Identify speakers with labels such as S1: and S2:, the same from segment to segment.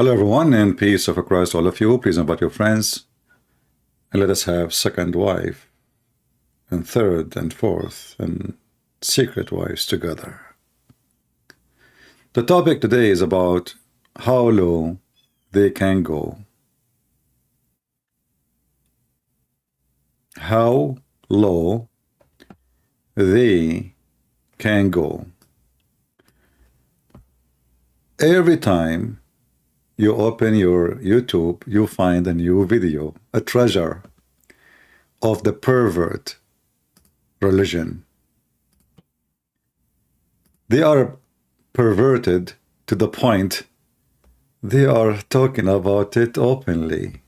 S1: Hello everyone, and peace of Christ all of you. Please invite your friends and let us have second wife and third and fourth and secret wives together. The topic today is about how low they can go. How low they can go. Every time you open your YouTube, you find a new video, a treasure of the pervert religion. They are perverted to the point they are talking about it openly.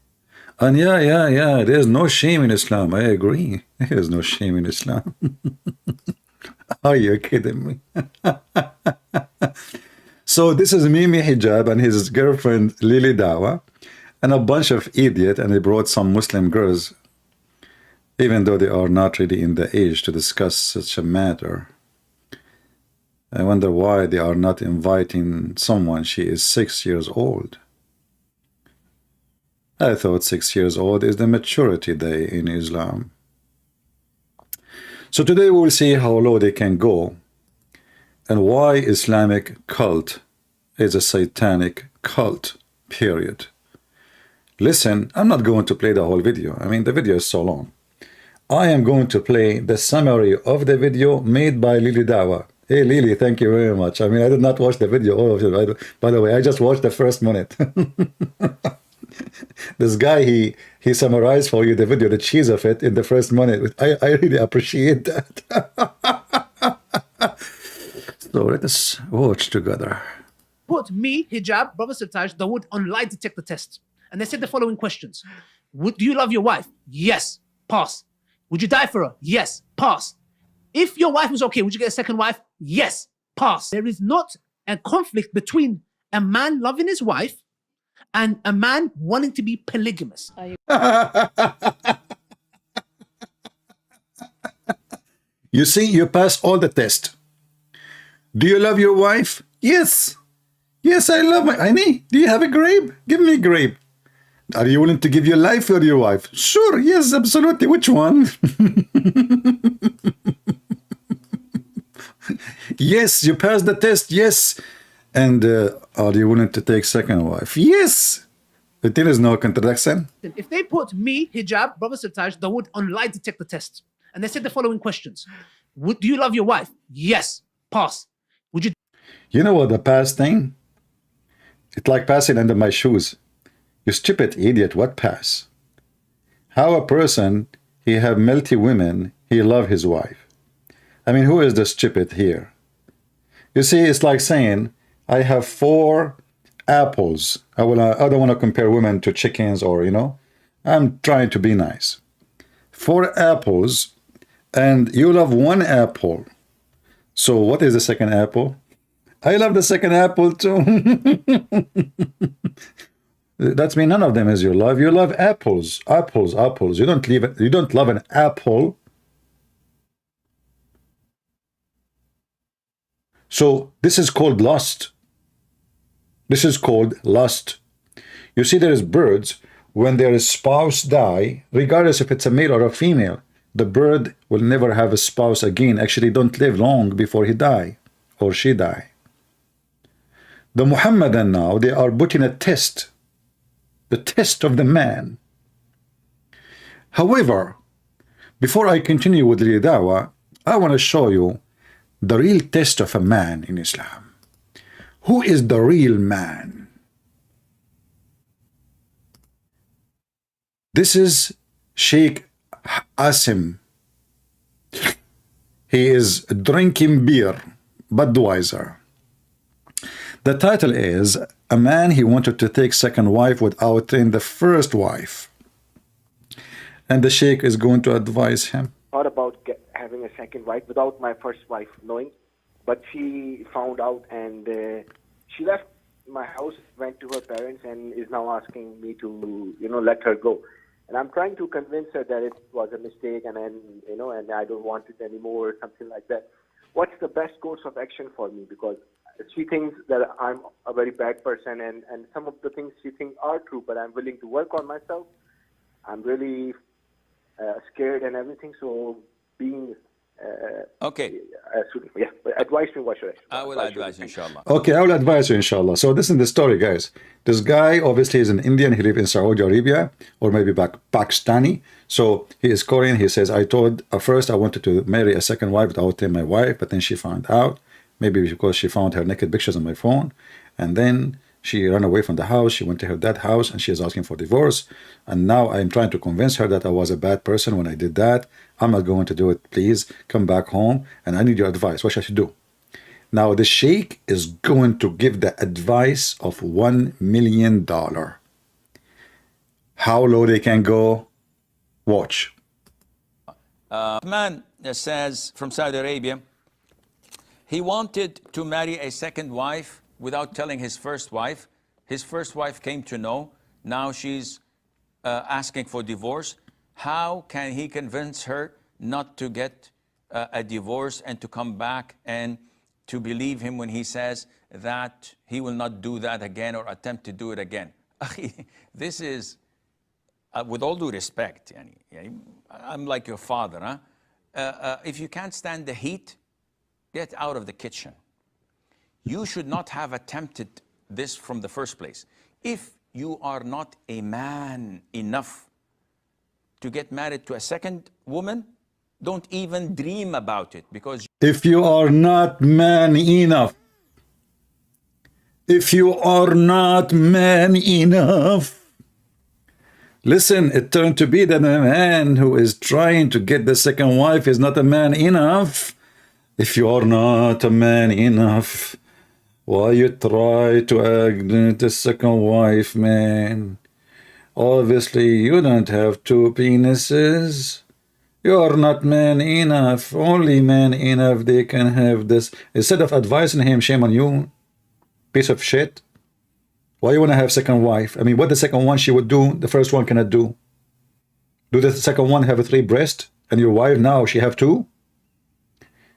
S1: And yeah, there's no shame in Islam. I agree. There's no shame in Islam. Are you kidding me? So this is Mimi Hijab and his girlfriend Lily Dawah and a bunch of idiots, and they brought some Muslim girls, even though they are not really in the age to discuss such a matter. I wonder why they are not inviting someone. She is 6 years old. I thought 6 years old is the maturity day in Islam. So today we will see how low they can go and why Islamic cult is a satanic cult, period. Listen, I'm not going to play the whole video. I mean, the video is so long. I am going to play the summary of the video made by Lily Dawah. Hey Lily, thank you very much. I mean, I did not watch the video, all of it. By the way, I just watched the first minute. This guy, he summarized for you the video, the cheese of it in the first minute. I really appreciate that. So let us watch together.
S2: Put me, Hijab, Brother Sirtaj, Dawood on lie detector test. And they said the following questions. Do you love your wife? Yes. Pass. Would you die for her? Yes. Pass. If your wife was okay, would you get a second wife? Yes. Pass. There is not a conflict between a man loving his wife and a man wanting to be polygamous.
S1: You see, you pass all the tests. Do you love your wife? Yes. Yes, I love my... Honey, do you have a grape? Give me a grape. Are you willing to give your life for your wife? Sure, yes, absolutely. Which one? Yes, you passed the test, yes. And are you willing to take second wife? Yes. There is no contradiction.
S2: If they put me, Hijab, Brother Sirtaj, Dawood on lie detector test, and they said the following questions. Do you love your wife? Yes. Pass. Would you...
S1: You know what the pass thing? It's like passing under my shoes. You stupid idiot, what pass? How a person, he have multi women, he love his wife. I mean, who is the stupid here? You see, it's like saying, I have 4 apples. I don't want to compare women to chickens or, you know. I'm trying to be nice. 4 apples, and you love 1 apple. So what is the second apple? I love the second apple too. That's mean none of them is your love. You love apples, apples, apples. You don't love an apple. So this is called lust. This is called lust. You see, there is birds, when their spouse die, regardless if it's a male or a female, the bird will never have a spouse again. Actually, don't live long before he die or she die. The Muhammadan now, they are putting a test, the test of the man. However, before I continue with the dawah, I want to show you the real test of a man in Islam. Who is the real man? This is Sheikh Asim. He is drinking beer, Budweiser. The title is A Man He Wanted to Take Second Wife Without Taking the First Wife. And the Sheikh is going to advise him.
S3: Thought about having a second wife without my first wife knowing, but she found out and she left my house, went to her parents, and is now asking me to, let her go. And I'm trying to convince her that it was a mistake, and and I don't want it anymore, or something like that. What's the best course of action for me? Because she thinks that I'm a very bad person, and some of the things she thinks are true, but I'm willing to work on myself. I'm really scared and everything, so being
S4: Okay,
S3: advise me, what should I
S4: I will advise you, inshallah.
S1: Okay, I will advise you, inshallah. So this is the story, guys. This guy obviously is an Indian. He lives in Saudi Arabia, or maybe Pakistani. So he is Korean. He says, I told first I wanted to marry a second wife without telling my wife, but then she found out, maybe because she found her naked pictures on my phone, and then she ran away from the house. She went to her dad's house, and she is asking for divorce. And now I'm trying to convince her that I was a bad person when I did that. I'm not going to do it. Please come back home, and I need your advice. What should I do? Now the sheikh is going to give the advice of $1 million. How low they can go? Watch.
S4: Man says from Saudi Arabia, he wanted to marry a second wife without telling his first wife. His first wife came to know. Now she's asking for divorce. How can he convince her not to get a divorce and to come back and to believe him when he says that he will not do that again or attempt to do it again? This is, with all due respect, I'm like your father. If you can't stand the heat, get out of the kitchen. You should not have attempted this from the first place. If you are not a man enough to get married to a second woman, don't even dream about it, because
S1: If you are not man enough, if you are not man enough, listen, it turned to be that a man who is trying to get the second wife is not a man enough. If you are not a man enough, why you try to act the second wife, man? Obviously, you don't have two penises. You are not man enough. Only man enough they can have this. Instead of advising him, shame on you, piece of shit. Why you want to have second wife? I mean, what the second one she would do, the first one cannot do. Do the second one have a 3 breast, and your wife now she have 2?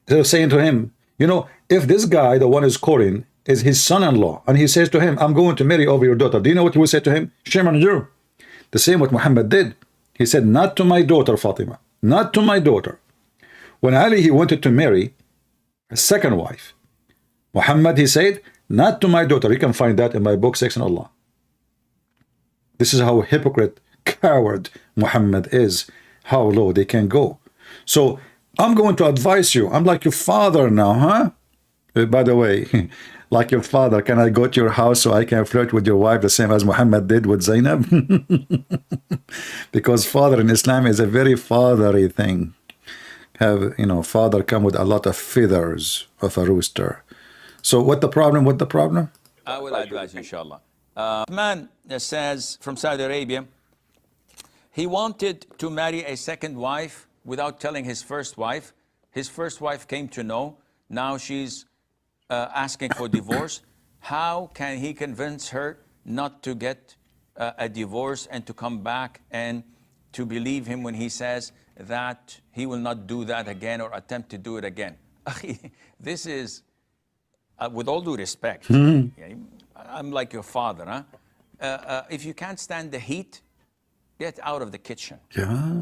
S1: Instead of saying to him, you know, if this guy, the one who's Korean, is his son-in-law, and he says to him, I'm going to marry over your daughter, do you know what he will say to him? Shame on you. The same what Muhammad did. He said, not to my daughter Fatima, not to my daughter. When Ali, he wanted to marry a second wife, Muhammad, he said, not to my daughter. You can find that in my book, Sex and Allah. This is how hypocrite, coward Muhammad is, how low they can go. So I'm going to advise you. I'm like your father now, huh? By the way, like your father, can I go to your house so I can flirt with your wife the same as Muhammad did with Zainab? Because father in Islam is a very fatherly thing. Have, you know, father come with a lot of feathers of a rooster. So what the problem? What the problem?
S4: I will advise you, inshallah. Man says from Saudi Arabia, he wanted to marry a second wife without telling his first wife. His first wife came to know. Now she's asking for divorce. How can he convince her not to get a divorce and to come back and to believe him when he says that he will not do that again or attempt to do it again? This is, with all due respect, I'm like your father. If you can't stand the heat, get out of the kitchen.
S1: Yeah.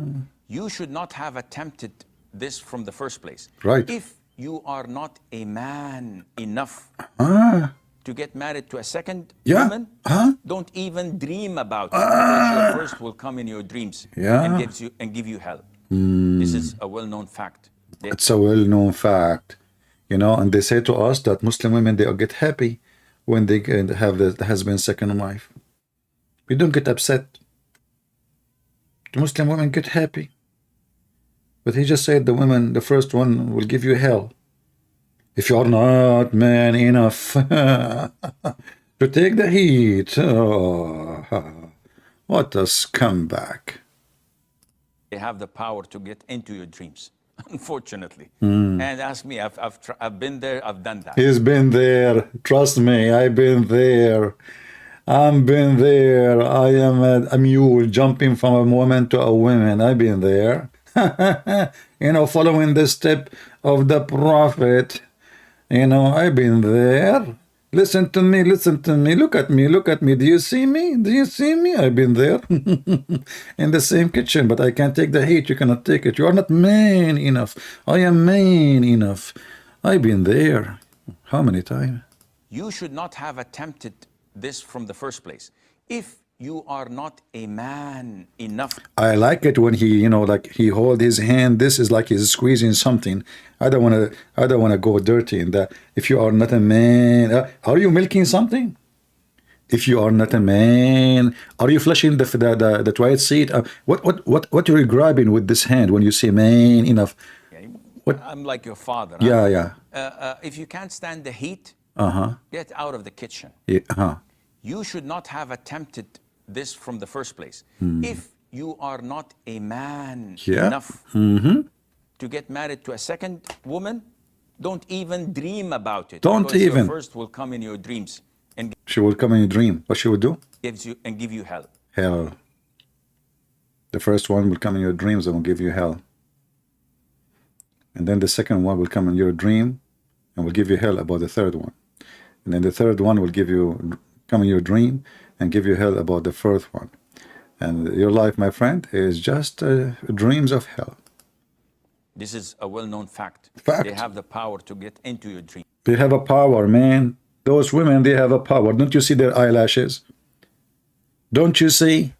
S4: You should not have attempted this from the first place.
S1: Right.
S4: If you are not a man enough to get married to a second woman, don't even dream about it, because your first will come in your dreams and give you hell. This is a well-known fact.
S1: It's a well-known fact. You know, and they say to us that Muslim women, they get happy when they have the husband's second wife. We don't get upset. The Muslim women get happy. But he just said the women, the first one will give you hell. If you are not man enough to take the heat. Oh, what a scumbag.
S4: They have the power to get into your dreams, unfortunately. And ask me, I've been there, I've done that.
S1: He's been there. Trust me, I've been there. I've been there. I am a mule jumping from a woman to a woman. I've been there. You know, following the step of the Prophet. You know, I've been there. Listen to me, listen to me. Look at me, look at me. Do you see me? Do you see me? I've been there in the same kitchen, but I can't take the heat. You cannot take it. You are not man enough. I am man enough. I've been there. How many times?
S4: You should not have attempted this from the first place. If you are not a man enough.
S1: I like it when he, you know, like he hold his hand. This is like he's squeezing something. I don't want to go dirty in that. If you are not a man, are you milking something? If you are not a man, are you flushing the toilet seat? What are you grabbing with this hand when you say man enough? What?
S4: I'm like your father.
S1: Yeah,
S4: huh?
S1: yeah.
S4: If you can't stand the heat, get out of the kitchen.
S1: Yeah,
S4: You should not have attempted this from the first place. If you are not a man enough to get married to a second woman, don't even dream about it.
S1: Don't
S4: because
S1: even.
S4: Your first will come in your dreams and
S1: she will come in your dream. What she will do?
S4: give you hell.
S1: Hell. The first one will come in your dreams and will give you hell. And then the second one will come in your dream and will give you hell about the third one. And then the third one will come in your dream and give you hell about the fourth one. And your life, my friend, is just dreams of hell.
S4: This is a well-known fact.
S1: Fact.
S4: They have the power to get into your dream.
S1: They have a power, man. Those women, they have a power. Don't you see their eyelashes? Don't you see?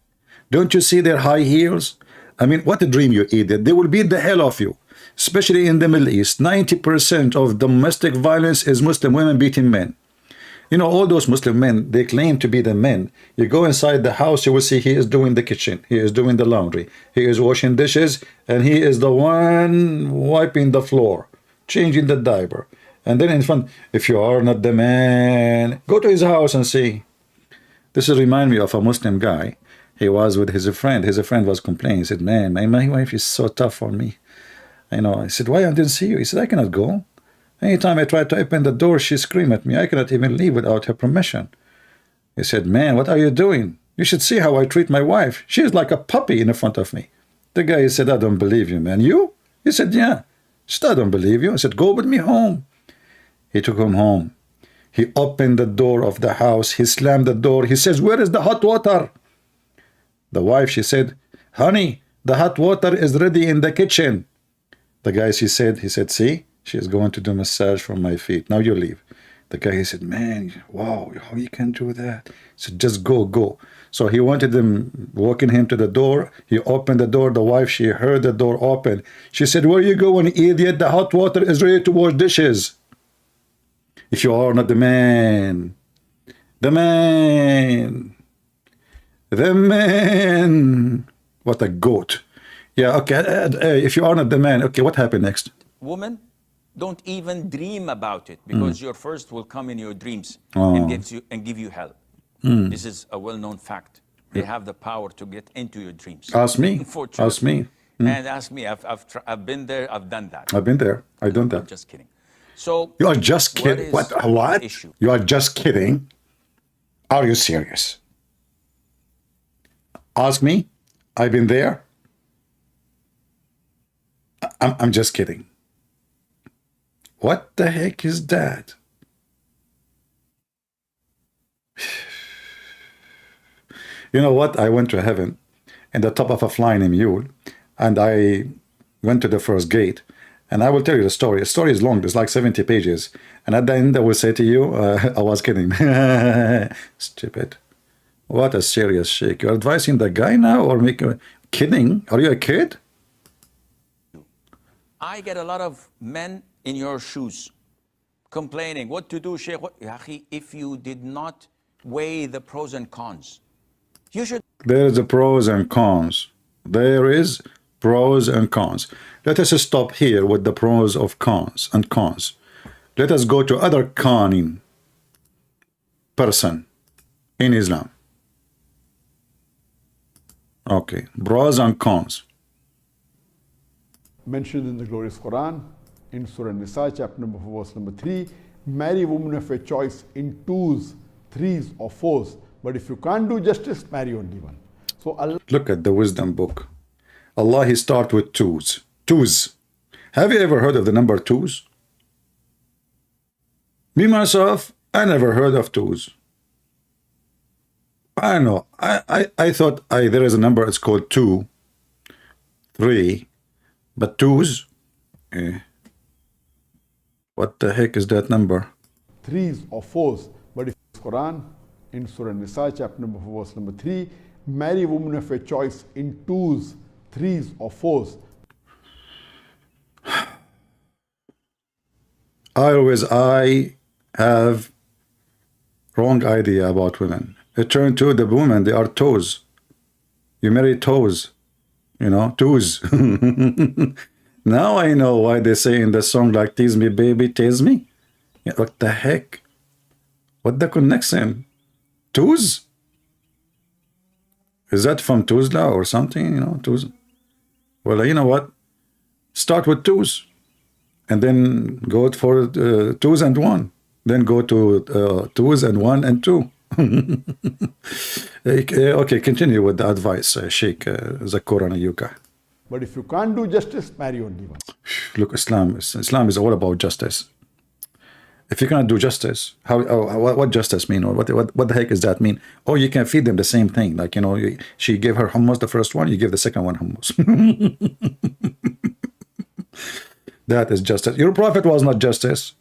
S1: Don't you see their high heels? I mean, what a dream you idiot. They will beat the hell off you. Especially in the Middle East. 90% of domestic violence is Muslim women beating men. You know, all those Muslim men, they claim to be the men. You go inside the house, you will see he is doing the kitchen. He is doing the laundry. He is washing dishes. And he is the one wiping the floor, changing the diaper. And then in front, if you are not the man, go to his house and see. This reminds me of a Muslim guy. He was with his friend. His friend was complaining. He said, man, my wife is so tough on me. You know, I said, why I didn't see you? He said, I cannot go. Anytime I try to open the door, she screams at me. I cannot even leave without her permission. He said, man, what are you doing? You should see how I treat my wife. She is like a puppy in front of me. The guy said, I don't believe you, man. You? He said, yeah. He said, I don't believe you. I said, go with me home. He took him home. He opened the door of the house. He slammed the door. He says, where is the hot water? The wife, she said, honey, the hot water is ready in the kitchen. The guy, he said, see? She is going to do massage for my feet. Now you leave. The guy, he said, man, wow, how you can do that? He said, just go. So he wanted them, walking him to the door. He opened the door. The wife, she heard the door open. She said, where you going, idiot? The hot water is ready to wash dishes. If you are not the man, the man, what a goat. Yeah, okay, if you are not the man, okay, what happened next?
S4: Woman, don't even dream about it because your first will come in your dreams and give you hell. This is a well-known fact. They have the power to get into your dreams.
S1: Ask me. Ask me.
S4: And ask me. I've been there. I've done that.
S1: I've been there. I've done that.
S4: I'm just kidding. So
S1: you are just kidding. What?
S4: Issue?
S1: You are just kidding. Are you serious? Ask me. I've been there. I'm just kidding. What the heck is that? You know what? I went to heaven in the top of a flying mule, and I went to the first gate. And I will tell you the story. The story is long. It's like 70 pages. And at the end, I will say to you, I was kidding. Stupid. What a serious shake. You're advising the guy now or kidding? Are you a kid?
S4: I get a lot of men in your shoes complaining, what to do, Sheikh? If you did not weigh the pros and cons, you should.
S1: There is a pros and cons. There is pros and cons. Let us stop here with the pros of cons and cons. Let us go to other conning person in Islam. Okay, pros and cons.
S5: Mentioned in the glorious Quran, in Surah Nisa, chapter number 4, verse number 3, marry women of your choice in twos, threes, or fours. But if you can't do justice, marry only one. So Allah.
S1: Look at the wisdom book. Allah, he start with twos. Twos. Have you ever heard of the number twos? Me, myself, I never heard of twos. I don't know. I thought there is a number, it's called 2, 3, but twos? Eh. What the heck is that number?
S5: 3s or 4s. But if it's Quran, in Surah Nisa, chapter number 4, verse number 3, marry a woman of your choice in 2s, 3s or 4s.
S1: I have wrong idea about women. It turned to the women, they are toes. You marry toes, you know, twos. Now I know why they say in the song like, tease me, baby, tease me. Yeah, what the heck? What the connection? Twos? Is that from Tuzla or something, you know, twos? Well, you know what? Start with twos. And then go for 2s and 1. Then go to 2s and 1 and 2. Okay, continue with the advice, Sheikh Zakoran Ayuka.
S5: But if you can't do justice, marry only one.
S1: Look, Islam is all about justice. If you cannot do justice, what justice mean? Or what the heck does that mean? Oh, you can feed them the same thing. Like, you know, she gave her hummus the first one, you give the second one hummus. That is justice. Your prophet was not justice.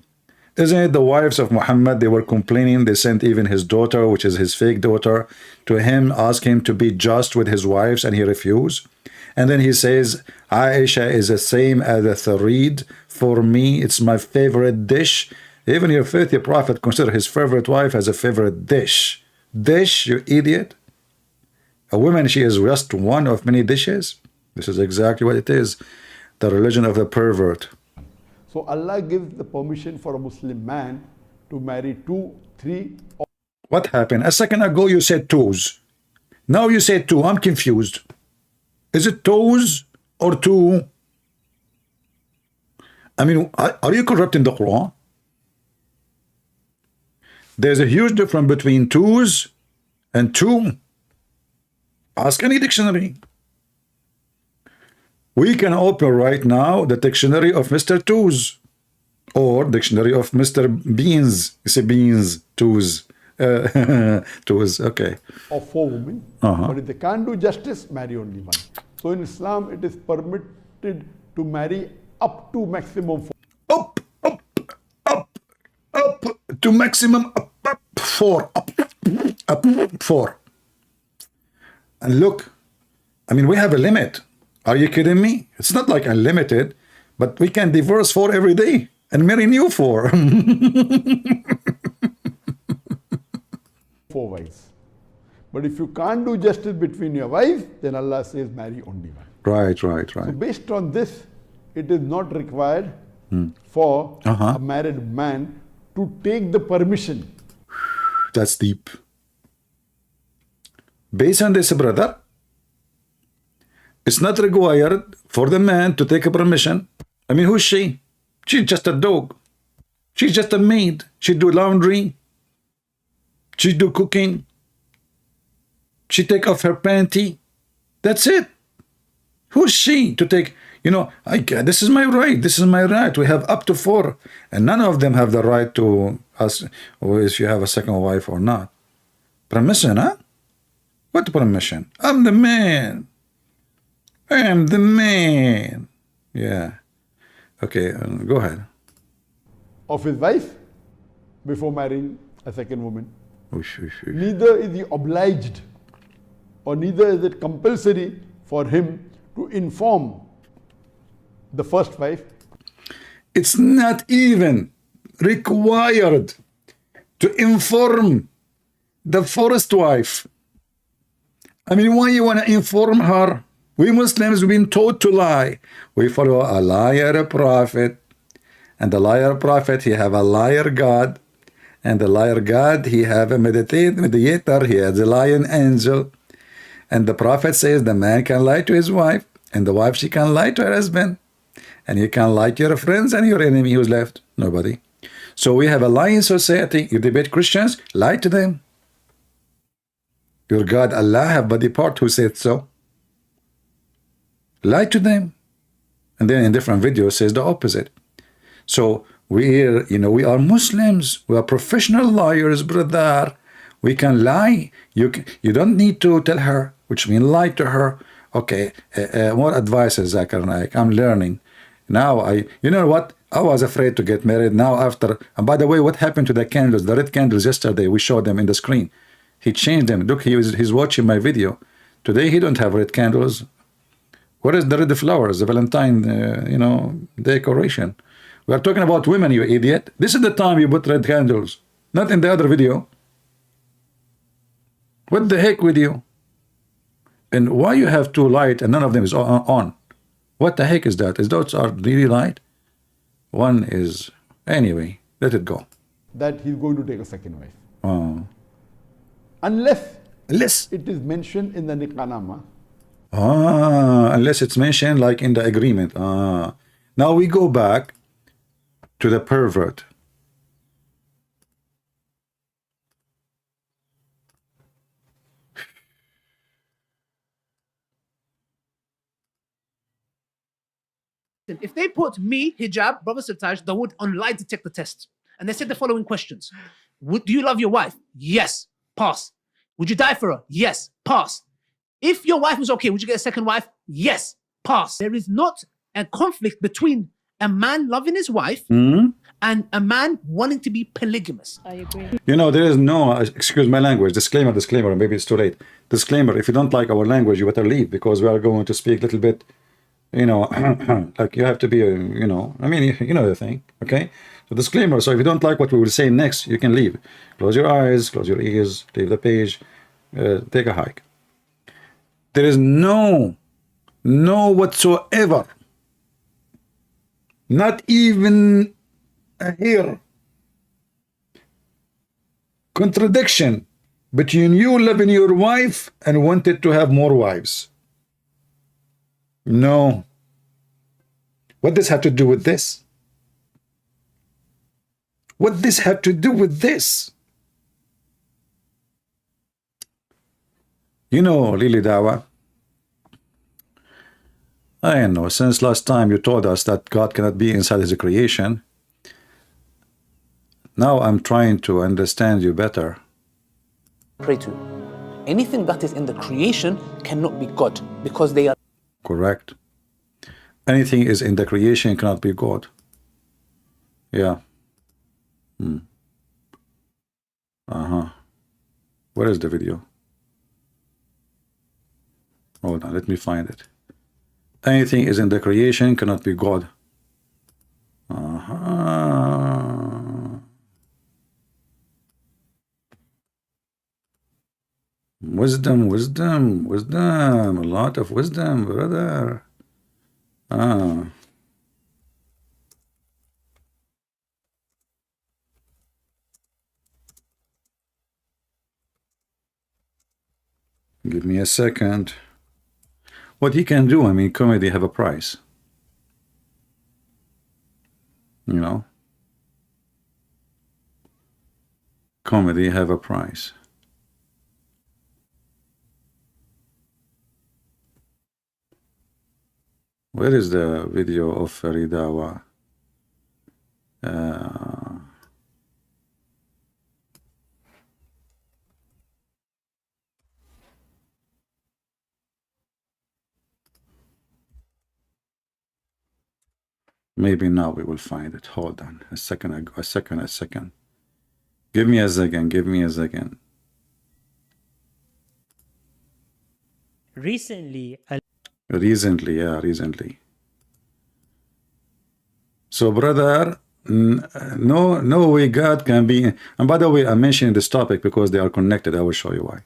S1: Isn't it the wives of Muhammad, they were complaining, they sent even his daughter, which is his fake daughter, to him, ask him to be just with his wives, and he refused. And then he says, Aisha is the same as a tharid. For me, it's my favorite dish. Even your filthy prophet considered his favorite wife as a favorite dish. Dish, you idiot. A woman, she is just one of many dishes. This is exactly what it is. The religion of the pervert.
S5: So Allah gives the permission for a Muslim man to marry 2, 3 or
S1: What happened? A second ago you said toes. Now you said 2. I'm confused. Is it toes or 2? I mean, are you corrupting the Quran? There's a huge difference between twos and 2. Ask any dictionary. We can open right now the dictionary of Mr. Twos or dictionary of Mr. Beans. You say beans, twos. Twos, okay.
S5: or 4 women. But if they can't do justice, marry only one. So in Islam, it is permitted to marry up to maximum 4.
S1: Up to maximum up 4. Up 4. And look, I mean, we have a limit. Are you kidding me? It's not like unlimited, but we can divorce 4 every day and marry new 4.
S5: 4 wives. But if you can't do justice between your wives, then Allah says marry only one.
S1: Right.
S5: So based on this, it is not required for a married man to take the permission.
S1: That's deep. Based on this, brother, it's not required for the man to take a permission. I mean, who's she? She's just a dog. She's just a maid. She do laundry. She do cooking. She take off her panty. That's it. Who's she to take, you know, this is my right. This is my right. We have up to 4. And none of them have the right to ask if you have a second wife or not. Permission, huh? What permission? I'm the man. I am the man. Yeah. Okay, go ahead.
S5: Of his wife before marrying a second woman.
S1: Oosh.
S5: Neither is he obliged or neither is it compulsory for him to inform the first wife.
S1: It's not even required to inform the first wife. I mean, why you want to inform her? We Muslims have been taught to lie. We follow a liar prophet. And the liar prophet, he have a liar God. And the liar God, he have a mediator. He has a lion angel. And the prophet says the man can lie to his wife. And the wife, she can lie to her husband. And you can lie to your friends and your enemy. Who's left? Nobody. So we have a lying society. You debate Christians, lie to them. Your God, Allah, have body part who said so. Lie to them. And then in different videos says the opposite. So we are Muslims. We are professional liars, brother. We can lie. You don't need to tell her, which means lie to her. Okay, more advices, Zakir Naik. I'm learning. Now, you know what? I was afraid to get married. Now after, and by the way, what happened to the candles? The red candles yesterday, we showed them in the screen. He changed them. Look, he's watching my video. Today, he don't have red candles. What is the red flowers? The Valentine, decoration. We are talking about women, you idiot. This is the time you put red candles. Not in the other video. What the heck with you? And why you have two light and none of them is on? What the heck is that? Is those are really light? One is, anyway, let it go.
S5: That he's going to take a second wife.
S1: Oh.
S5: Unless
S1: Unless
S5: it is mentioned in the Nikah-nama.
S1: Unless it's mentioned like in the agreement. Now we go back to the pervert.
S2: If they put me, Hijab, Brother Sirtaj, Dawood on lie detector test, and they said the following questions: do you love your wife? Yes. Pass. Would you die for her? Yes. Pass. If your wife was okay, would you get a second wife? Yes. Pass. There is not a conflict between a man loving his wife and a man wanting to be polygamous.
S6: I agree.
S1: There is no, excuse my language, disclaimer, maybe it's too late. Disclaimer, if you don't like our language, you better leave, because we are going to speak a little bit, like you have to be, you know the thing, okay? So disclaimer, so if you don't like what we will say next, you can leave. Close your eyes, close your ears, leave the page, take a hike. There is no whatsoever, not even a hair, contradiction between you loving your wife and wanted to have more wives. No. What does have to do with this? What this have to do with this? Lily Dawah, I know, since last time you told us that God cannot be inside his creation, now I'm trying to understand you better.
S2: Pray to. Anything that is in the creation cannot be God, because they are.
S1: Correct. Anything is in the creation cannot be God. Yeah. Where is the video? Hold on, let me find it. Anything is in the creation cannot be God. Wisdom. A lot of wisdom, brother. Give me a second. What he can do, comedy have a price. Comedy have a price. Where is the video of Dawah? Maybe now we will find it. Hold on a second. A second. Give me a second.
S6: Recently,
S1: Recently. So, brother, no way God can be. And by the way, I'm mentioning this topic because they are connected. I will show you why.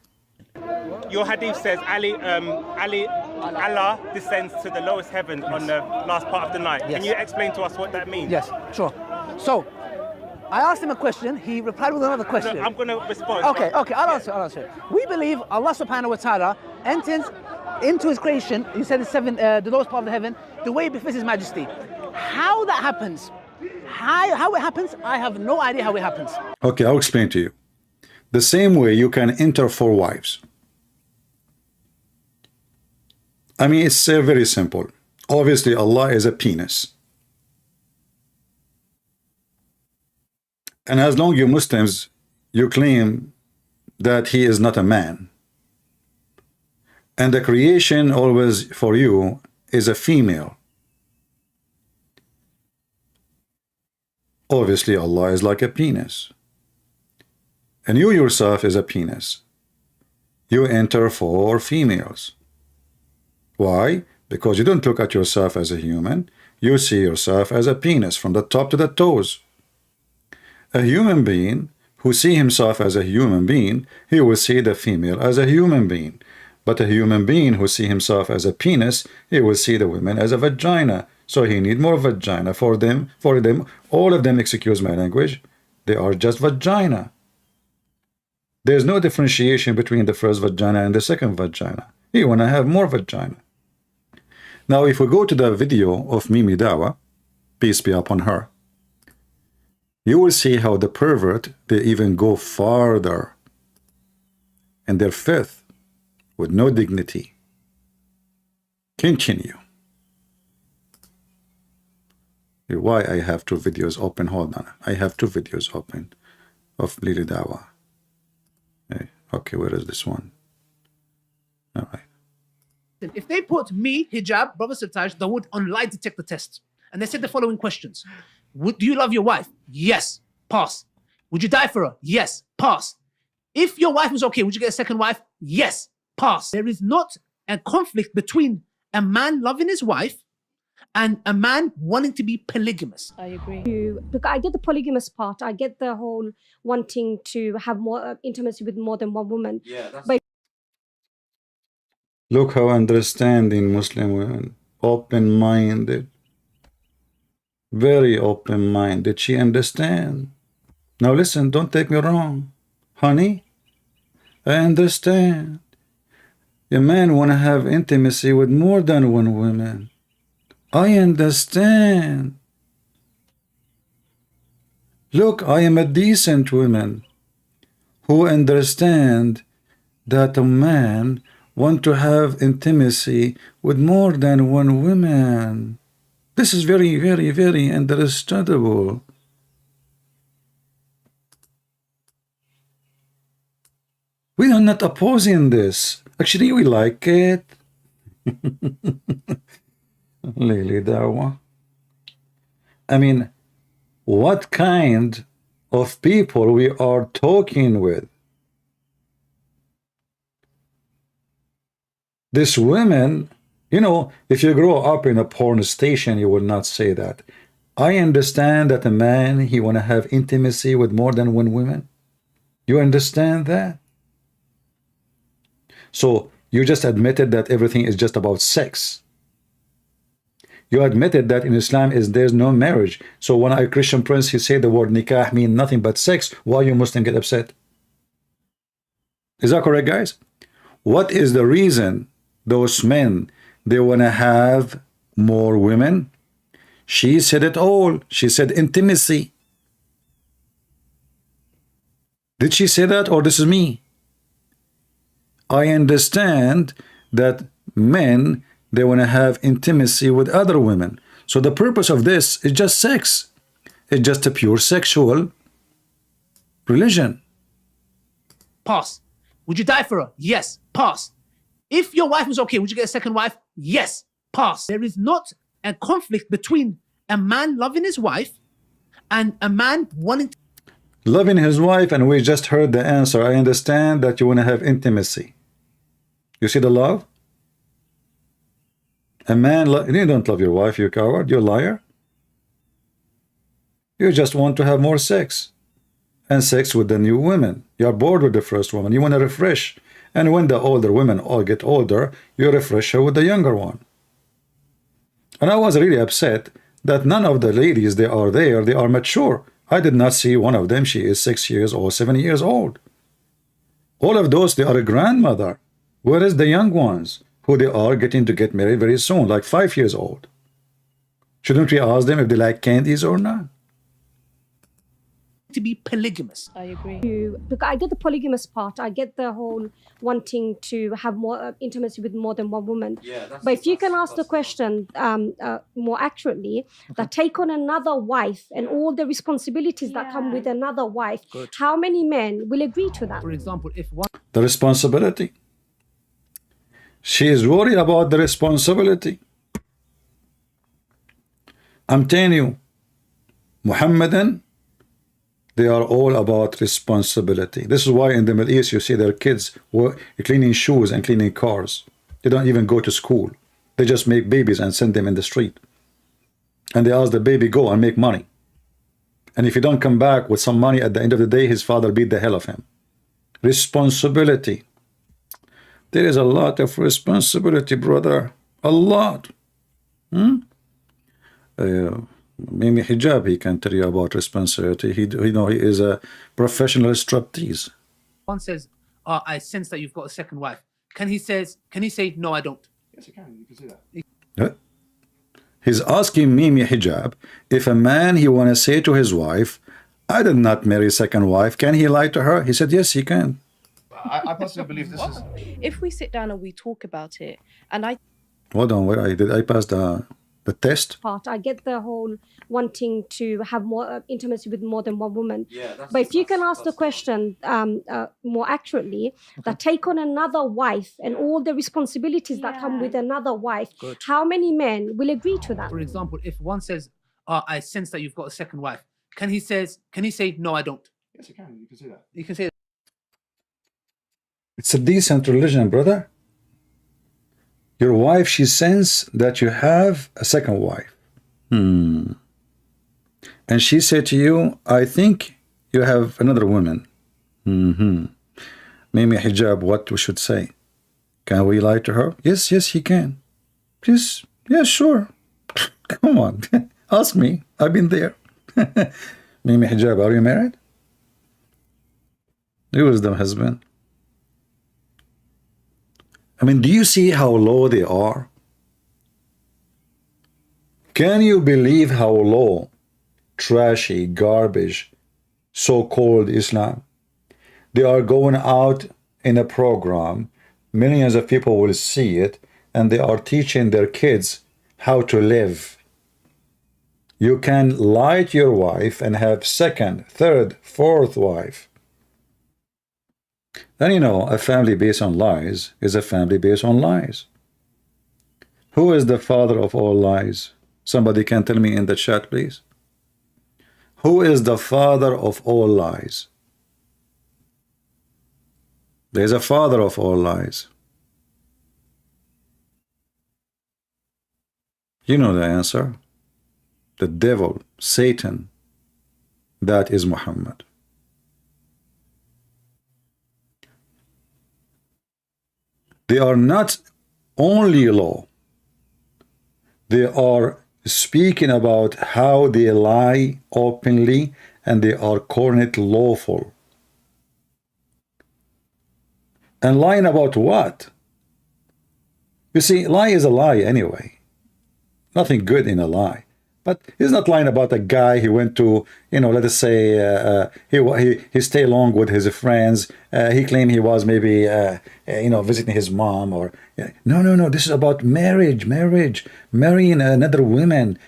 S7: Your hadith says Allah descends to the lowest heaven on the last part of the night.
S2: Yes.
S7: Can you explain to us what that means?
S2: Yes, sure. So, I asked him a question. He replied with another question.
S7: No, I'm going to respond.
S2: Okay, I'll answer. We believe Allah subhanahu wa ta'ala enters into his creation. He said the lowest part of the heaven, the way it befits his majesty. How that happens, how it happens, I have no idea how it happens.
S1: Okay, I'll explain to you. The same way you can enter 4 wives. It's very simple. Obviously, Allah is a penis. And as long you Muslims, you claim that he is not a man. And the creation always for you is a female. Obviously, Allah is like a penis. And you yourself is a penis. You enter for females. Why? Because you don't look at yourself as a human. You see yourself as a penis from the top to the toes. A human being who see himself as a human being, he will see the female as a human being. But a human being who see himself as a penis, he will see the women as a vagina. So he need more vagina for them, all of them, excuse my language, they are just vagina. There's no differentiation between the first vagina and the second vagina. You want to have more vagina. Now, if we go to the video of Mimi Dawah, peace be upon her, you will see how the pervert, they even go farther in their filth with no dignity. Continue. Why I have two videos open? Hold on. I have two videos open of Lily Dawah. Okay, where is this one? All right.
S2: If they put me, Hijab, Brother Sirtaj, Dawood on lie detector test, and they said the following questions. Do you love your wife? Yes. Pass. Would you die for her? Yes. Pass. If your wife was okay, would you get a second wife? Yes. Pass. There is not a conflict between a man loving his wife and a man wanting to be polygamous.
S6: I agree. Look, I get the polygamous part. I get the whole wanting to have more intimacy with more than one woman. Yeah, but
S1: look how understanding Muslim women, open-minded, very open-minded. She understands. Now listen, don't take me wrong, honey. I understand. A man want to have intimacy with more than one woman. I understand. Look, I am a decent woman who understand that a man want to have intimacy with more than one woman. This is very, very, very understandable. We are not opposing this. Actually, we like it. Lily Dawah. I mean, what kind of people we are talking with? This women, you know, if you grow up in a porn station, you will not say that. I understand that a man, he want to have intimacy with more than one woman. You understand that? So you just admitted that everything is just about sex. You admitted that in Islam there's no marriage. So when a Christian prince, he said the word nikah mean nothing but sex, why you Muslim get upset? Is that correct, guys? What is the reason those men, they want to have more women? She said it all. She said intimacy. Did she say that, or this is me? I understand that men, they want to have intimacy with other women. So the purpose of this is just sex. It's just a pure sexual religion.
S2: Pass. Would you die for her? Yes. Pass. If your wife was okay, would you get a second wife? Yes. Pass. There is not a conflict between a man loving his wife and a man wanting to
S1: loving his wife, and we just heard the answer. I understand that you want to have intimacy. You see the love? A man, you don't love your wife, you coward, you're a liar. You just want to have more sex. And sex with the new women. You're bored with the first woman. You want to refresh. And when the older women all get older, you refresh her with the younger one. And I was really upset that none of the ladies, they are there, they are mature. I did not see one of them. She is 6 years or 7 years old. All of those, they are a grandmother. Where is the young ones who they are getting to get married very soon, like 5 years old? Shouldn't we ask them if they like candies or not?
S2: to be polygamous.
S8: I agree.
S6: Because I get the polygamous part. I get the whole wanting to have more intimacy with more than one woman. But if you can ask the question more accurately, that take on another wife and all the responsibilities that come with another wife, how many men will agree to that?
S2: For example, if one
S1: The responsibility. She is worried about the responsibility. I'm telling you, Muhammadan, they are all about responsibility. This is why in the Middle East you see their kids cleaning shoes and cleaning cars. They don't even go to school. They just make babies and send them in the street. And they ask the baby, go and make money. And if you don't come back with some money at the end of the day, his father beat the hell of him. Responsibility. There is a lot of responsibility, brother. A lot. Maybe Hijab, he can tell you about responsibility. He is a professional striptease.
S2: one says, I sense that you've got a second wife, can he say, no, I don't?
S9: Yes, you can. You can say that.
S1: He's asking Mimi Hijab, if a man he want to say to his wife, I did not marry a second wife, can he lie to her? He said, yes, he can.
S9: I personally believe this is.
S8: If we sit down and we talk about it, and
S1: Hold on, did I pass the test?
S6: Part. I get the whole wanting to have more intimacy with more than one woman. But if you can ask the question more accurately, that take on another wife and all the responsibilities that come with another wife, how many men will agree to that?
S2: For example, if one says, I sense that you've got a second wife, can he say, no, I don't?
S9: Yes, you can. You can say that.
S2: You can say that.
S1: It's a decent religion, brother. Your wife, she senses that you have a second wife. And she said to you, I think you have another woman. Mimi Hijab, what we should say? Can we lie to her? Yes, he can. Please, yeah, sure. Come on, ask me. I've been there. Mimi Hijab, are you married? Who is the husband? I mean, do you see how low they are? Can you believe how low, trashy, garbage, so-called Islam? They are going out in a program, millions of people will see it, and they are teaching their kids how to live. You can lie to your wife and have second, third, fourth wife. Then a family based on lies is a family based on lies. Who is the father of all lies? Somebody can tell me in the chat, please. Who is the father of all lies? There's a father of all lies. You know the answer. The devil, Satan, that is Muhammad. They are not only law, they are speaking about how they lie openly, and they are calling it lawful. And lying about what? You see, lie is a lie anyway. Nothing good in a lie. But he's not lying about a guy he went to, let us say, he stayed along with his friends. He claimed he was maybe, visiting his mom or... No. This is about marriage, marrying another woman,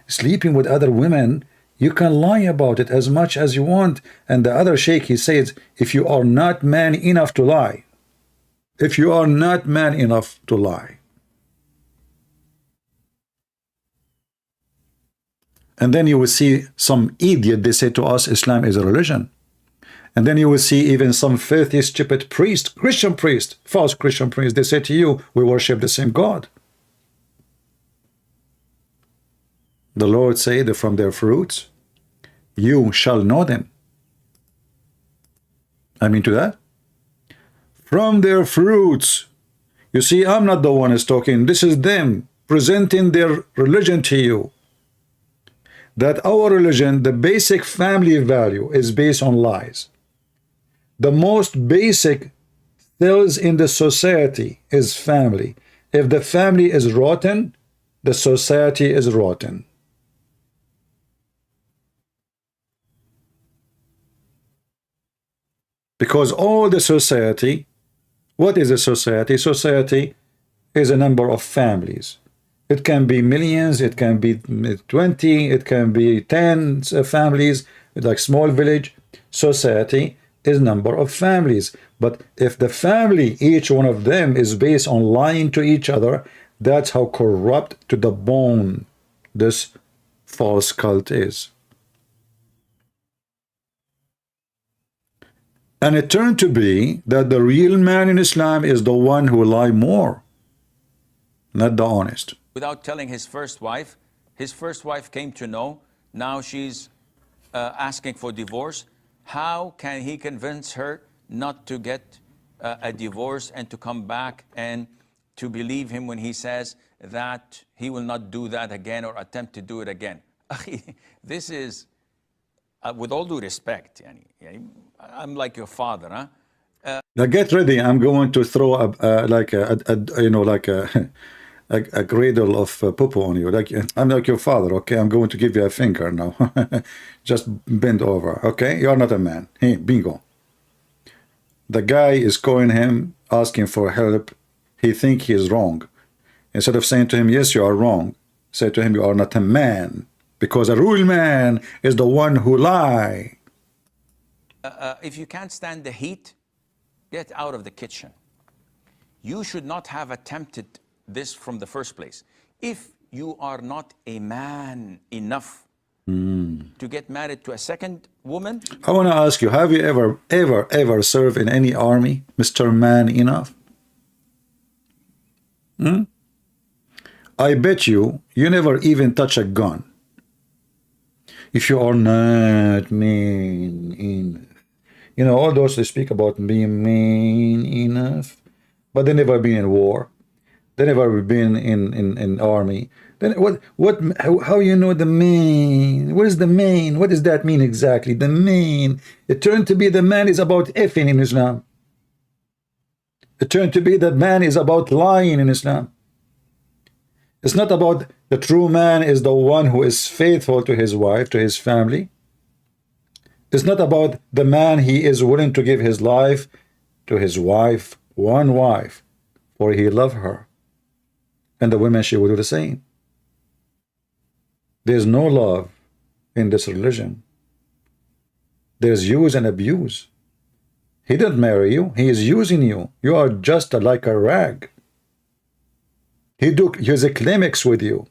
S1: sleeping with other women. You can lie about it as much as you want. And the other sheikh, he says, if you are not man enough to lie, and then you will see some idiot, they say to us, Islam is a religion. And then you will see even some filthy, stupid priest, Christian priest, false Christian priest, they say to you, we worship the same God. The Lord said that from their fruits, you shall know them. I mean to that. From their fruits. You see, I'm not the one who's talking. This is them presenting their religion to you. That our religion, the basic family value is based on lies. The most basic things in the society is family. If the family is rotten, the society is rotten. Because all the society, what is a society? Society is a number of families. It can be millions, it can be 20, it can be 10 families, like small village. Society is number of families. But if the family, each one of them is based on lying to each other, that's how corrupt to the bone this false cult is. And it turned to be that the real man in Islam is the one who lie more, not the honest.
S4: Without telling his first wife came to know, now she's asking for divorce. How can he convince her not to get a divorce and to come back and to believe him when he says that he will not do that again or attempt to do it again? This is, with all due respect, I'm like your father, huh?
S1: Now get ready. I'm going to throw a cradle of poo-poo on you. Like I'm like your father. Okay, I'm going to give you a finger now. Just bend over. Okay, you are not a man. Hey, bingo. The guy is calling him, asking for help. He think he is wrong. Instead of saying to him, yes, you are wrong, say to him, you are not a man, because a real man is the one who lie.
S4: If you can't stand the heat, get out of the kitchen. You should not have attempted this from the first place. If you are not a man enough to get married to a second woman.
S1: I want to ask you, have you ever served in any army, Mr. Man Enough? I bet you never even touch a gun. If you are not man enough. You know, all those they speak about being man enough, but they never been in war. They never been in army. Then how you know the man? What is the man? What does that mean exactly? The man. It turned to be the man is about effing in Islam. It turned to be that man is about lying in Islam. It's not about the true man is the one who is faithful to his wife, to his family. It's not about the man he is willing to give his life to his wife, one wife, for he love her. And the women, she will do the same. There's no love in this religion. There's use and abuse. He didn't marry you. He is using you. You are just like a rag. He took his climax with you.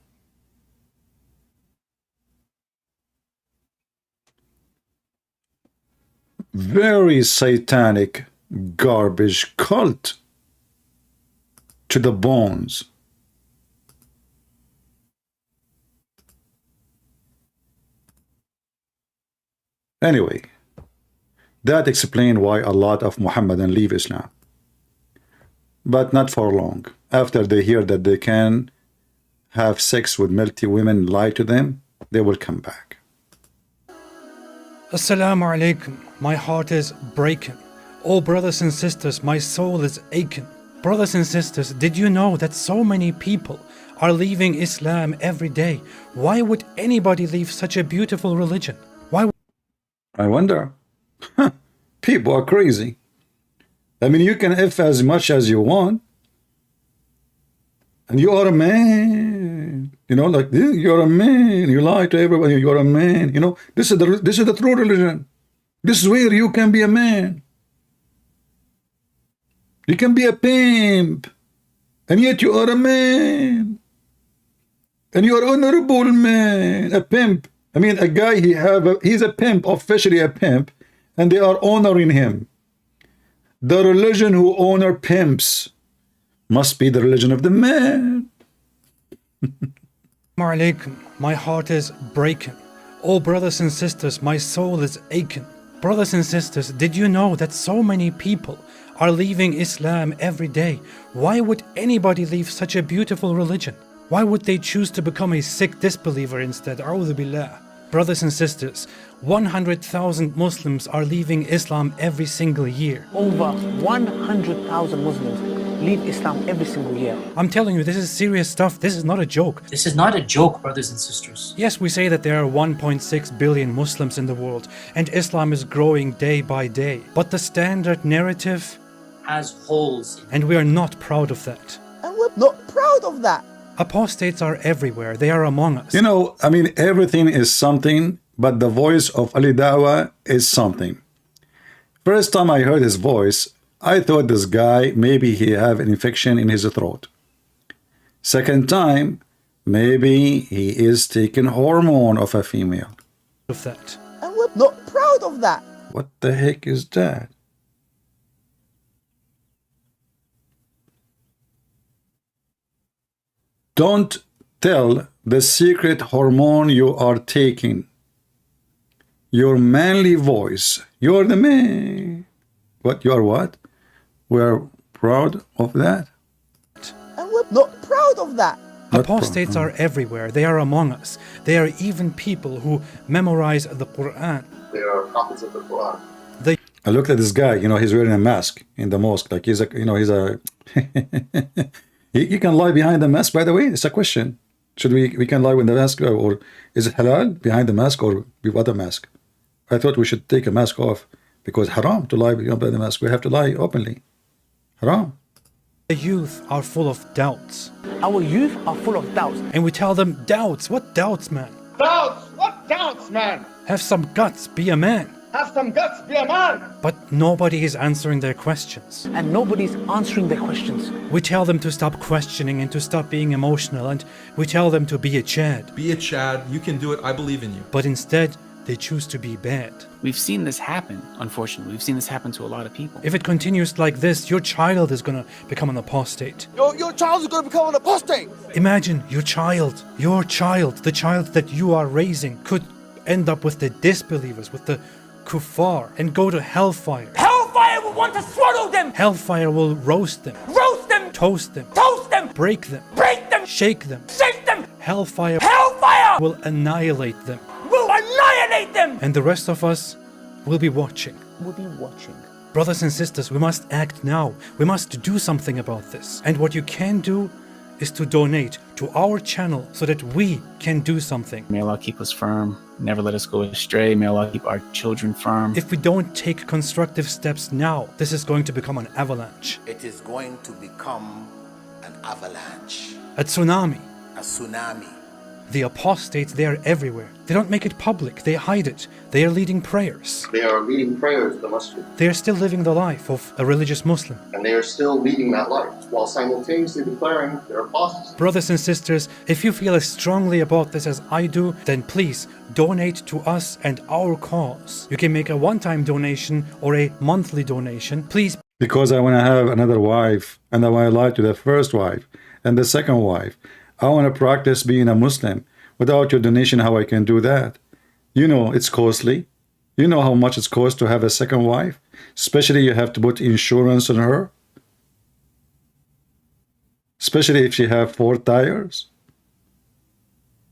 S1: Very satanic garbage cult to the bones. Anyway, that explains why a lot of Muhammadan leave Islam. But not for long. After they hear that they can have sex with multi women, lie to them, they will come back.
S10: Assalamu alaikum. My heart is breaking. Oh, brothers and sisters, my soul is aching. Brothers and sisters, did you know that so many people are leaving Islam every day? Why would anybody leave such a beautiful religion? Why?
S1: I wonder. People are crazy. I mean, you can F as much as you want. And you are a man. You know, like, you're a man. You lie to everybody. You're a man. You know, this is the true religion. This is where you can be a man. You can be a pimp. And yet you are a man. And you are honorable man. A pimp. I mean, a guy, he's a pimp, officially a pimp. And they are honoring him. The religion who honor pimps must be the religion of the man.
S10: Alaikum. My heart is breaking. Oh, brothers and sisters, my soul is aching. Brothers and sisters, did you know that so many people are leaving Islam every day? Why would anybody leave such a beautiful religion? Why would they choose to become a sick disbeliever instead? A'udhu billah. Brothers and sisters, 100,000 Muslims are leaving Islam every single year.
S2: Over 100,000 Muslims leave Islam every single year.
S10: I'm telling you, this is serious stuff. This is not a joke.
S11: This is not a joke, brothers and sisters.
S10: Yes, we say that there are 1.6 billion Muslims in the world, and Islam is growing day by day. But the standard narrative
S11: Has holes.
S10: and we are not proud of that.
S12: And we're not proud of that.
S10: Apostates are everywhere. They are among us.
S1: You know, I mean, everything is something, but the voice of Ali Dawah is something. First time I heard his voice, I thought this guy, maybe he have an infection in his throat. Second time, maybe he is taking hormone of a female.
S10: Of that.
S12: And we're not proud of that.
S1: What the heck is that? Don't tell the secret hormone you are taking. Your manly voice. You're the man. What? You are what? We're proud of that.
S12: And we're not proud of that.
S10: Apostates are everywhere. They are among us. They are even people who memorize the Quran.
S9: They are prophets of the Quran.
S1: I looked at this guy, you know, he's wearing a mask in the mosque. Like he's a, you know, he's a... You can lie behind the mask, by the way. It's a question. Should we can lie with the mask, or is it halal behind the mask or without the mask? I thought we should take a mask off because haram to lie behind the mask. We have to lie openly. Haram.
S10: The youth are full of doubts.
S2: Our youth are full of doubts.
S10: And we tell them, doubts? What doubts, man?
S9: Doubts! What doubts, man?
S10: Have some guts, be a man.
S9: Have some guts, be a man!
S10: But nobody is answering their questions.
S2: And nobody's answering their questions.
S10: We tell them to stop questioning and to stop being emotional, and we tell them to be a Chad.
S13: Be a Chad, you can do it, I believe in you.
S10: But instead, they choose to be bad.
S14: We've seen this happen, unfortunately. We've seen this happen to a lot of people.
S10: If it continues like this, your child is gonna become an apostate.
S12: Your child is going to become an apostate.
S10: Imagine your child, the child that you are raising, could end up with the disbelievers, with the kuffar, and go to hellfire.
S15: Hellfire will want to swallow them!
S10: Hellfire will roast them.
S15: Roast them!
S10: Toast them.
S15: Toast them!
S10: Break them.
S15: Break them!
S10: Shake them.
S15: Shake them!
S10: Hellfire
S15: will
S10: annihilate them.
S15: Will annihilate them!
S10: And the rest of us will be watching.
S2: We'll be watching.
S10: Brothers and sisters, we must act now. We must do something about this. And what you can do is to donate to our channel so that we can do something.
S14: May Allah keep us firm, never let us go astray. May Allah keep our children firm.
S10: If we don't take constructive steps now, this is going to become an avalanche.
S16: It is going to become an avalanche.
S10: A tsunami.
S16: A tsunami.
S10: The apostates, they are everywhere. They don't make it public. They hide it. They are leading prayers.
S9: They are leading prayers in the masjid.
S10: They are still living the life of a religious Muslim.
S9: And they are still leading that life while simultaneously declaring their apostasy.
S10: Brothers and sisters, if you feel as strongly about this as I do, then please donate to us and our cause. You can make a one-time donation or a monthly donation. Please.
S1: Because I want to have another wife, and I want to lie to the first wife and the second wife. I want to practice being a Muslim. Without your donation, how I can do that? You know it's costly. You know how much it costs to have a second wife? Especially you have to put insurance on her. Especially if she have 4 tires.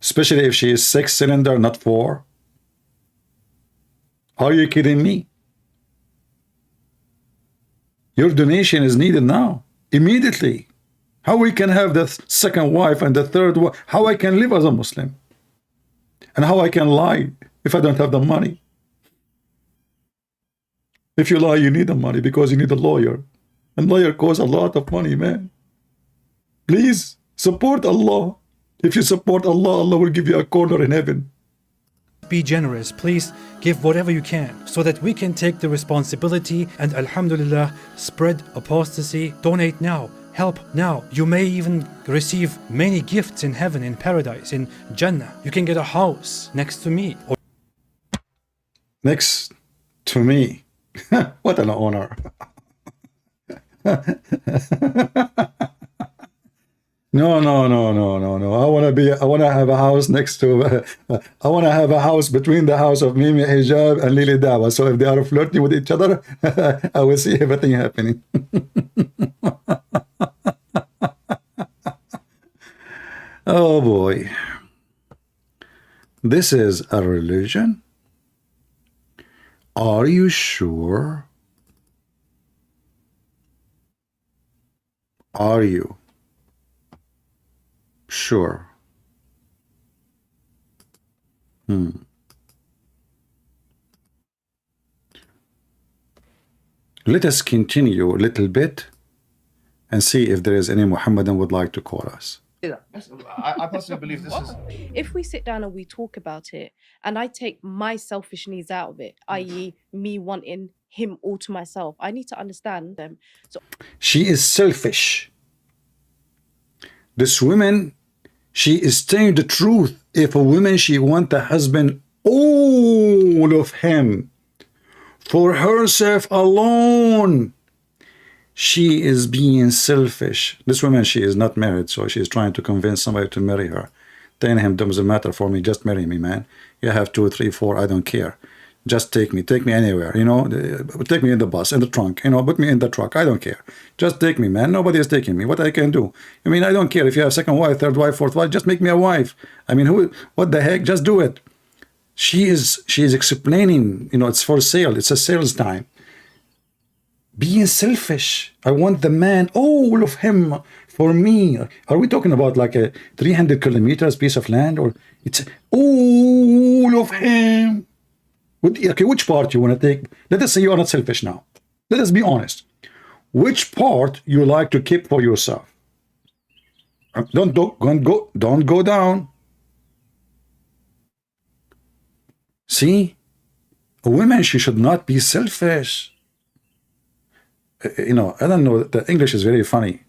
S1: Especially if she is 6-cylinder, not 4. Are you kidding me? Your donation is needed now, immediately. How we can have the second wife and the third wife? How I can live as a Muslim? And how I can lie if I don't have the money? If you lie, you need the money because you need a lawyer. And lawyer costs a lot of money, man. Please, support Allah. If you support Allah, Allah will give you a corner in heaven.
S10: Be generous. Please give whatever you can so that we can take the responsibility and, alhamdulillah, spread apostasy. Donate now. Help now. You may even receive many gifts in heaven, in paradise, in Jannah. You can get a house next to me.
S1: Next to me. What an honor. No. I want to have a house next to, I want to have a house between the house of Mimi Hijab and Lili Dawah. So if they are flirting with each other, I will see everything happening. Oh boy. This is a religion? Are you sure? Are you sure? Let us continue a little bit and see if there is any Muhammadan would like to call us.
S17: I personally believe this is...
S8: If we sit down and we talk about it, and I take my selfish needs out of it, i.e. me wanting him all to myself, I need to understand them. So
S1: she is selfish. This woman, she is telling the truth. If a woman, she want the husband, all of him, for herself alone, she is being selfish. This woman, she is not married, so she is trying to convince somebody to marry her. Telling him, doesn't matter for me, just marry me, man. You have 2, 3, 4, I don't care. Just take me anywhere, you know. Take me in the bus, in the trunk, you know, put me in the truck, I don't care. Just take me, man. Nobody is taking me. What I can do? I mean, I don't care if you have second wife, third wife, fourth wife, just make me a wife. I mean, what the heck? Just do it. She is explaining, you know, it's for sale. It's a sales time. Being selfish. I want the man, all of him for me. Are we talking about like a 300 kilometers piece of land, or it's all of him? Okay, which part you want to take? Let us say you are not selfish now. Let us be honest. Which part you like to keep for yourself? Don't go down. See, a woman, she should not be selfish. You know, I don't know, the English is very funny.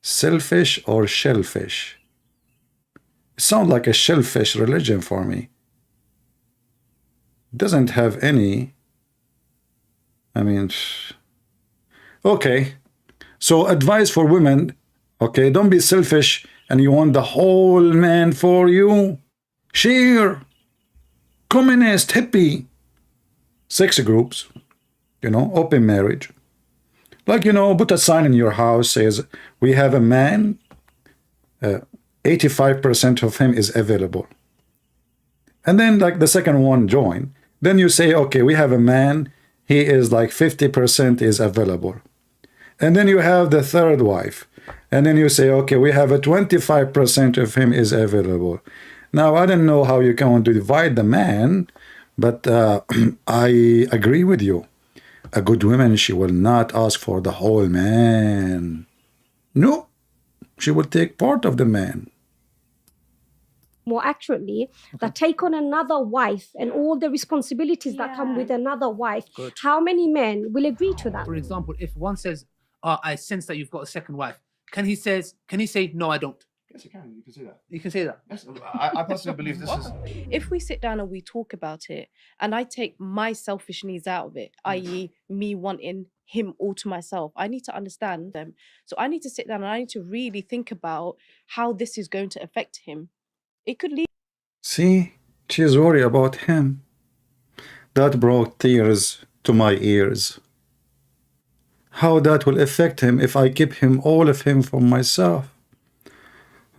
S1: Selfish or shellfish? It sounds like a shellfish religion for me. Doesn't have any, I mean, okay. So advice for women, okay, don't be selfish and you want the whole man for you. Share. Communist, hippie, sex groups, you know, open marriage. Like, you know, put a sign in your house, says, we have a man, 85% of him is available. And then like the second one join. Then you say, okay, we have a man, he is like 50% is available. And then you have the third wife. And then you say, okay, we have a 25% of him is available. Now, I don't know how you can divide the man, but I agree with you. A good woman, she will not ask for the whole man. No, she will take part of the man.
S6: More accurately, that take on another wife and all the responsibilities that come with another wife.
S2: Good.
S6: How many men will agree to that?
S2: For example, if one says, I sense that you've got a second wife, can he say, no, I don't?
S17: Yes, you can. You can say that.
S2: You can say that.
S17: Yes, I personally believe this is...
S8: if we sit down and we talk about it, and I take my selfish needs out of it, i.e. me wanting him all to myself, I need to understand them. So I need to sit down and I need to really think about how this is going to affect him. It could lead...
S1: See, she's worried about him. That brought tears to my ears. How that will affect him if I keep him, all of him, for myself.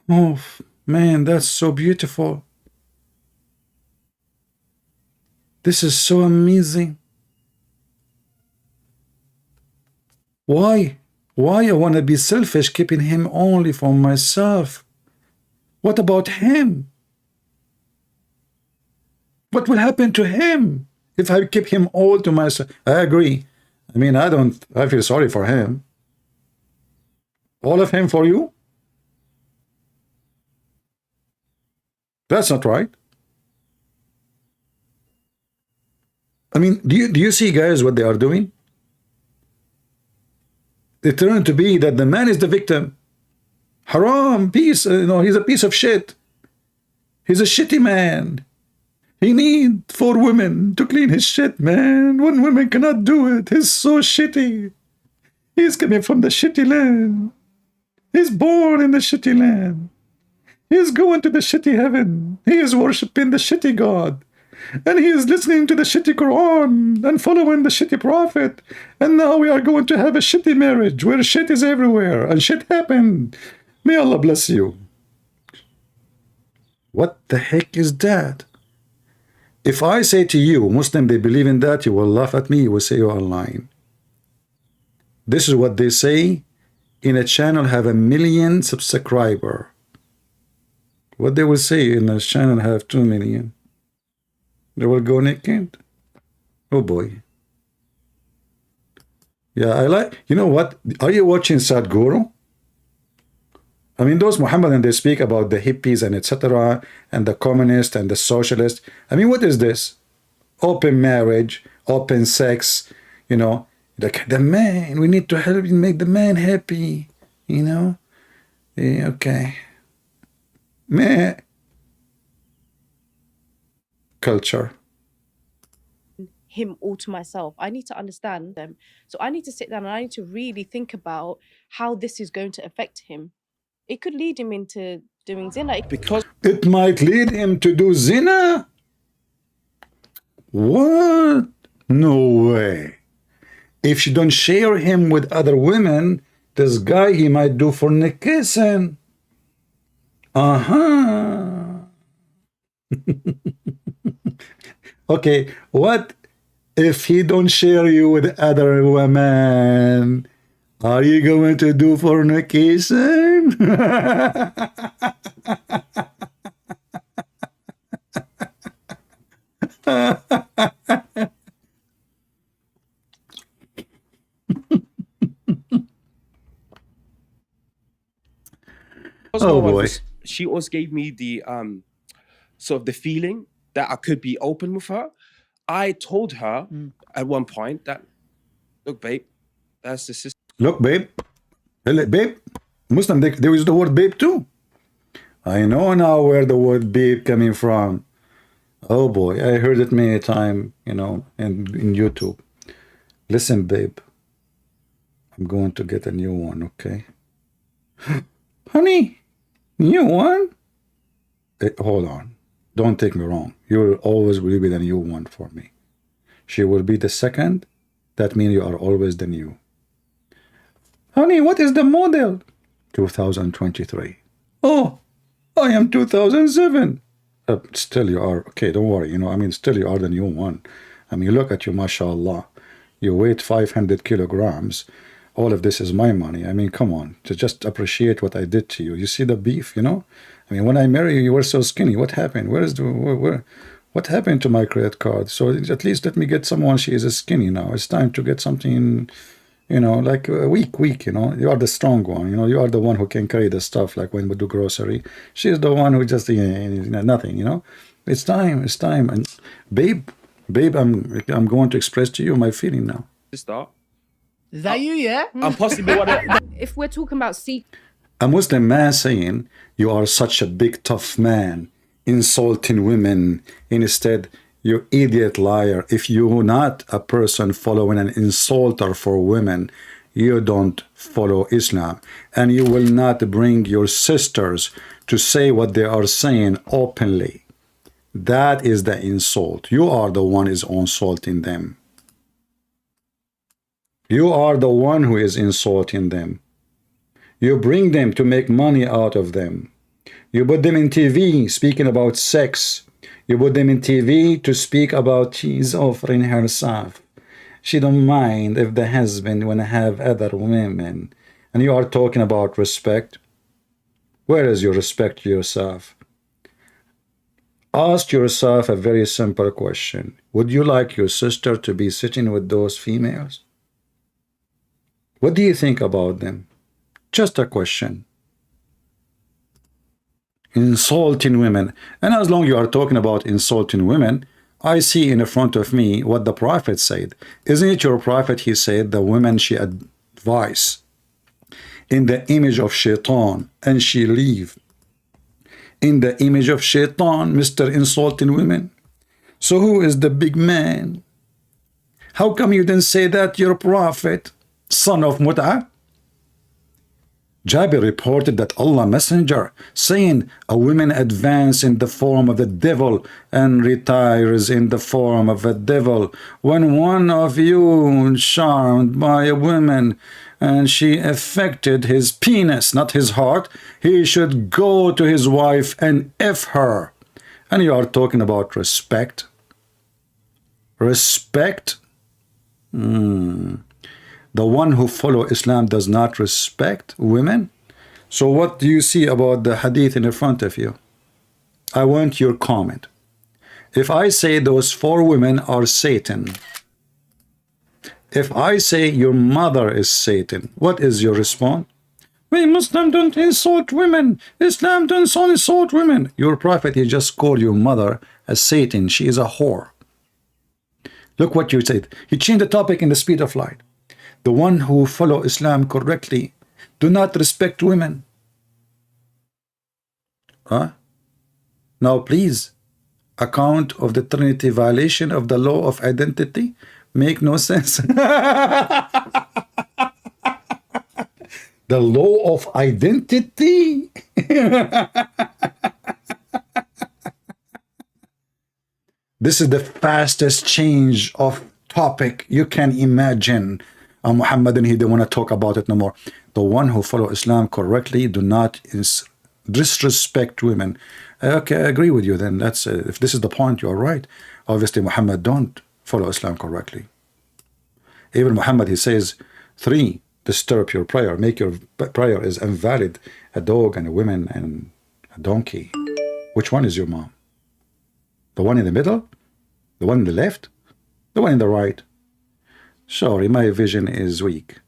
S1: Oh, man, that's so beautiful. This is so amazing. Why? Why I want to be selfish, keeping him only for myself? What about him? What will happen to him if I keep him all to myself? I agree. I mean, I feel sorry for him. All of him for you? That's not right. I mean, do you see, guys, what they are doing? They turn to be that the man is the victim. Haram, piece, he's a piece of shit. He's a shitty man. He needs 4 women to clean his shit, man. 1 woman cannot do it. He's so shitty. He's coming from the shitty land. He's born in the shitty land. He's going to the shitty heaven. He is worshipping the shitty God. And he is listening to the shitty Quran and following the shitty prophet. And now we are going to have a shitty marriage where shit is everywhere and shit happened. May Allah bless you. What the heck is that? If I say to you, Muslim, they believe in that, you will laugh at me. You will say you are lying. This is what they say in a channel have 1 million subscriber, what they will say in a channel have 2 million? They will go naked? Oh boy. Yeah, I like, you know what? Are you watching Sadhguru? I mean, those Muhammadan, they speak about the hippies and etc. and the communists and the socialists. I mean, what is this? Open marriage, open sex, you know, like the man, we need to help you make the man happy, you know? Yeah, okay. Man. Culture.
S8: Him all to myself. I need to understand them. So I need to sit down and I need to really think about how this is going to affect him. It could lead him into doing zina.
S1: Because it might lead him to do zina? What? No way. If you don't share him with other women, this guy, he might do fornication. Okay, what if he don't share you with other women? Are you going to do fornication? Oh boy.
S18: She also gave me the sort of the feeling that I could be open with her. I told her at one point that, look, babe, that's the sister.
S1: Look, babe. Babe. Muslim, they use the word babe too. I know now where the word babe coming from. Oh boy, I heard it many times, you know, in YouTube. Listen, babe. I'm going to get a new one, okay? Honey, new one? Hold on. Don't take me wrong. You will always be the new one for me. She will be the second. That means you are always the new. Honey, what is the model? 2023. Oh, I am 2007. Still you are. Okay, don't worry. You know, I mean, still you are the new one. I mean, look at you, mashallah. You weigh 500 kilograms. All of this is my money. I mean, come on. To just appreciate what I did to you. You see the beef, you know? I mean, when I married you, you were so skinny. What happened? What happened to my credit card? So at least let me get someone. She is skinny now. It's time to get something, you know, like weak, you know. You are the strong one, you know. You are the one who can carry the stuff, like when we do grocery. She is the one who just, nothing, you know. It's time. And babe, I'm going to express to you my feeling now.
S18: Sister.
S2: Is that you, yeah?
S18: I'm possibly one of...
S8: If we're talking about
S1: A Muslim man saying, you are such a big tough man, insulting women. Instead, you idiot liar. If you're not a person following an insulter for women, you don't follow Islam. And you will not bring your sisters to say what they are saying openly. That is the insult. You are the one is insulting them. You are the one who is insulting them. You bring them to make money out of them. You put them in TV speaking about sex. You put them in TV to speak about she's offering herself. She don't mind if the husband wanna have other women. And you are talking about respect. Where is your respect to yourself? Ask yourself a very simple question. Would you like your sister to be sitting with those females? What do you think about them? Just a question. Insulting women. And as long as you are talking about insulting women, I see in front of me what the Prophet said. Isn't it your Prophet? He said the women she advise in the image of shaitan and she leave in the image of shaitan, Mr. Insulting women. So who is the big man? How come you didn't say that your Prophet, son of Mut'ah? Jabir reported that Allah Messenger saying a woman advance in the form of the devil and retires in the form of a devil. When one of you charmed by a woman and she affected his penis, not his heart, he should go to his wife and F her. And you are talking about respect. Respect? The one who follow Islam does not respect women. So what do you see about the hadith in front of you? I want your comment. If I say those 4 women are Satan, if I say your mother is Satan, what is your response? We Muslims don't insult women. Islam don't insult women. Your prophet, he just called your mother as Satan. She is a whore. Look what you said. He changed the topic in the speed of light. The one who follow Islam correctly do not respect women. Huh? Now please, account of the Trinity violation of the law of identity make no sense. The law of identity. This is the fastest change of topic you can imagine. Muhammadan, he don't want to talk about it no more. The one who follow Islam correctly do not disrespect women. Okay, I agree with you then. That's if this is the point, you're right. Obviously, Muhammad don't follow Islam correctly. Even Muhammad, he says, 3, disturb your prayer. Make your prayer is invalid. A dog and a woman and a donkey. Which one is your mom? The one in the middle? The one in the left? The one in the right? Sorry, my vision is weak.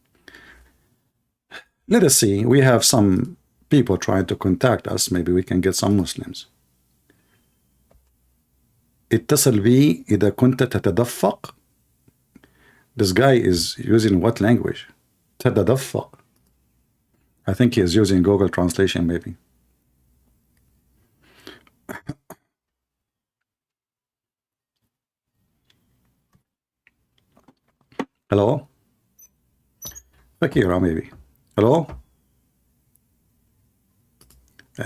S1: Let us see. We have some people trying to contact us. Maybe we can get some Muslims. اتصل بي إذا كنت تتدفق. This guy is using what language? تتدفق. I think he is using Google Translation maybe. Hello? Fakira maybe. Hello?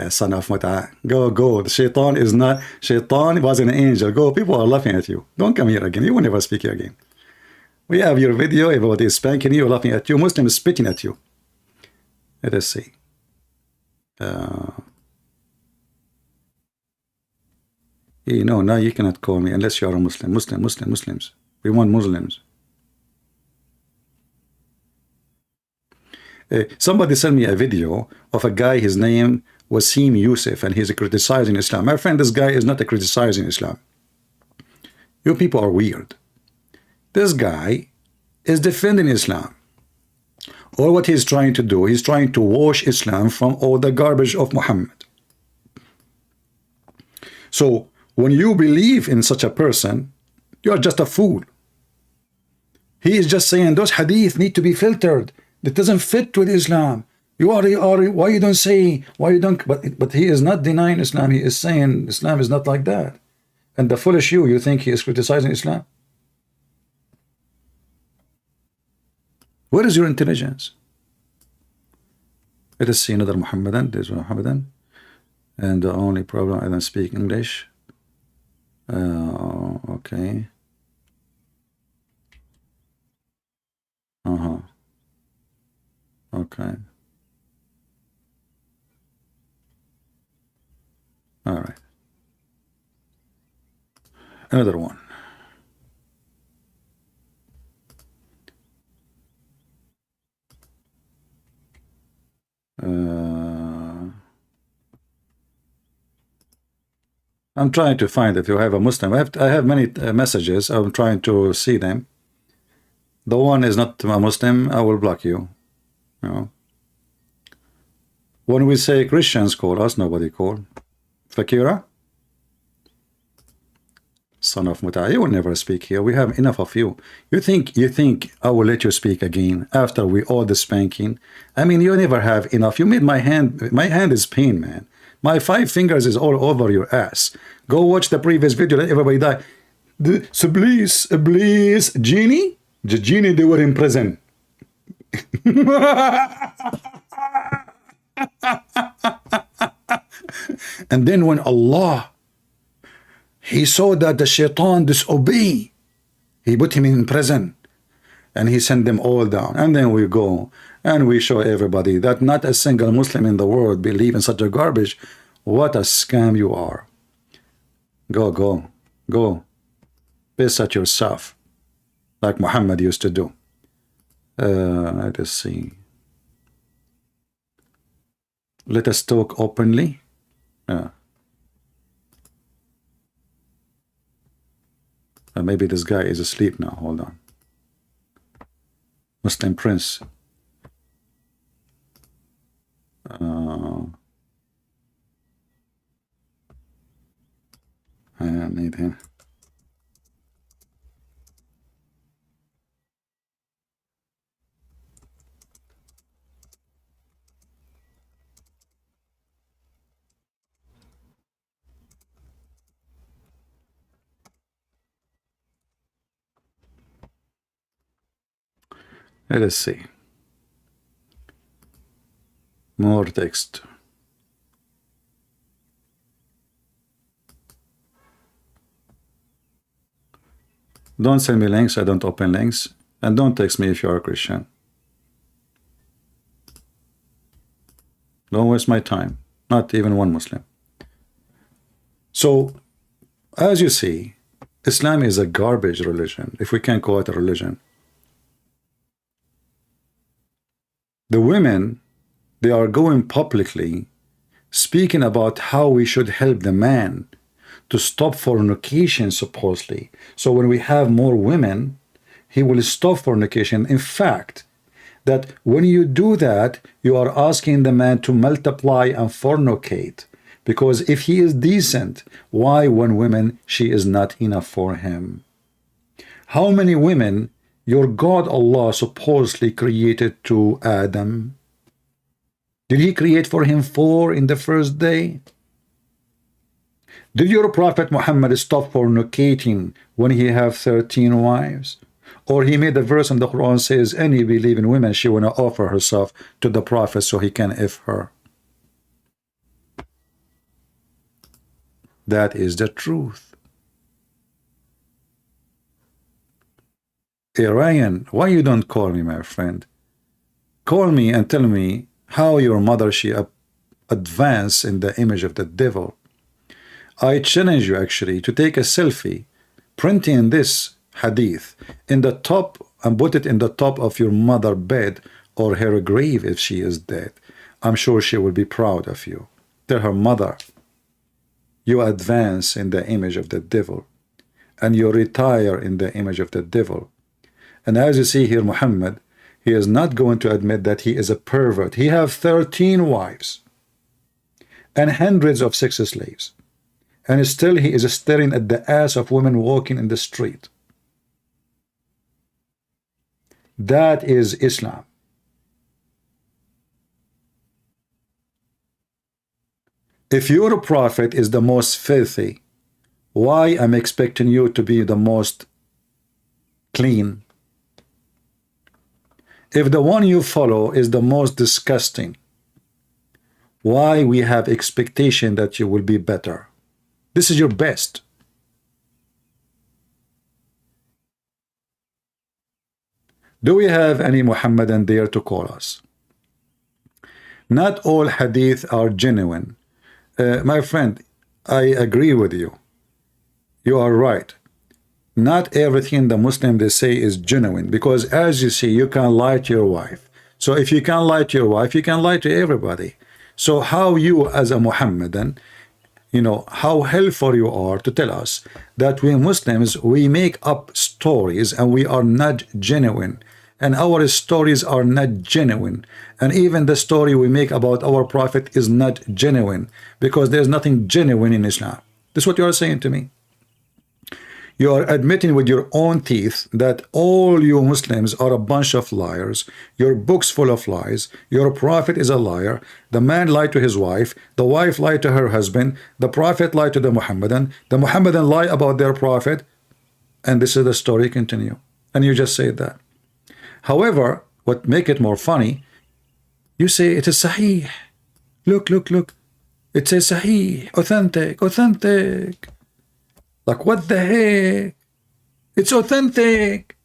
S1: Son of Mut'a. Go. The shaitan is not, shaitan was an angel. Go, people are laughing at you. Don't come here again. You will never speak here again. We have your video, everybody is spanking you, laughing at you. Muslim is spitting at you. Let us see. No, now you cannot call me unless you are a Muslim. Muslims. We want Muslims. Somebody sent me a video of a guy, his name Wasim Youssef, and he's criticizing Islam. My friend, this guy is not criticizing Islam. You people are weird. This guy is defending Islam. Or what he's trying to do, he's trying to wash Islam from all the garbage of Muhammad. So when you believe in such a person, you are just a fool. He is just saying those hadith need to be filtered. That doesn't fit with Islam. Why you don't say, why you don't, but he is not denying Islam. He is saying Islam is not like that. And the foolish you think he is criticizing Islam? Where is your intelligence? Let us see another Muhammadan. There's Muhammadan. And the only problem, I don't speak English. Okay. Okay. All right. Another one. I'm trying to find if you have a Muslim. I have many messages. I'm trying to see them. The one is not a Muslim, I will block you. You know. When we say Christians call us, nobody call. Fakira? Son of Mut'a, you will never speak here. We have enough of you. You think I will let you speak again after we all the spanking? I mean, you never have enough. You made my hand is pain, man. My 5 fingers is all over your ass. Go watch the previous video, let everybody die. So please, Genie? The Genie, they were in prison. And then when Allah, he saw that the shaitan disobey, he put him in prison and he sent them all down. And then we go and we show everybody that not a single Muslim in the world believe in such a garbage. What a scam you are. Go. Piss at yourself like Muhammad used to do. Let us see. Let us talk openly. Maybe this guy is asleep now. Hold on. Muslim Prince. I need him. Let us see. More text. Don't send me links. I don't open links. And don't text me if you are a Christian. Don't waste my time. Not even one Muslim. So, as you see, Islam is a garbage religion, if we can call it a religion. The women, they are going publicly speaking about how we should help the man to stop fornication, supposedly. So when we have more women, he will stop fornication. In fact, that when you do that, you are asking the man to multiply and fornicate. Because if he is decent, why one woman, she is not enough for him? How many women your God Allah supposedly created to Adam? Did he create for him 4 in the first day? Did your Prophet Muhammad stop fornicating when he have 13 wives? Or he made a verse in the Quran says, any believing woman, she want to offer herself to the Prophet so he can if her. That is the truth. Hey, Ryan, why you don't call me, my friend? Call me and tell me how your mother, she advanced in the image of the devil. I challenge you actually to take a selfie, printing this hadith in the top and put it in the top of your mother's bed or her grave if she is dead. I'm sure she will be proud of you. Tell her, mother, you advance in the image of the devil and you retire in the image of the devil. And as you see here, Muhammad, he is not going to admit that he is a pervert. He have 13 wives and hundreds of sex slaves. And still he is staring at the ass of women walking in the street. That is Islam. If your prophet is the most filthy, why am I expecting you to be the most clean? If the one you follow is the most disgusting, why we have expectation that you will be better? This is your best. Do we have any Muhammadan there to call us? Not all hadith are genuine. My friend, I agree with you. You are right. Not everything the Muslim they say is genuine, because as you see, you can lie to your wife. So if you can lie to your wife, you can lie to everybody. So how you as a Muhammadan, you know, how helpful you are to tell us that we Muslims, we make up stories and we are not genuine. And our stories are not genuine. And even the story we make about our prophet is not genuine, because there's nothing genuine in Islam. This is what you are saying to me. You are admitting with your own teeth that all you Muslims are a bunch of liars. Your book's full of lies. Your prophet is a liar. The man lied to his wife. The wife lied to her husband. The prophet lied to the Muhammadan. The Muhammadan lie about their prophet. And this is the story continue. And you just say that. However, what make it more funny, you say it is sahih. Look, look, look. It says sahih, authentic, authentic. Like, what the heck? It's authentic.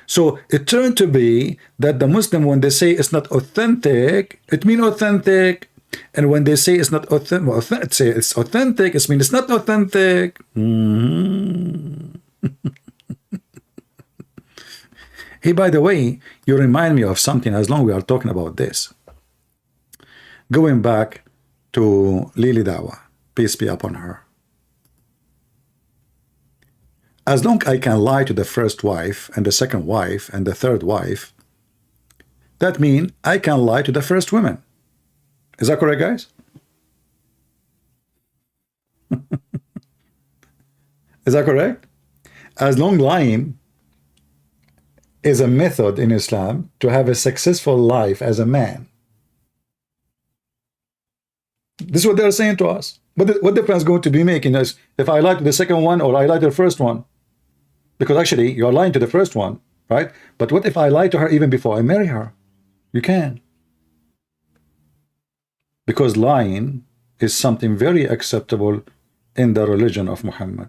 S1: So it turned to be that the Muslim, when they say it's not authentic, it means authentic. And when they say it's not authentic, well, say it's authentic, it means it's not authentic. Hey, by the way, you remind me of something as long we are talking about this. Going back to Lili Dawah, peace be upon her. As long I can lie to the first wife and the second wife and the third wife, that means I can lie to the first woman. Is that correct, guys? Is that correct? As long lying is a method in Islam to have a successful life as a man. This is what they're saying to us. But what difference going to be making us if I lie to the second one or I lie to the first one? Because actually, you're lying to the first one, right? But what if I lie to her even before I marry her? You can. Because lying is something very acceptable in the religion of Muhammad.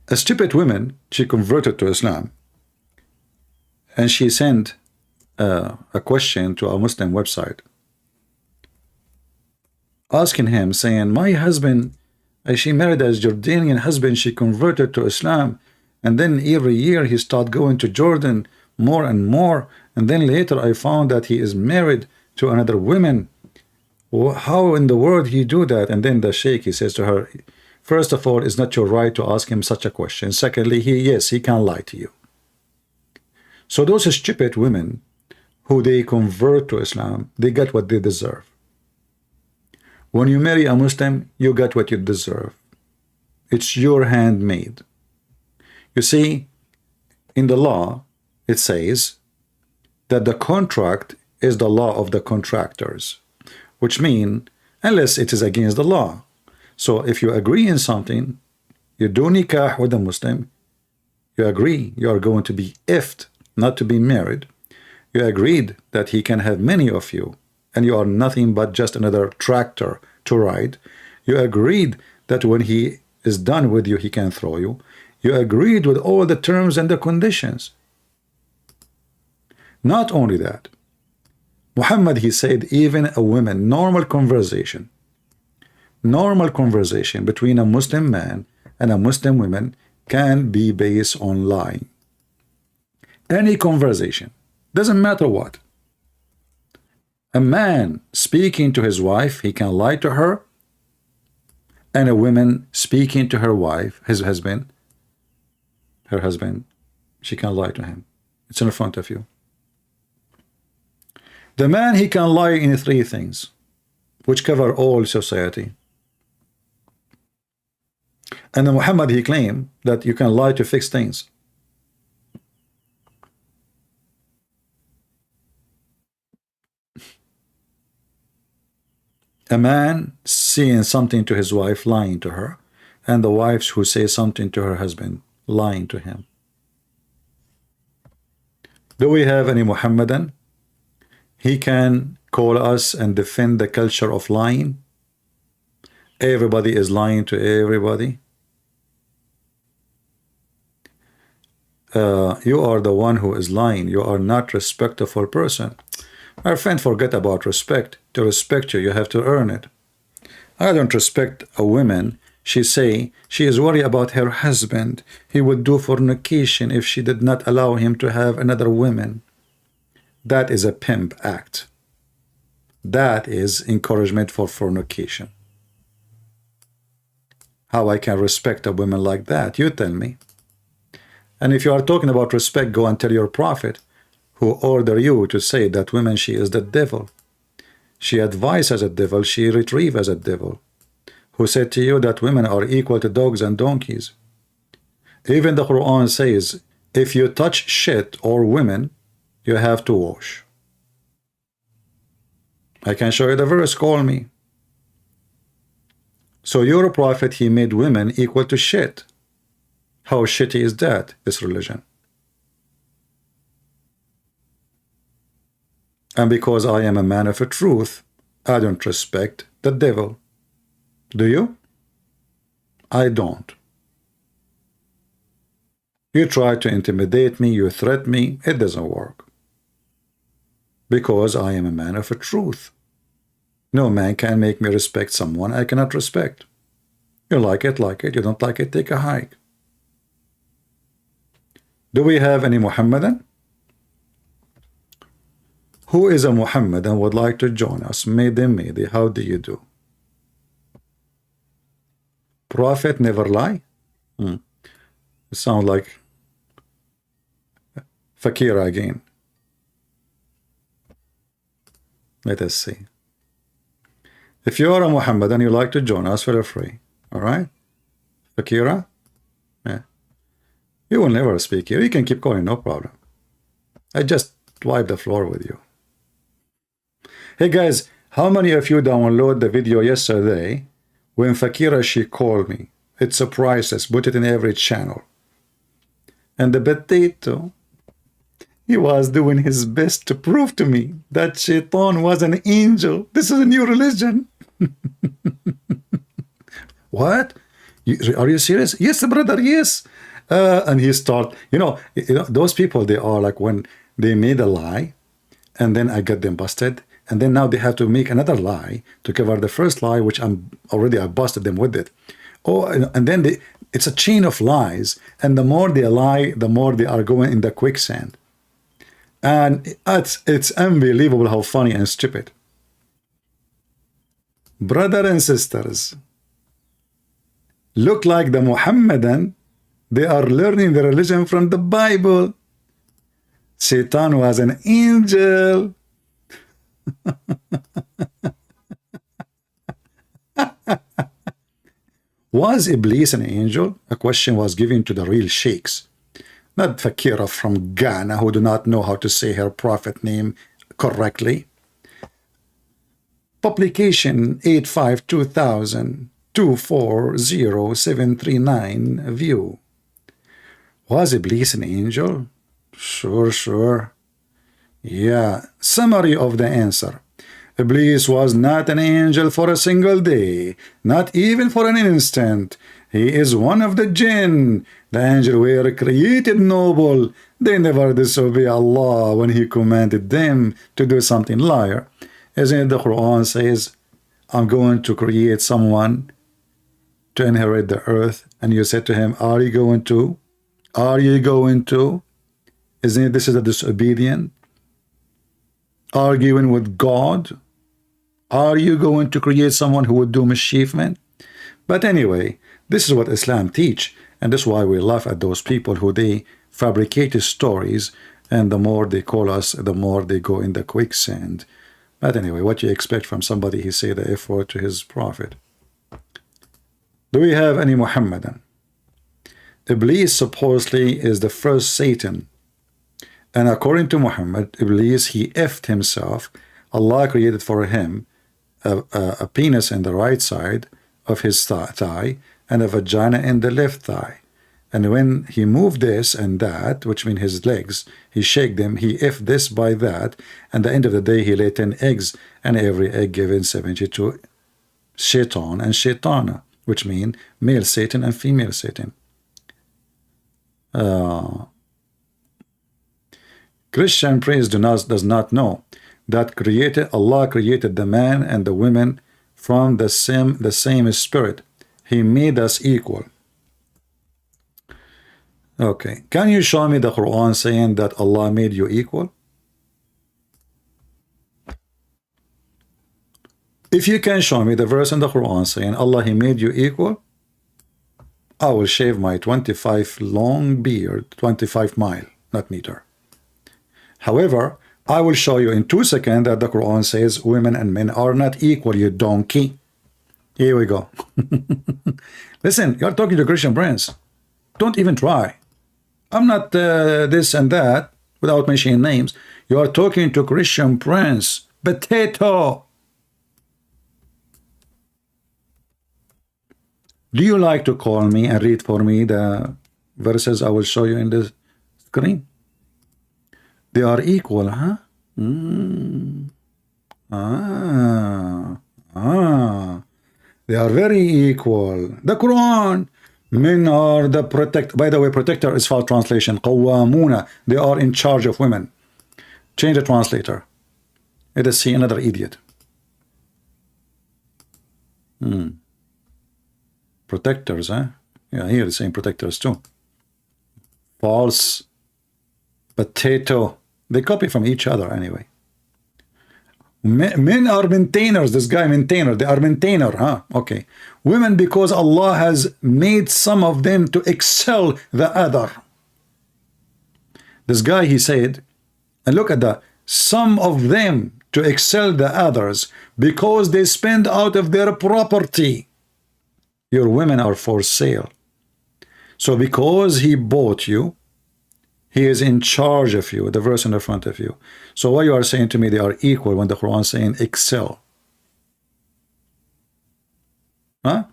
S1: A stupid woman, she converted to Islam, and she sent a question to a Muslim website, asking him, saying, my husband, she married a Jordanian husband, she converted to Islam, and then every year he started going to Jordan more and more, and then later I found that he is married to another woman. How in the world he do that? And then the sheikh, he says to her, first of all, it's not your right to ask him such a question. Secondly, yes, he can lie to you. So those stupid women who they convert to Islam, they get what they deserve. When you marry a Muslim, you get what you deserve. It's your handmaid. You see, in the law, it says that the contract is the law of the contractors, which means unless it is against the law. So if you agree in something, you do nikah with a Muslim, you agree you are going to be ifed, not to be married. You agreed that he can have many of you, and you are nothing but just another tractor to ride. You agreed that when he is done with you, he can throw you. You agreed with all the terms and the conditions. Not only that, Muhammad, he said, even a woman, normal conversation between a Muslim man and a Muslim woman can be based on lying. Any conversation, doesn't matter what. A man speaking to his wife, he can lie to her, and a woman speaking to her wife, her husband, she can lie to him. It's in front of you. The man, he can lie in 3 things, which cover all society. And then Muhammad, he claimed that you can lie to fix things. A man saying something to his wife, lying to her, and the wives who say something to her husband, lying to him. Do we have any Muhammadan? He can call us and defend the culture of lying. Everybody is lying to everybody. You are the one who is lying. You are not a respectful person. My friend, forget about respect. To respect you, you have to earn it. I don't respect a woman. She say she is worried about her husband. He would do fornication if she did not allow him to have another woman. That is a pimp act. That is encouragement for fornication. How I can respect a woman like that? You tell me. And if you are talking about respect, go and tell your prophet, who order you to say that woman, she is the devil. She advises as a devil, she retrieve as a devil. Who said to you that women are equal to dogs and donkeys. Even the Quran says, if you touch shit or women, you have to wash. I can show you the verse, call me. So your prophet, he made women equal to shit. How shitty is that, this religion? And because I am a man of a truth, I don't respect the devil. Do you? I don't. You try to intimidate me, you threaten me, it doesn't work. Because I am a man of a truth. No man can make me respect someone I cannot respect. You like it, like it. You don't like it, take a hike. Do we have any Muhammadan? Who is a Muhammadan would like to join us? Mayday, how do you do? Prophet never lie? It sounds like Fakira again. Let us see. If you are a Muhammadan, you like to join us, feel free. All right? Fakira? Yeah. You will never speak here. You can keep calling, no problem. I just wipe the floor with you. Hey guys, how many of you downloaded the video yesterday when Fakira, she called me? It's a priceless. Put it in every channel. And the potato, he was doing his best to prove to me that Shaitan was an angel. This is a new religion. What? Are you serious? Yes, brother, yes. And he start, you know, those people, they are like when they made a lie and then I got them busted. And then now they have to make another lie to cover the first lie, which I busted them with it. Oh, and then it's a chain of lies. And the more they lie, the more they are going in the quicksand. And it's unbelievable how funny and stupid. Brother and sisters, look like the Muhammadan, they are learning the religion from the Bible. Satan was an angel. Was Iblis an angel? A question was given to the real sheikhs, not Fakira from Ghana who do not know how to say her prophet name correctly. Publication 85-2000-240739 view. Was Iblis an angel? Sure. Yeah. Summary of the answer. Iblis was not an angel for a single day, not even for an instant. He is one of the jinn. The angels were created noble. They never disobey Allah when He commanded them to do something liar. Isn't it the Quran says, I'm going to create someone to inherit the earth, and you said to him, are you going to? Are you going to? Isn't it this is a disobedient? Arguing with God? Are you going to create someone who would do mischievement? But anyway, this is what Islam teach, and this is why we laugh at those people who they fabricate stories, and the more they call us, the more they go in the quicksand. But anyway, what you expect from somebody he say the F word to his prophet? Do we have any Muhammadan? Iblis supposedly is the first Satan. And according to Muhammad, Iblis, he effed himself. Allah created for him a penis in the right side of his thigh and a vagina in the left thigh. And when he moved this and that, which means his legs, he shake them, he effed this by that, and at the end of the day, he laid 10 eggs, and every egg given 72 shaitan and shaitana, which mean male Satan and female Satan. Christian priest does not know that Allah created the man and the women from the same spirit. He made us equal. Okay, can you show me the Quran saying that Allah made you equal? If you can show me the verse in the Quran saying Allah, He made you equal, I will shave my 25 long beard, 25 mile, not meter. However, I will show you in 2 seconds that the Quran says women and men are not equal, you donkey. Here we go. Listen, you're talking to Christian friends. Don't even try. I'm not this and that without mentioning names. You are talking to Christian prince. Potato. Do you like to call me and read for me the verses I will show you in the screen? They are equal, huh? They are very equal. The Quran. Men are the protect. By the way, protector is false translation. Qawwamuna. They are in charge of women. Change the translator. Let us see another idiot. Protectors, huh? Yeah, here it's saying protectors too. False. Potato. They copy from each other anyway. Men are maintainers. This guy maintainer. They are maintainer, huh? Okay. Women, because Allah has made some of them to excel the other. This guy, he said, and look at that, some of them to excel the others because they spend out of their property. Your women are for sale. So because he bought you, he is in charge of you, the verse in the front of you. So why you are saying to me they are equal when the Quran is saying excel? Huh?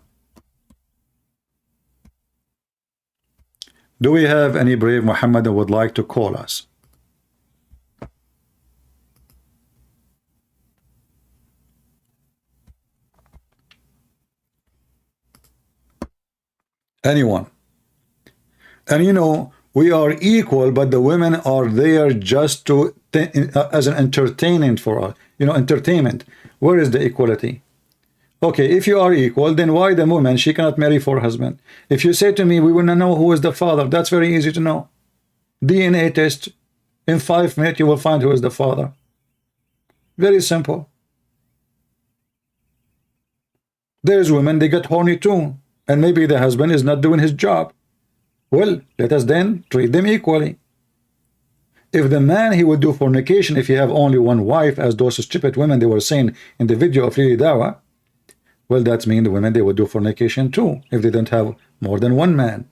S1: Do we have any brave Muhammad that would like to call us? Anyone? And you know, we are equal, but the women are there just to as an entertainment for us. You know, entertainment. Where is the equality? Okay, if you are equal, then why the woman, she cannot marry for husband? If you say to me, we want to know who is the father, that's very easy to know. DNA test. In 5 minutes, you will find who is the father. Very simple. There's women, they get horny too. And maybe the husband is not doing his job. Well, let us then treat them equally. If the man, he would do fornication if he have only one wife, as those stupid women they were saying in the video of Hijab Ali Dawah, well, that means the women, they would do fornication too, if they don't have more than one man.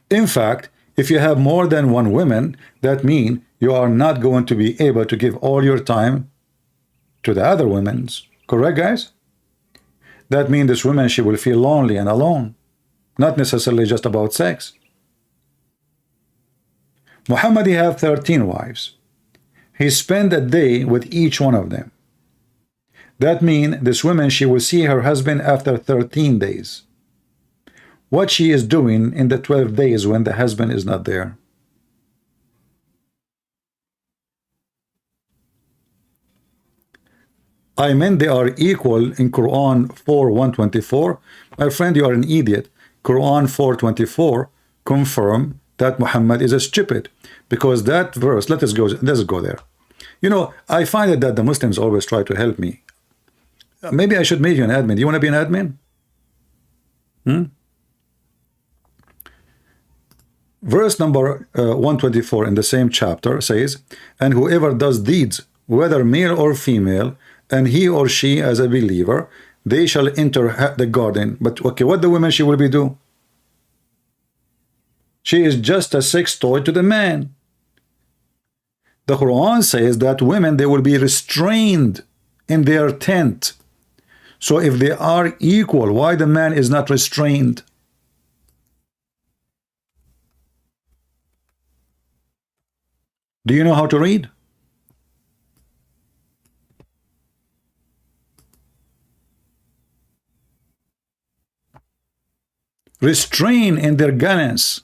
S1: In fact, if you have more than one woman, that means you are not going to be able to give all your time to the other women's. Correct, guys? That means this woman, she will feel lonely and alone. Not necessarily just about sex. Muhammad, he have 13 wives. He spent a day with each one of them. That means this woman, she will see her husband after 13 days. What she is doing in the 12 days when the husband is not there? I meant they are equal in Quran 4:124. My friend, you are an idiot. Quran 4:24 confirm that Muhammad is a stupid, because that verse, let's go there. You know, I find it that the Muslims always try to help me. Maybe I should make you an admin. Do you want to be an admin? Verse number 124 in the same chapter says, and whoever does deeds, whether male or female, and he or she as a believer, they shall enter the garden. But okay, what the woman she will be do? She is just a sex toy to the man. The Quran says that women, they will be restrained in their tent. So if they are equal, why the man is not restrained? Do you know how to read? Restrain in their guidance.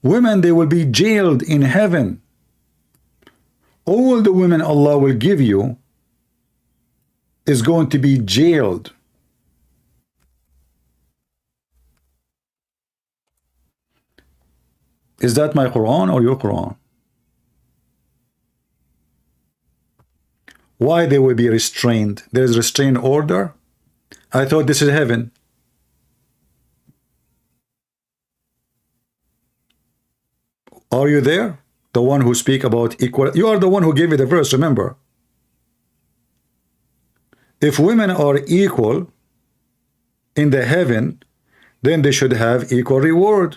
S1: Women, they will be jailed in heaven. All the women Allah will give you is going to be jailed. Is that my Quran or your Quran? Why they will be restrained? There is restraint order. I thought this is heaven. Are you there? The one who speak about equal. You are the one who gave me the verse, remember. If women are equal in the heaven, then they should have equal reward.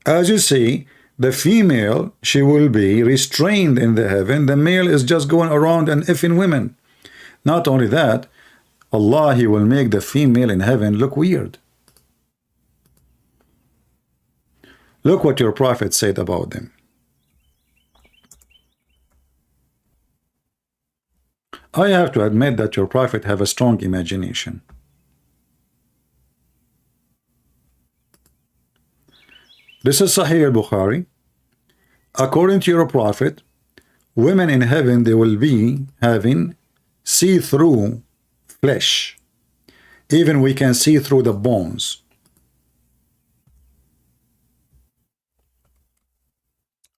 S1: As you see, the female, she will be restrained in the heaven. The male is just going around and effing women. Not only that, Allah, he will make the female in heaven look weird. Look what your prophet said about them. I have to admit that your prophet have a strong imagination. This is Sahih al-Bukhari. According to your prophet, women in heaven, they will be having see-through flesh. Even we can see through the bones.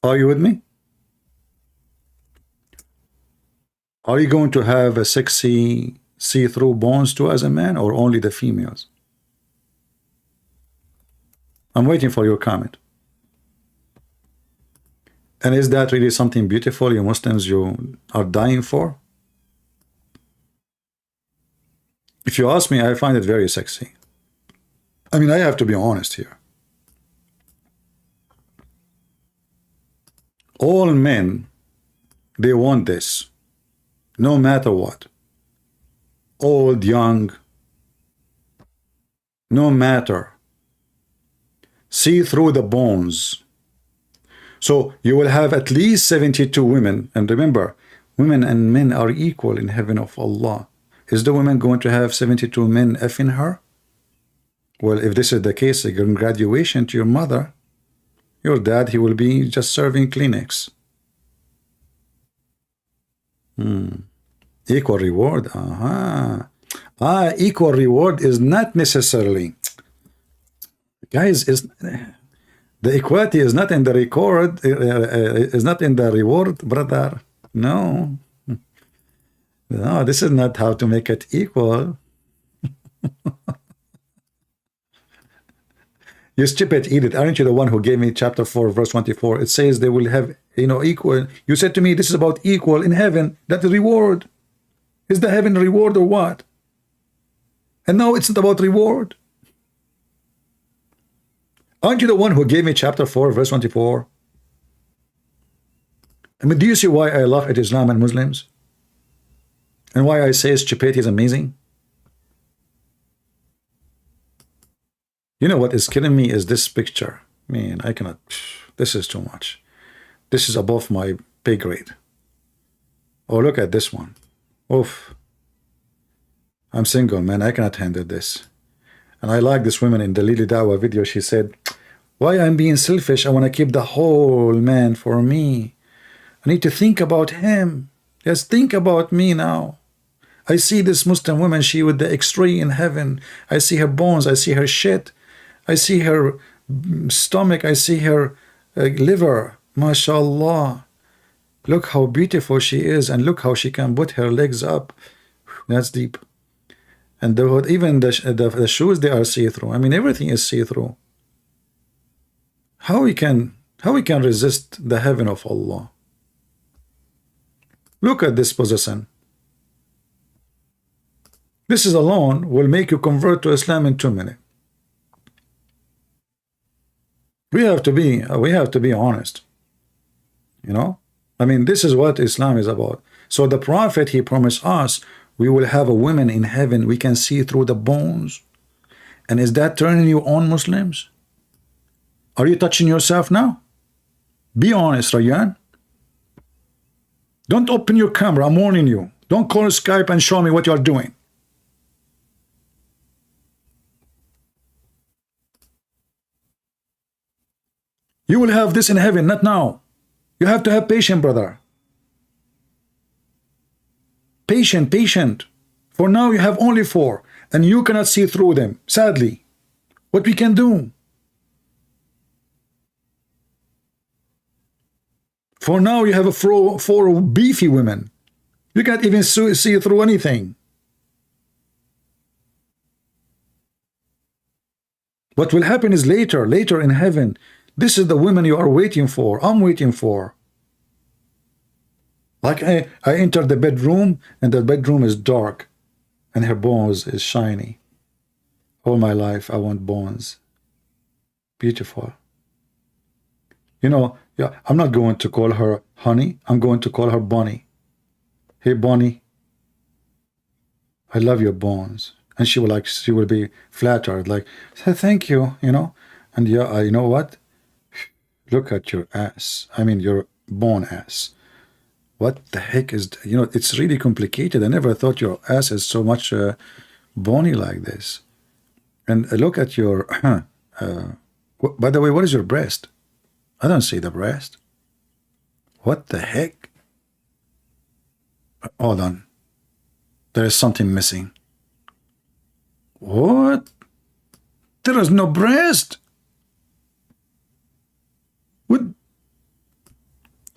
S1: Are you with me? Are you going to have a sexy see-through bones too as a man, or only the females? I'm waiting for your comment. And is that really something beautiful, you Muslims, you are dying for? If you ask me, I find it very sexy. I mean, I have to be honest here. All men, they want this, no matter what. Old, young, no matter. See through the bones. So you will have at least 72 women. And remember, women and men are equal in heaven of Allah. Is the woman going to have 72 men effing her? Well, if this is the case, a graduation to your mother. Your dad, he will be just serving Kleenex. Equal reward. Equal reward is not necessarily. Guys, is the equality is not in the record, is not in the reward, brother. No. No, this is not how to make it equal. You stupid idiot, aren't you the one who gave me chapter 4 verse 24? It says they will have, equal. You said to me this is about equal in heaven. That is reward. Is the heaven reward or what? And now it's not about reward. Aren't you the one who gave me chapter 4 verse 24? I mean, do you see why I laugh at Islam and Muslims? And why I say stupidity is amazing? You know what is killing me is this picture. Man, I cannot. This is too much. This is above my pay grade. Oh, look at this one. Oof. I'm single, man. I cannot handle this. And I like this woman in the Hijab Ali Dawah video. She said, why I'm being selfish? I want to keep the whole man for me. I need to think about him. Yes, think about me now. I see this Muslim woman, she with the X-ray in heaven. I see her bones. I see her shit. I see her stomach. I see her liver. MashaAllah. Look how beautiful she is. And look how she can put her legs up. That's deep. And even the shoes, they are see-through. I mean, everything is see-through. How we can resist the heaven of Allah? Look at this position. This is alone will make you convert to Islam in 2 minutes. We have to be honest. I mean, this is what Islam is about. So the Prophet, he promised us, we will have a woman in heaven, we can see through the bones. And is that turning you on, Muslims? Are you touching yourself now? Be honest, Rayyan. Don't open your camera, I'm warning you. Don't call Skype and show me what you are doing. You will have this in heaven, not now. You have to have patience, brother. Patient. For now you have only 4, and you cannot see through them, sadly. What we can do? For now you have 4 beefy women. You can't even see through anything. What will happen is later in heaven. This is the women you are waiting for. I'm waiting for. Like I entered the bedroom, and the bedroom is dark, and her bones is shiny. All my life I want bones. Beautiful. Yeah, I'm not going to call her honey. I'm going to call her Bonnie. Hey, Bonnie, I love your bones. And she will be flattered, like, thank you, And yeah, you know what? Look at your ass. I mean, your bone ass. What the heck is, it's really complicated. I never thought your ass is so much bony like this. And look at your, by the way, what is your breast? I don't see the breast. What the heck? Hold on. There is something missing. What? There is no breast. What?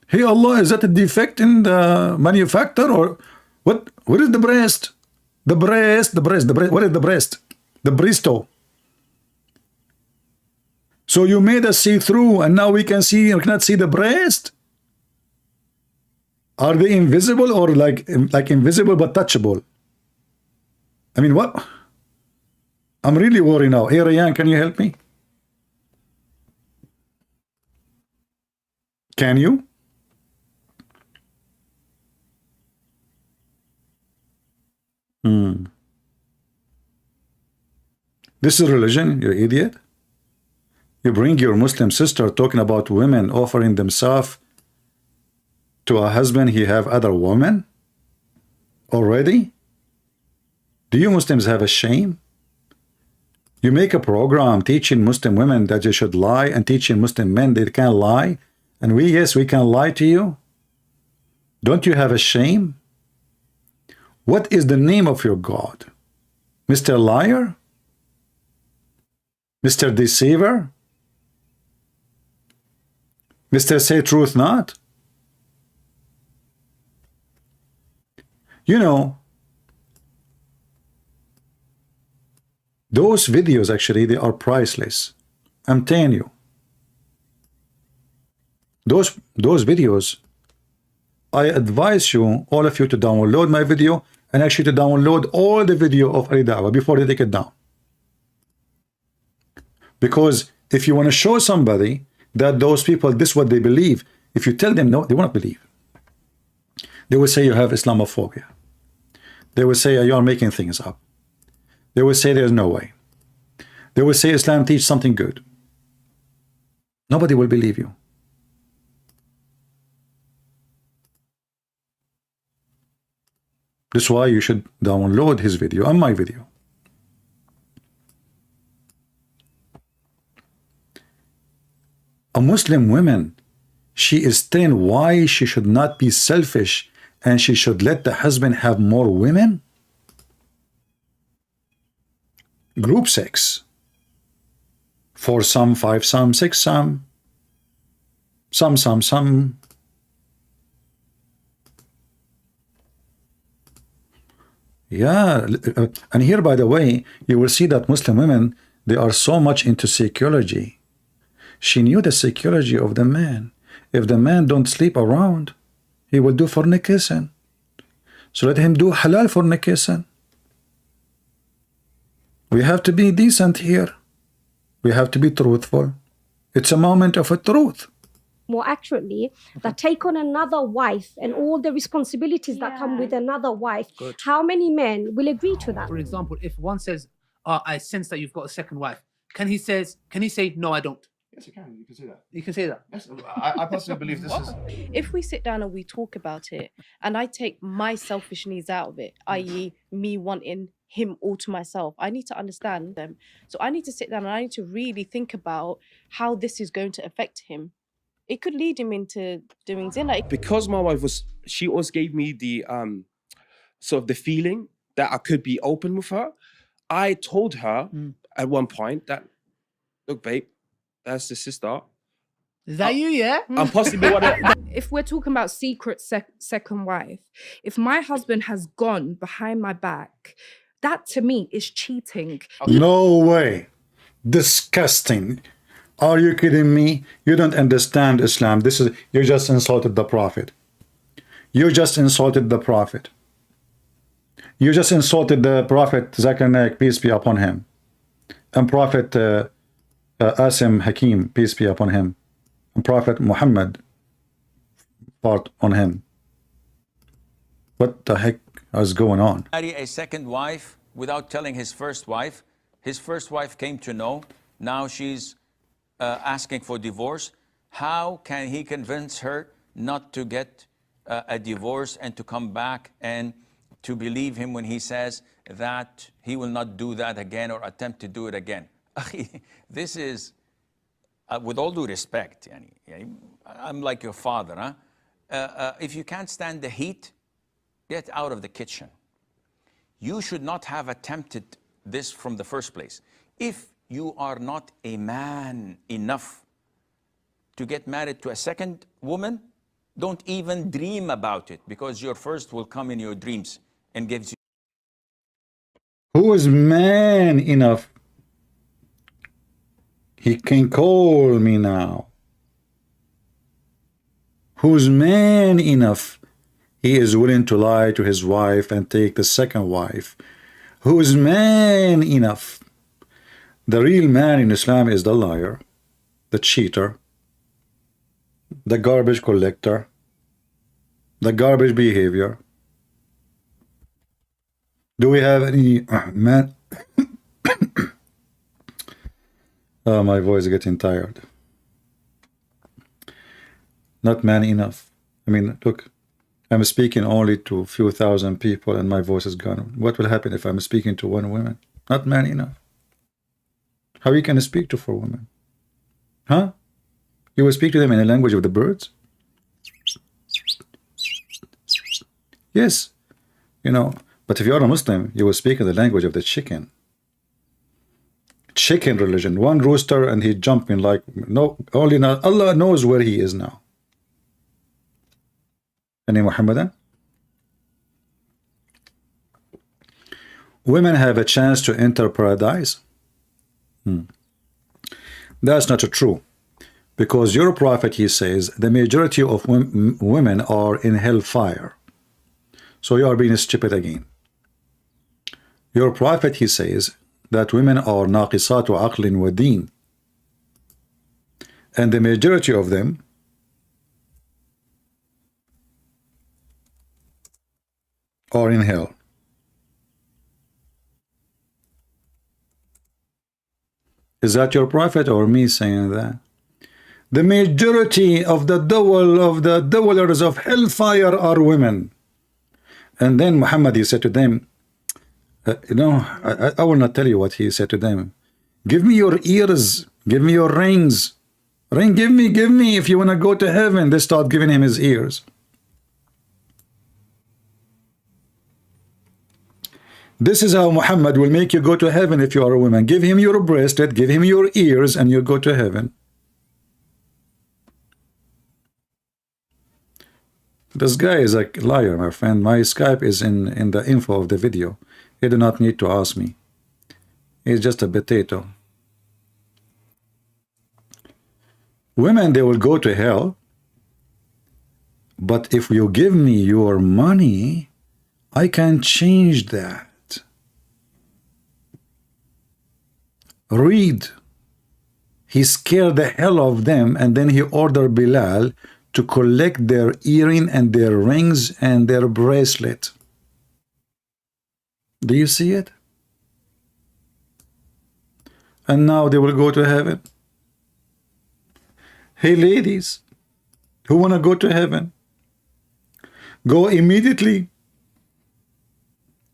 S1: Hey Allah, is that a defect in the manufacturer or what? What is the breast? The breast. What is the breast? The bristo. So you made us see through, and now we cannot see the breast. Are they invisible or like invisible but touchable? I mean, what? I'm really worried now. Hey, Rayyan, can you help me? Can you? This is religion, you idiot. You bring your Muslim sister talking about women offering themselves to a husband he have other women already? Do you Muslims have a shame? You make a program teaching Muslim women that they should lie and teaching Muslim men they can't lie, and yes, we can lie to you. Don't you have a shame? What is the name of your God? Mr. Liar? Mr. Deceiver? Mr. Say Truth Not? You know, those videos actually, they are priceless. I'm telling you. Those videos, I advise you, all of you, to download my video and actually to download all the video of Ali Dawah before they take it down. Because if you want to show somebody that those people, this is what they believe, if you tell them no, they won't believe. They will say you have Islamophobia. They will say you are making things up. They will say there's no way. They will say Islam teaches something good. Nobody will believe you. That's why you should download his video and my video. A Muslim woman, she is telling why she should not be selfish and she should let the husband have more women? Group sex. 4 some, 5 some, 6 some. Some. Yeah, and here, by the way, you will see that Muslim women, they are so much into psychology. She knew the psychology of the man. If the man don't sleep around, he will do fornication. So let him do halal fornication. We have to be decent here. We have to be truthful. It's a moment of a truth.
S6: More accurately, that take on another wife and all the responsibilities that come with another wife.
S2: Good.
S6: How many men will agree to that?
S2: For example, if one says, I sense that you've got a second wife, can he say, no, I don't?
S17: Yes, you can. You can say that.
S2: You can say that.
S17: Yes, I personally believe this is.
S8: If we sit down and we talk about it, and I take my selfish needs out of it, i.e., me wanting him all to myself, I need to understand them. So I need to sit down and I need to really think about how this is going to affect him. It could lead him into doing zina.
S18: Because my wife she always gave me the sort of the feeling that I could be open with her. I told her at one point that, look, babe, that's the sister.
S2: Is that you, yeah?
S18: I'm possibly one of...
S19: If we're talking about secret second wife, if my husband has gone behind my back, that to me is cheating.
S1: No way. Disgusting. Are you kidding me? You don't understand Islam. You just insulted the Prophet. You just insulted the Prophet. You just insulted the Prophet Zakaria, peace be upon him, and Prophet Asim Hakim, peace be upon him, and Prophet Muhammad, part on him. What the heck is going on?
S4: Marry a second wife without telling his first wife. His first wife came to know. Now she's asking for divorce. How can he convince her not to get a divorce and to come back and to believe him when he says that he will not do that again or attempt to do it again? This is, with all due respect, I'm like your father. Huh? If you can't stand the heat, get out of the kitchen. You should not have attempted this from the first place. If you are not a man enough to get married to a second woman, don't even dream about it, because your first will come in your dreams and gives you.
S1: Who is man enough? He can call me now. Who's man enough? He is willing to lie to his wife and take the second wife. Who is man enough? The real man in Islam is the liar, the cheater, the garbage collector, the garbage behavior. Do we have any man? Oh, my voice is getting tired. Not man enough. I mean, look, I'm speaking only to a few thousand people and my voice is gone. What will happen if I'm speaking to one woman? Not man enough. How you can speak to 4 women? Huh? You will speak to them in the language of the birds? Yes. You know, but if you're a Muslim, you will speak in the language of the chicken. Chicken religion. One rooster and he's jumping like, no, only not, Allah knows where he is now. Any Muhammadan? Women have a chance to enter paradise? That's not true. Because your prophet, he says, the majority of women are in hellfire. So you are being stupid again. Your prophet, he says, that women are naqisatu aqlin wa deen. And the majority of them are in hell. Is that your prophet or me saying that? The majority of the dwellers of hellfire are women. And then Muhammad, he said to them, I will not tell you what he said to them. Give me your ears, give me your rings. Give me if you want to go to heaven. They start giving him his ears. This is how Muhammad will make you go to heaven if you are a woman. Give him your bracelet, give him your ears, and you go to heaven. This guy is a liar, my friend. My Skype is in the info of the video. You do not need to ask me. He's just a potato. Women, they will go to hell. But if you give me your money, I can change that. Read. He scared the hell of them, and then he ordered Bilal to collect their earring and their rings and their bracelet. Do you see it? And now they will go to heaven. Hey ladies, who want to go to heaven? Go immediately.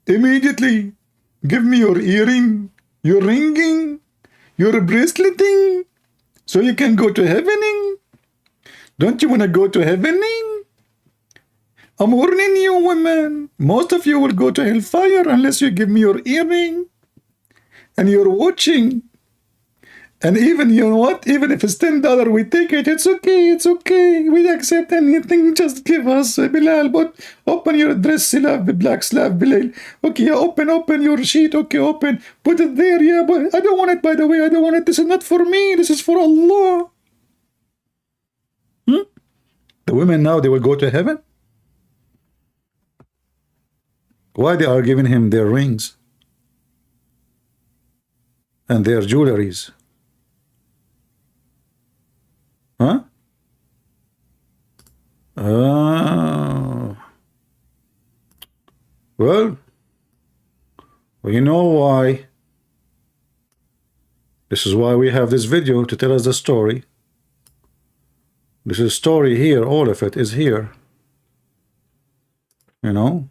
S1: Immediately. Give me your earring, your ringing, your braceleting, so you can go to heavening. Don't you want to go to heavening? I'm warning you, women. Most of you will go to hellfire unless you give me your earring and your watching. And even, you know what? Even if it's $10, we take it. It's okay. It's okay. We accept anything. Just give us, Bilal. But open your dress, slave, black slave, Bilal. Okay, open your sheet. Okay, open. Put it there. Yeah, but I don't want it, by the way. I don't want it. This is not for me. This is for Allah. The women now, they will go to heaven? Why they are giving him their rings and their jewelries? Huh? Well, you know why. This is why we have this video, to tell us the story. This is story here, all of it is here. You know?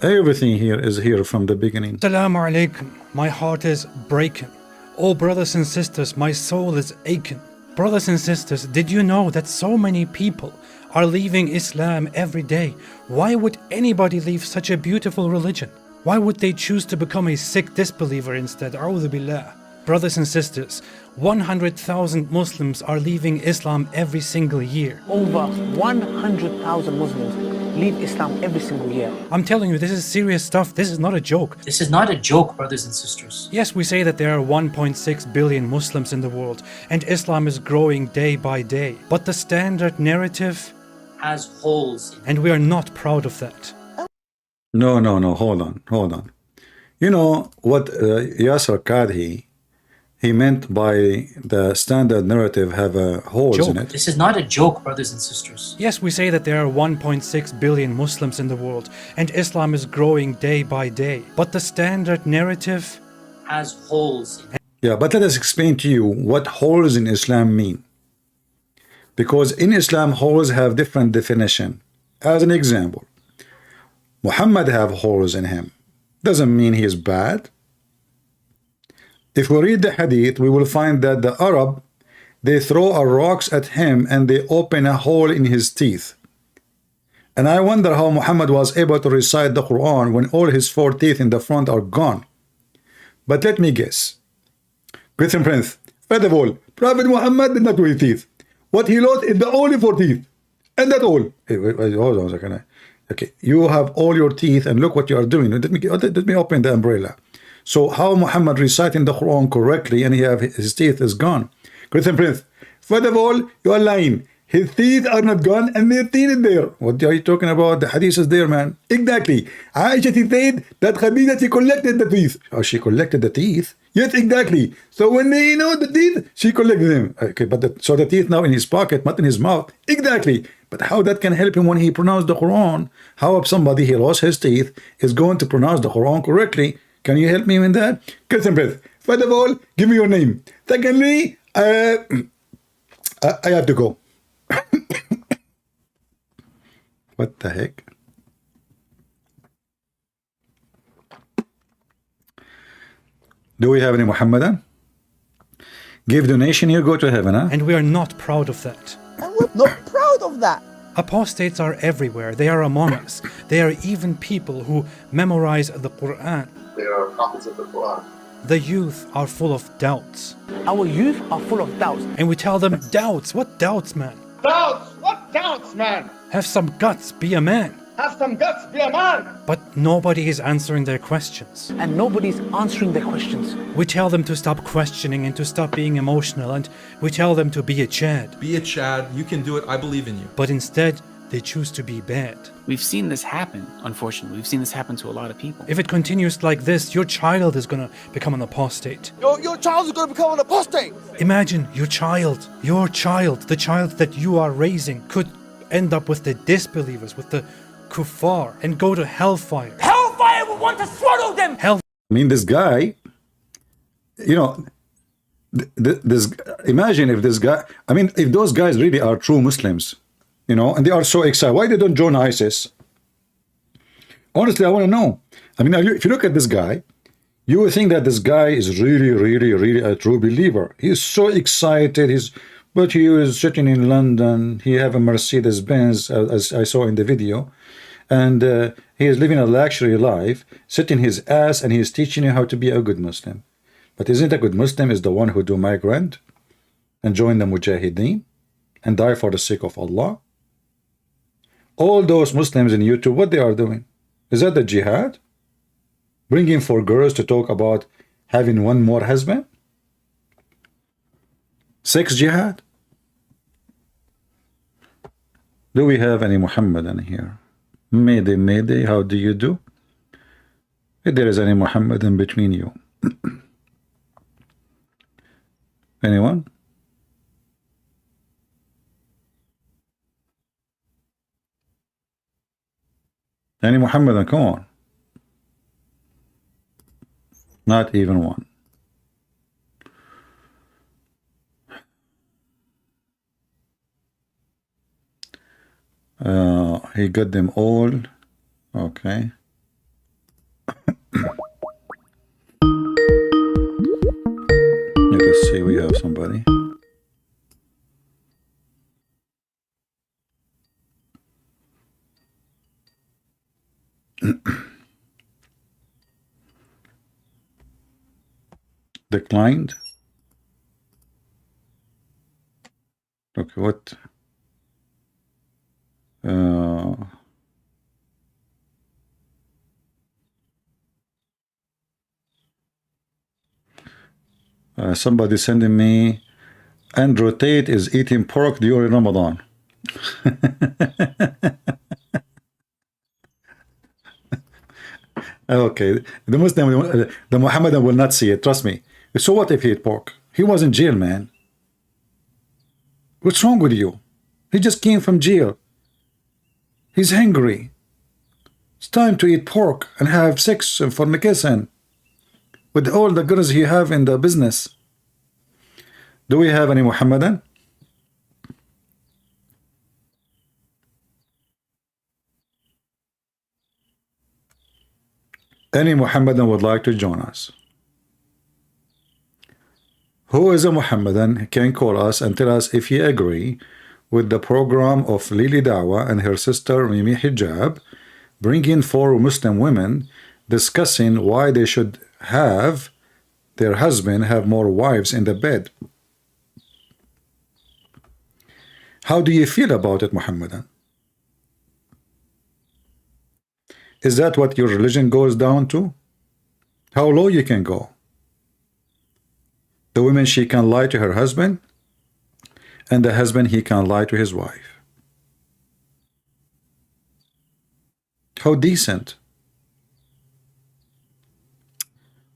S1: Everything here is here from the beginning.
S10: Assalamu alaikum. My heart is breaking. Oh brothers and sisters, my soul is aching. Brothers and sisters, did you know that so many people are leaving Islam every day? Why would anybody leave such a beautiful religion? Why would they choose to become a sick disbeliever instead? A'udhu billah. Brothers and sisters, 100,000 Muslims are leaving Islam every single year.
S12: Over 100,000 Muslims leave Islam every single year.
S10: I'm telling you, this is serious stuff. This is not a joke.
S11: This is not a joke, brothers and sisters.
S10: Yes, we say that there are 1.6 billion Muslims in the world and Islam is growing day by day. But the standard narrative
S11: has holes in it.
S10: And we are not proud of that.
S1: No, hold on. You know what Yasser Qadhi, he meant by the standard narrative have holes in it.
S11: This is not a joke, brothers and sisters.
S10: Yes, we say that there are 1.6 billion Muslims in the world and Islam is growing day by day. But the standard narrative
S11: has holes in it.
S1: Yeah, but let us explain to you what holes in Islam mean. Because in Islam, holes have different definition. As an example, Muhammad have holes in him. Doesn't mean he is bad. If we read the hadith, we will find that the Arab, they throw rocks at him and they open a hole in his teeth. And I wonder how Muhammad was able to recite the Quran when all his 4 teeth in the front are gone. But let me guess. Christian Prince, first of all, Prophet Muhammad did not do his teeth. What he lost is the only 4 teeth. And that's all. Hey, wait, hold on a second. Okay, you have all your teeth and look what you are doing. Let me open the umbrella. So how Muhammad reciting the Quran correctly and his teeth is gone? Christian Prince, first of all, you are lying. His teeth are not gone and their teeth is there. What are you talking about? The hadith is there, man. Exactly. Aisha said that Khadija, she collected the teeth. Oh, she collected the teeth? Yes, exactly. So when they know the teeth, she collected them. Okay, but so the teeth now in his pocket, not in his mouth. Exactly. But how that can help him when he pronounced the Quran? How if somebody, he lost his teeth, is going to pronounce the Quran correctly? Can you help me with that? Christian Prince, first of all, give me your name. Secondly, I have to go. What the heck? Do we have any Muhammadan? Give donation, you go to heaven, huh?
S10: And we are not proud of that.
S12: And we're not proud of that.
S10: Apostates are everywhere. They are among us. There are even people who memorize the Quran.
S9: There are copies of the Quran.
S10: The youth are full of doubts.
S12: Our youth are full of doubts.
S10: And we tell them, doubts? What doubts, man?
S12: Doubts? What doubts, man?
S10: Have some guts, be a man.
S12: Have some guts, be a man.
S10: But nobody is answering their questions.
S12: And nobody's answering their questions.
S10: We tell them to stop questioning and to stop being emotional, and we tell them to be a Chad.
S13: Be a Chad, you can do it, I believe in you.
S10: But instead, they choose to be bad.
S14: We've seen this happen, unfortunately. We've seen this happen to a lot of people.
S10: If it continues like this, your child is going to become an apostate.
S12: Your child is going to become an apostate.
S10: Imagine your child, the child that you are raising, could end up with the disbelievers, with the kuffar, and go to hellfire.
S15: Hellfire will want to swallow them!
S1: I mean, this guy, you know, imagine if this guy, I mean, if those guys really are true Muslims, you know, and they are so excited, why they don't join ISIS? Honestly, I want to know. I mean, if you look at this guy, you would think that this guy is really a true believer. He's so excited. But he was sitting in London. He have a Mercedes Benz, as I saw in the video, and he is living a luxury life, sitting his ass, and he is teaching you how to be a good Muslim. But isn't a good Muslim is the one who do migrant and join the Mujahideen and die for the sake of Allah? All those Muslims in YouTube, what they are doing? Is that the jihad? Bringing for girls to talk about having one more husband? Sex jihad? Do we have any Muhammadan here? Mayday, how do you do? If there is any Muhammadan between you. Anyone? Any Muhammadan, come on. Not even one. He got them all. Okay. Let us see, we have somebody. Declined. Okay, what? Somebody sending me, Andrew Tate is eating pork during Ramadan. Okay, the Muslim, the Muhammadan will not see it, trust me. So what if he ate pork? He was in jail, man. What's wrong with you? He just came from jail. He's hungry. It's time to eat pork and have sex and fornication with all the girls he have in the business. Do we have any Muhammadan? Any Muhammadan would like to join us? Who is a Muhammadan can call us and tell us if he agree with the program of Lili Dawah and her sister Mimi Hijab, bringing 4 Muslim women, discussing why they should have their husband have more wives in the bed. How do you feel about it, Muhammadan? Is that what your religion goes down to? How low you can go? The woman, she can lie to her husband, and the husband, he can lie to his wife. How decent.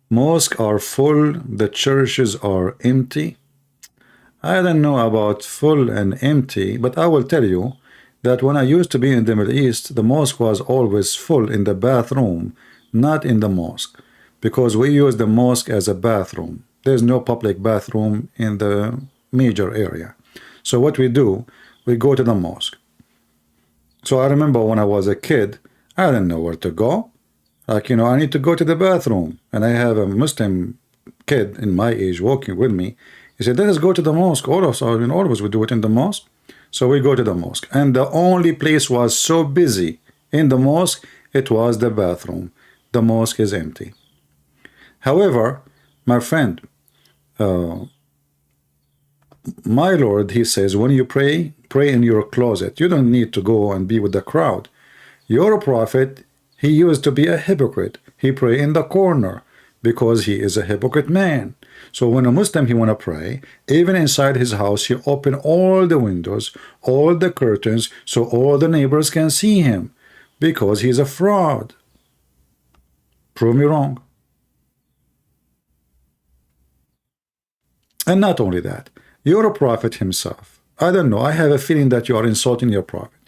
S1: Mosques are full, the churches are empty. I don't know about full and empty, but I will tell you that when I used to be in the Middle East, the mosque was always full in the bathroom, not in the mosque, because we use the mosque as a bathroom. There's no public bathroom in the major area. So what we do, we go to the mosque. So I remember when I was a kid, I didn't know where to go. Like, you know, I need to go to the bathroom. And I have a Muslim kid in my age walking with me. He said, let us go to the mosque. Always we do it in the mosque. So we go to the mosque. And the only place was so busy in the mosque, it was the bathroom. The mosque is empty. However, my friend, my Lord, he says, when you pray, pray in your closet. You don't need to go and be with the crowd. Your prophet, he used to be a hypocrite. He pray in the corner because he is a hypocrite man. So when a Muslim, he want to pray, even inside his house, he open all the windows, all the curtains, so all the neighbors can see him, because he's a fraud. Prove me wrong. And not only that, your prophet himself, I don't know, I have a feeling that you are insulting your prophet,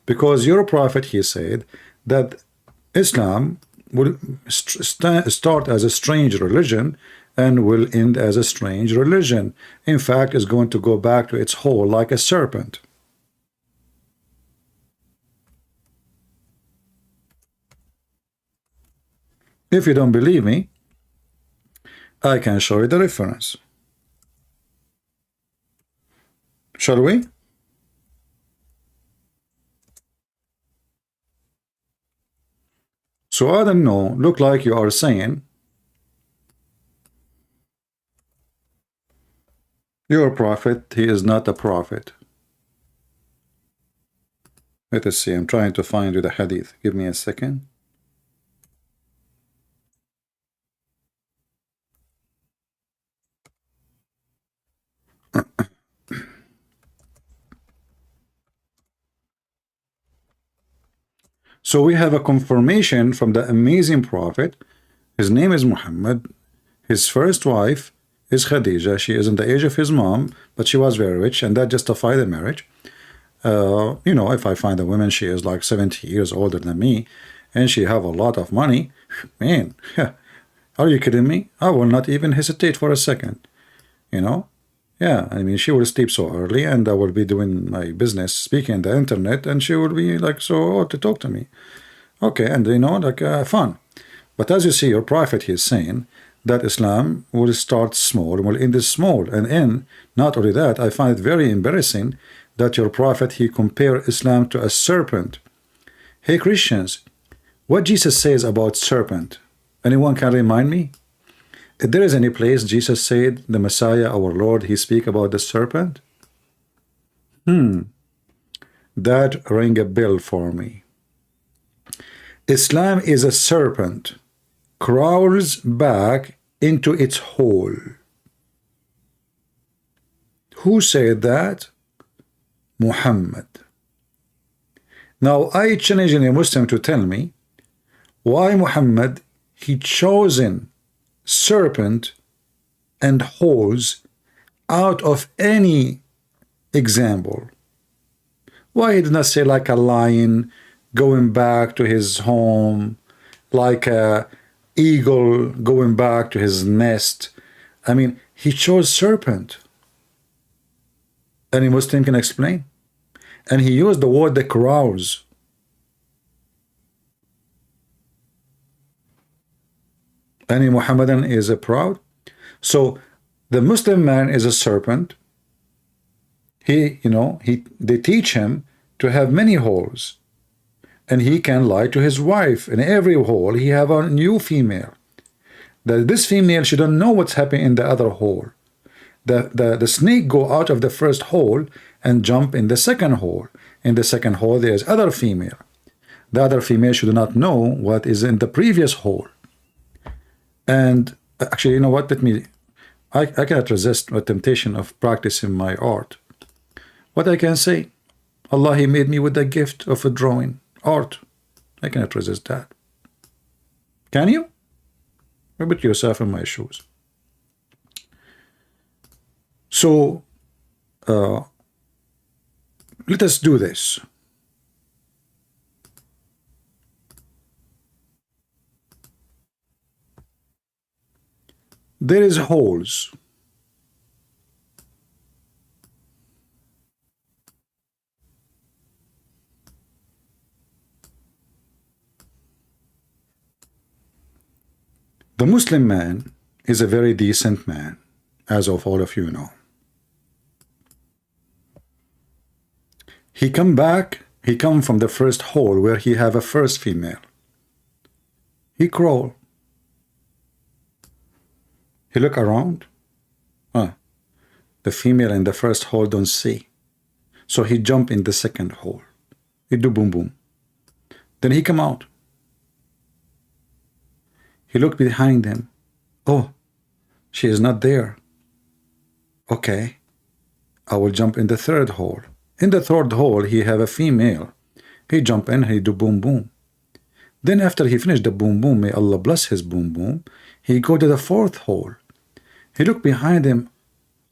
S1: because your prophet, he said that Islam will start as a strange religion and will end as a strange religion. In fact, it's going to go back to its hole like a serpent. If you don't believe me, I can show you the reference. Shall we? So I don't know, look like you are saying your prophet, he is not a prophet. Let us see, I'm trying to find you the hadith. Give me a second. So we have a confirmation from the amazing prophet. His name is Muhammad. His first wife is Khadija. She is in the age of his mom, but she was very rich, and that justified the marriage. You know, if I find a woman, she is like 70 years older than me, and she have a lot of money, man, are you kidding me? I will not even hesitate for a second, you know? Yeah, I mean, she will sleep so early, and I will be doing my business, speaking on the internet, and she will be like so to talk to me. Okay, and you know, like fun. But as you see, your prophet, he is saying that Islam will start small and will end small. And in not only that, I find it very embarrassing that your prophet, he compared Islam to a serpent. Hey Christians, what Jesus says about serpent. Anyone can remind me? If there is any place Jesus said, the Messiah, our Lord, he speak about the serpent? That ring a bell for me. Islam is a serpent, crawls back into its hole. Who said that? Muhammad. Now I challenge any Muslim to tell me why Muhammad, he chosen serpent and holes out of any example. Why he did not say like a lion going back to his home, like a eagle going back to his nest? I mean, he chose serpent. Any Muslim can explain? And he used the word that crawls. Any Muhammadan is a proud. So the Muslim man is a serpent. They teach him to have many holes, and he can lie to his wife. In every hole, he have a new female. That this female, she don't know what's happening in the other hole. The snake go out of the first hole and jump in the second hole. In the second hole, there is other female. The other female should not know what is in the previous hole. And actually, you know what? I cannot resist the temptation of practicing my art. What I can say, Allah, he made me with the gift of a drawing, art. I cannot resist that. Can you? Put yourself in my shoes. So, let us do this. There is holes. The Muslim man is a very decent man, as of all of you know. He come from the first hole where he have a first female. He crawl. He look around. The female in the first hole don't see. So he jump in the second hole. He do boom boom. Then he come out. He look behind him. Oh, she is not there. Okay, I will jump in the third hole. In the third hole, he have a female. He jump in, he do boom boom. Then after he finish the boom boom, may Allah bless his boom boom, he go to the fourth hole. He look behind him.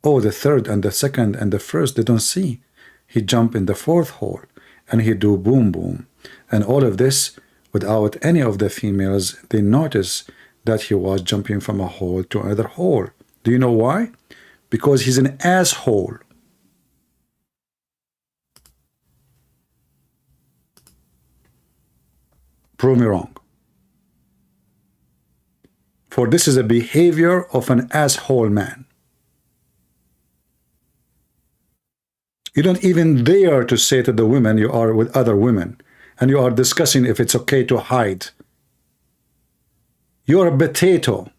S1: Oh, the third and the second and the first, they don't see. He jump in the fourth hole and he do boom boom. And all of this without any of the females, they notice that he was jumping from a hole to another hole. Do you know why? Because he's an asshole. Prove me wrong. For this is a behavior of an asshole man. You don't even dare to say to the women you are with other women, and you are discussing if it's okay to hide. You're a potato.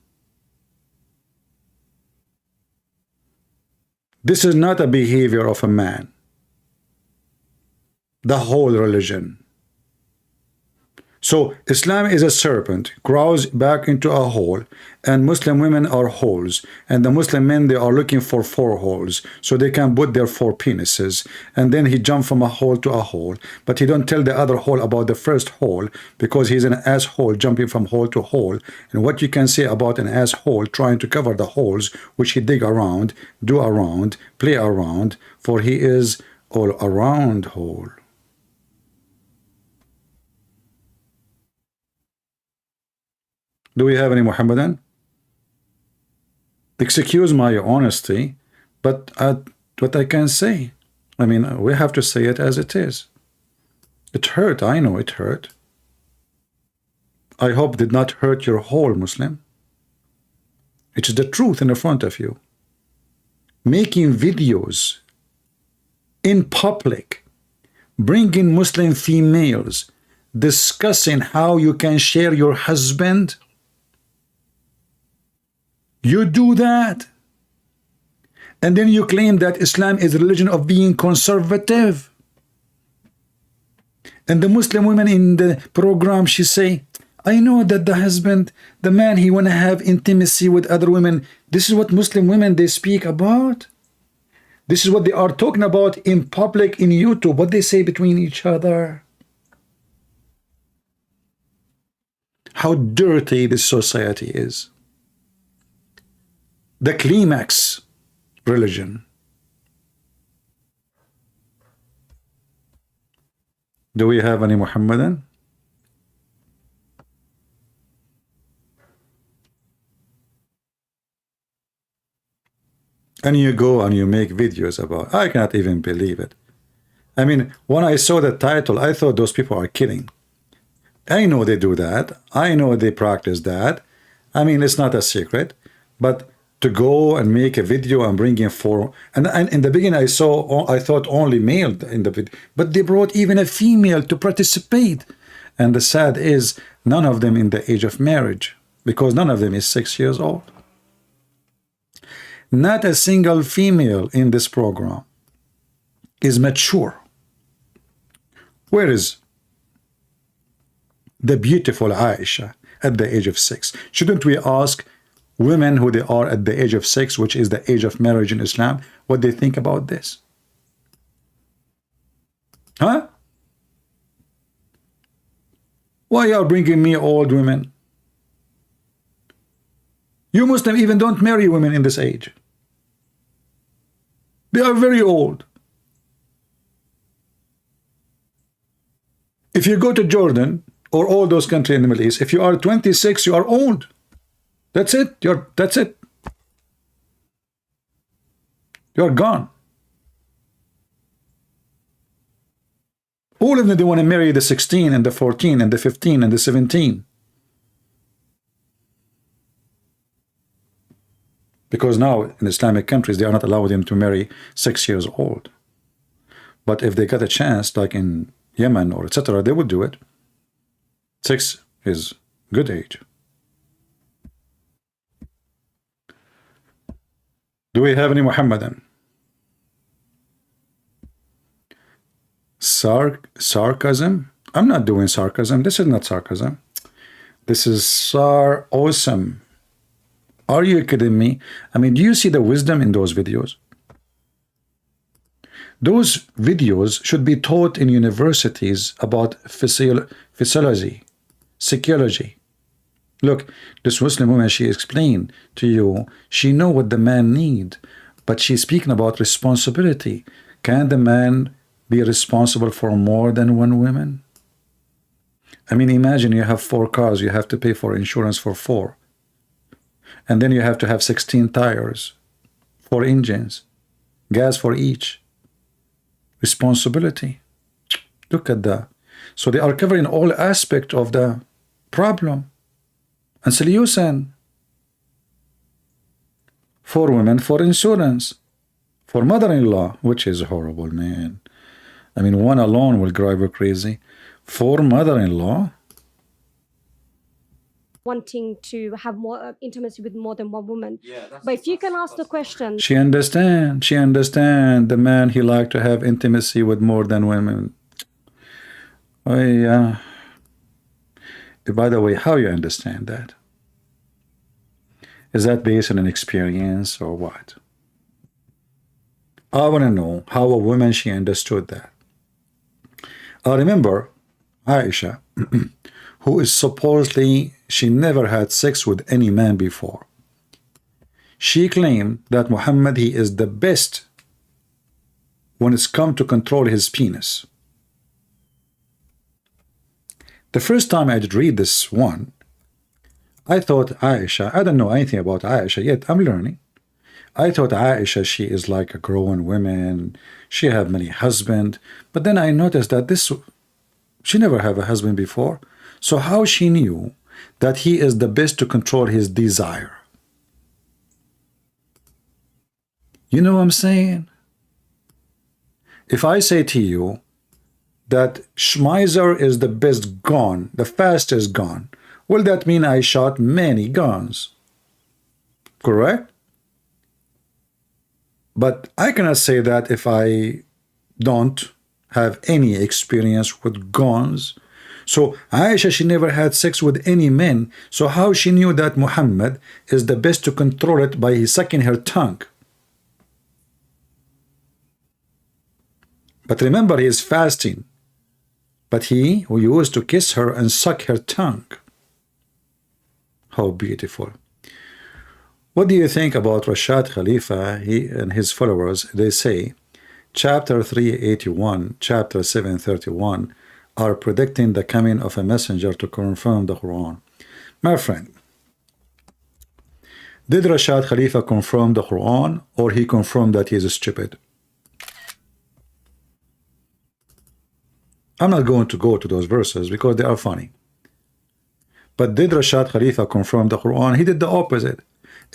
S1: This is not a behavior of a man. The whole religion. So Islam is a serpent, crawls back into a hole, and Muslim women are holes, and the Muslim men, they are looking for 4 holes so they can put their 4 penises, and then he jump from a hole to a hole, but he don't tell the other hole about the first hole because he's an asshole jumping from hole to hole. And what you can say about an asshole trying to cover the holes which he dig around, do around, play around, for he is all around hole. Do we have any Muhammadan? Excuse my honesty, but what I can say, I mean, we have to say it as it is. It hurt, I know it hurt. I hope it did not hurt your whole Muslim. It is the truth in front of you. Making videos in public, bringing Muslim females, discussing how you can share your husband? You do that. And then you claim that Islam is a religion of being conservative. And the Muslim woman in the program, she say, I know that the husband, the man, he want to have intimacy with other women. This is what Muslim women, they speak about. This is what they are talking about in public, in YouTube, what they say between each other. How dirty this society is. The climax religion. Do we have any Muhammadan? And you go and you make videos about, I cannot even believe it. I mean, when I saw the title, I thought those people are kidding. I know they do that. I know they practice that. I mean, it's not a secret. But to go and make a video and bring in four, and in the beginning I thought only male in the video, but they brought even a female to participate. And the sad is, none of them in the age of marriage, because none of them is 6 years old. Not a single female in this program is mature. Where is the beautiful Aisha at the age of 6? Shouldn't we ask women who they are at the age of 6, which is the age of marriage in Islam, what they think about this? Huh? Why are you bringing me old women? You Muslim even don't marry women in this age. They are very old. If you go to Jordan or all those countries in the Middle East, if you are 26, you are old. That's it. That's it. You're gone. All of them, they want to marry the 16 and the 14 and the 15 and the 17. Because now in Islamic countries, they are not allowing them to marry 6 years old. But if they got a chance, like in Yemen or etc., they would do it. 6 is good age. Do we have any Muhammadan? Sarcasm? I'm not doing sarcasm. This is not sarcasm. This is awesome. Are you kidding me? I mean, do you see the wisdom in those videos? Those videos should be taught in universities about physiology, psychology. Look, this Muslim woman, she explained to you, she know what the man need, but she's speaking about responsibility. Can the man be responsible for more than one woman? I mean, imagine you have 4 cars, you have to pay for insurance for 4. And then you have to have 16 tires, 4 engines, gas for each. Responsibility. Look at that. So they are covering all aspects of the problem. And solution. 4 women for insurance. For mother-in-law, which is horrible, man. I mean, one alone will drive her crazy. 4 mother-in-law.
S6: Wanting to have more intimacy with more than one woman. But if you can ask the question,
S1: She understand the man, he like to have intimacy with more than women. Oh yeah. By the way, how you understand that? Is that based on an experience or what? I want to know how a woman, she understood that. I remember Aisha, who is supposedly, she never had sex with any man before. She claimed that Muhammad, he is the best when it's come to control his penis. The first time I did read this one, I thought Aisha, I don't know anything about Aisha yet, I'm learning. I thought Aisha, she is like a grown woman, she have many husbands, but then I noticed that she never have a husband before. So how she knew that he is the best to control his desire? You know what I'm saying? If I say to you, that Schmeiser is the best gun, the fastest gun. Will that mean I shot many guns? Correct? But I cannot say that if I don't have any experience with guns. So Aisha, she never had sex with any men. So how she knew that Muhammad is the best to control it by sucking her tongue? But remember, he is fasting. But he who used to kiss her and suck her tongue. How beautiful. What do you think about Rashad Khalifa? He and his followers, they say, chapter 381, chapter 731 are predicting the coming of a messenger to confirm the Quran. My friend, did Rashad Khalifa confirm the Quran, or he confirmed that he is stupid? I'm not going to go to those verses because they are funny. But did Rashad Khalifa confirm the Quran? He did the opposite.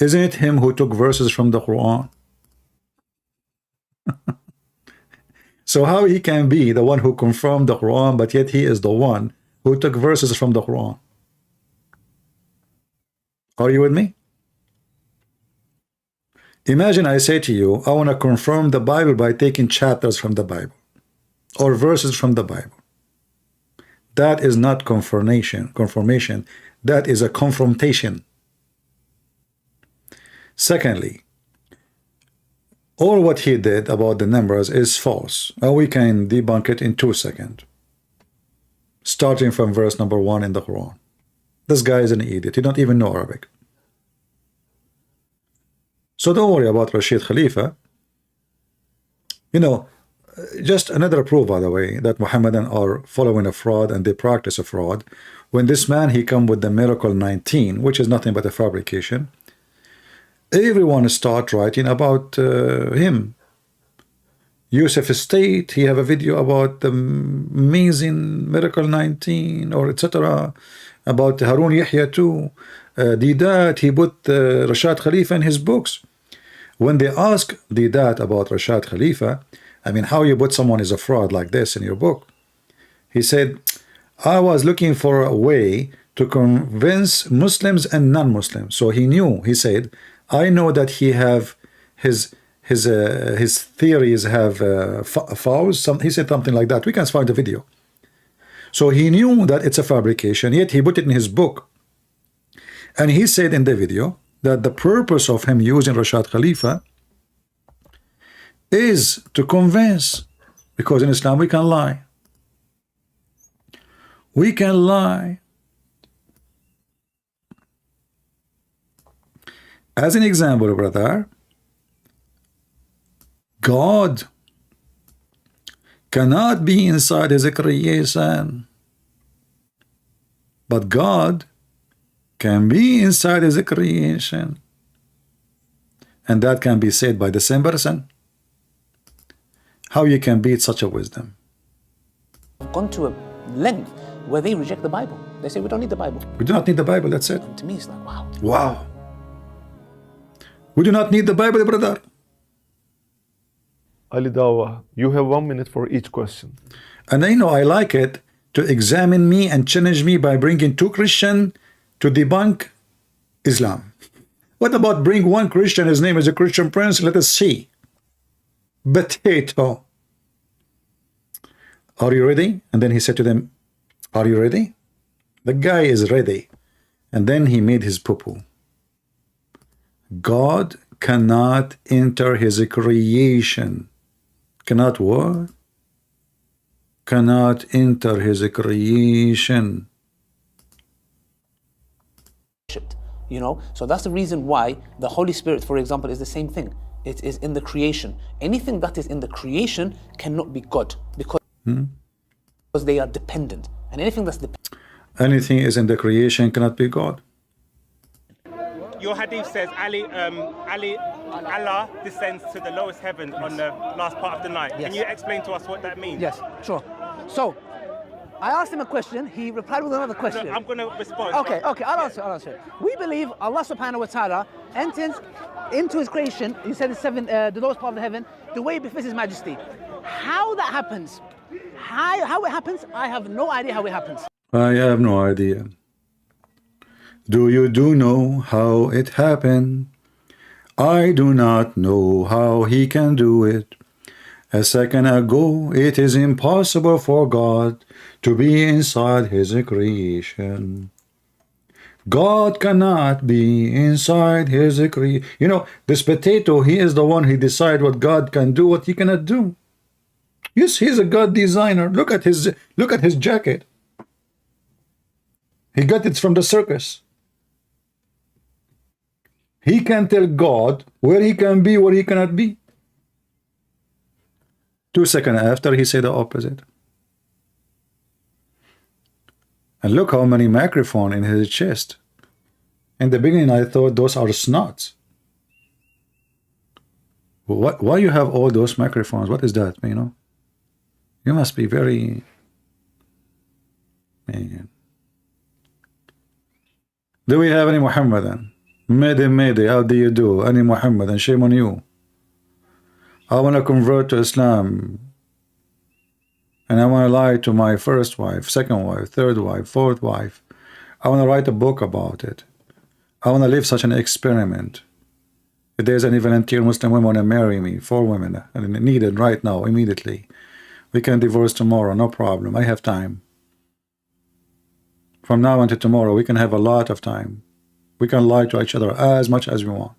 S1: Isn't it him who took verses from the Quran? So how he can be the one who confirmed the Quran, but yet he is the one who took verses from the Quran? Are you with me? Imagine I say to you, I want to confirm the Bible by taking chapters from the Bible or verses from the Bible. That is not confirmation. That is a confrontation. Secondly, all what he did about the numbers is false, and we can debunk it in 2 seconds. Starting from verse number 1 in the Quran. This guy is an idiot. He don't even know Arabic. So don't worry about Rashid Khalifa. You know, just another proof, by the way, that Muhammadan are following a fraud and they practice a fraud. When this man, he come with the miracle 19, which is nothing but a fabrication, everyone start writing about him. Yusuf State, he have a video about the amazing miracle 19 or etc. About Harun Yahya too. Didat, he put Rashad Khalifa in his books. When they ask Didat about Rashad Khalifa, I mean, how you put someone is a fraud like this in your book? He said, I was looking for a way to convince Muslims and non-Muslims. So he knew, he said, I know that he have his theories have flaws. He said something like that. We can find the video. So he knew that it's a fabrication, yet he put it in his book. And he said in the video that the purpose of him using Rashad Khalifa is to convince, because in Islam we can lie. We can lie. As an example, brother, God cannot be inside his creation, but God can be inside his creation, and that can be said by the same person. How you can beat such a wisdom?
S12: Gone to a length where they reject the Bible. They say we don't need the Bible.
S1: We do not need the Bible, that's it.
S12: And to me, it's like, wow.
S1: Wow. We do not need the Bible, brother.
S20: Ali Dawah, you have 1 minute for each question.
S1: And I know I like it to examine me and challenge me by bringing 2 Christians to debunk Islam. What about bring 1 Christian, his name is a Christian Prince, let us see. Potato. Are you ready? And then he said to them, are you ready? The guy is ready. And then he made his poo-poo. God cannot enter his creation. Cannot what? Cannot enter his creation.
S12: You know, so that's the reason why the Holy Spirit, for example, is the same thing. It is in the creation. Anything that is in the creation cannot be God because they are dependent. And anything that's dependent.
S1: Anything is in the creation cannot be God.
S7: Your hadith says Allah descends to the lowest heaven on the last part of the night.
S2: Yes.
S7: Can you explain to us what that means?
S2: Yes, sure. So, I asked him a question, he replied with another question.
S7: No, I'm going to respond.
S2: Okay, I'll answer. We believe Allah subhanahu wa ta'ala enters into his creation, he said the lowest part of the heaven, the way it befits his majesty. How that happens, How it happens, I have no idea how it happens.
S1: I have no idea. Do you know how it happened? I do not know how he can do it. A second ago, it is impossible for God to be inside his creation. God cannot be inside his creation. You know, this potato, he is the one who decides what God can do, what he cannot do. Yes, he's a God designer. Look at his jacket. He got it from the circus. He can tell God where he can be, where he cannot be. 2 seconds after, he said the opposite. And look how many microphones in his chest. In the beginning, I thought those are snots. Why you have all those microphones? What is that, you know? You must be very... Man. Do we have any Muhammadan? Mayday, how do you do? Any Muhammadan? Shame on you. I want to convert to Islam. And I want to lie to my first wife, second wife, third wife, fourth wife. I want to write a book about it. I want to live such an experiment. If there's any volunteer Muslim women want to marry me, 4 women, and needed right now, immediately. We can divorce tomorrow, no problem. I have time. From now until tomorrow, we can have a lot of time. We can lie to each other as much as we want.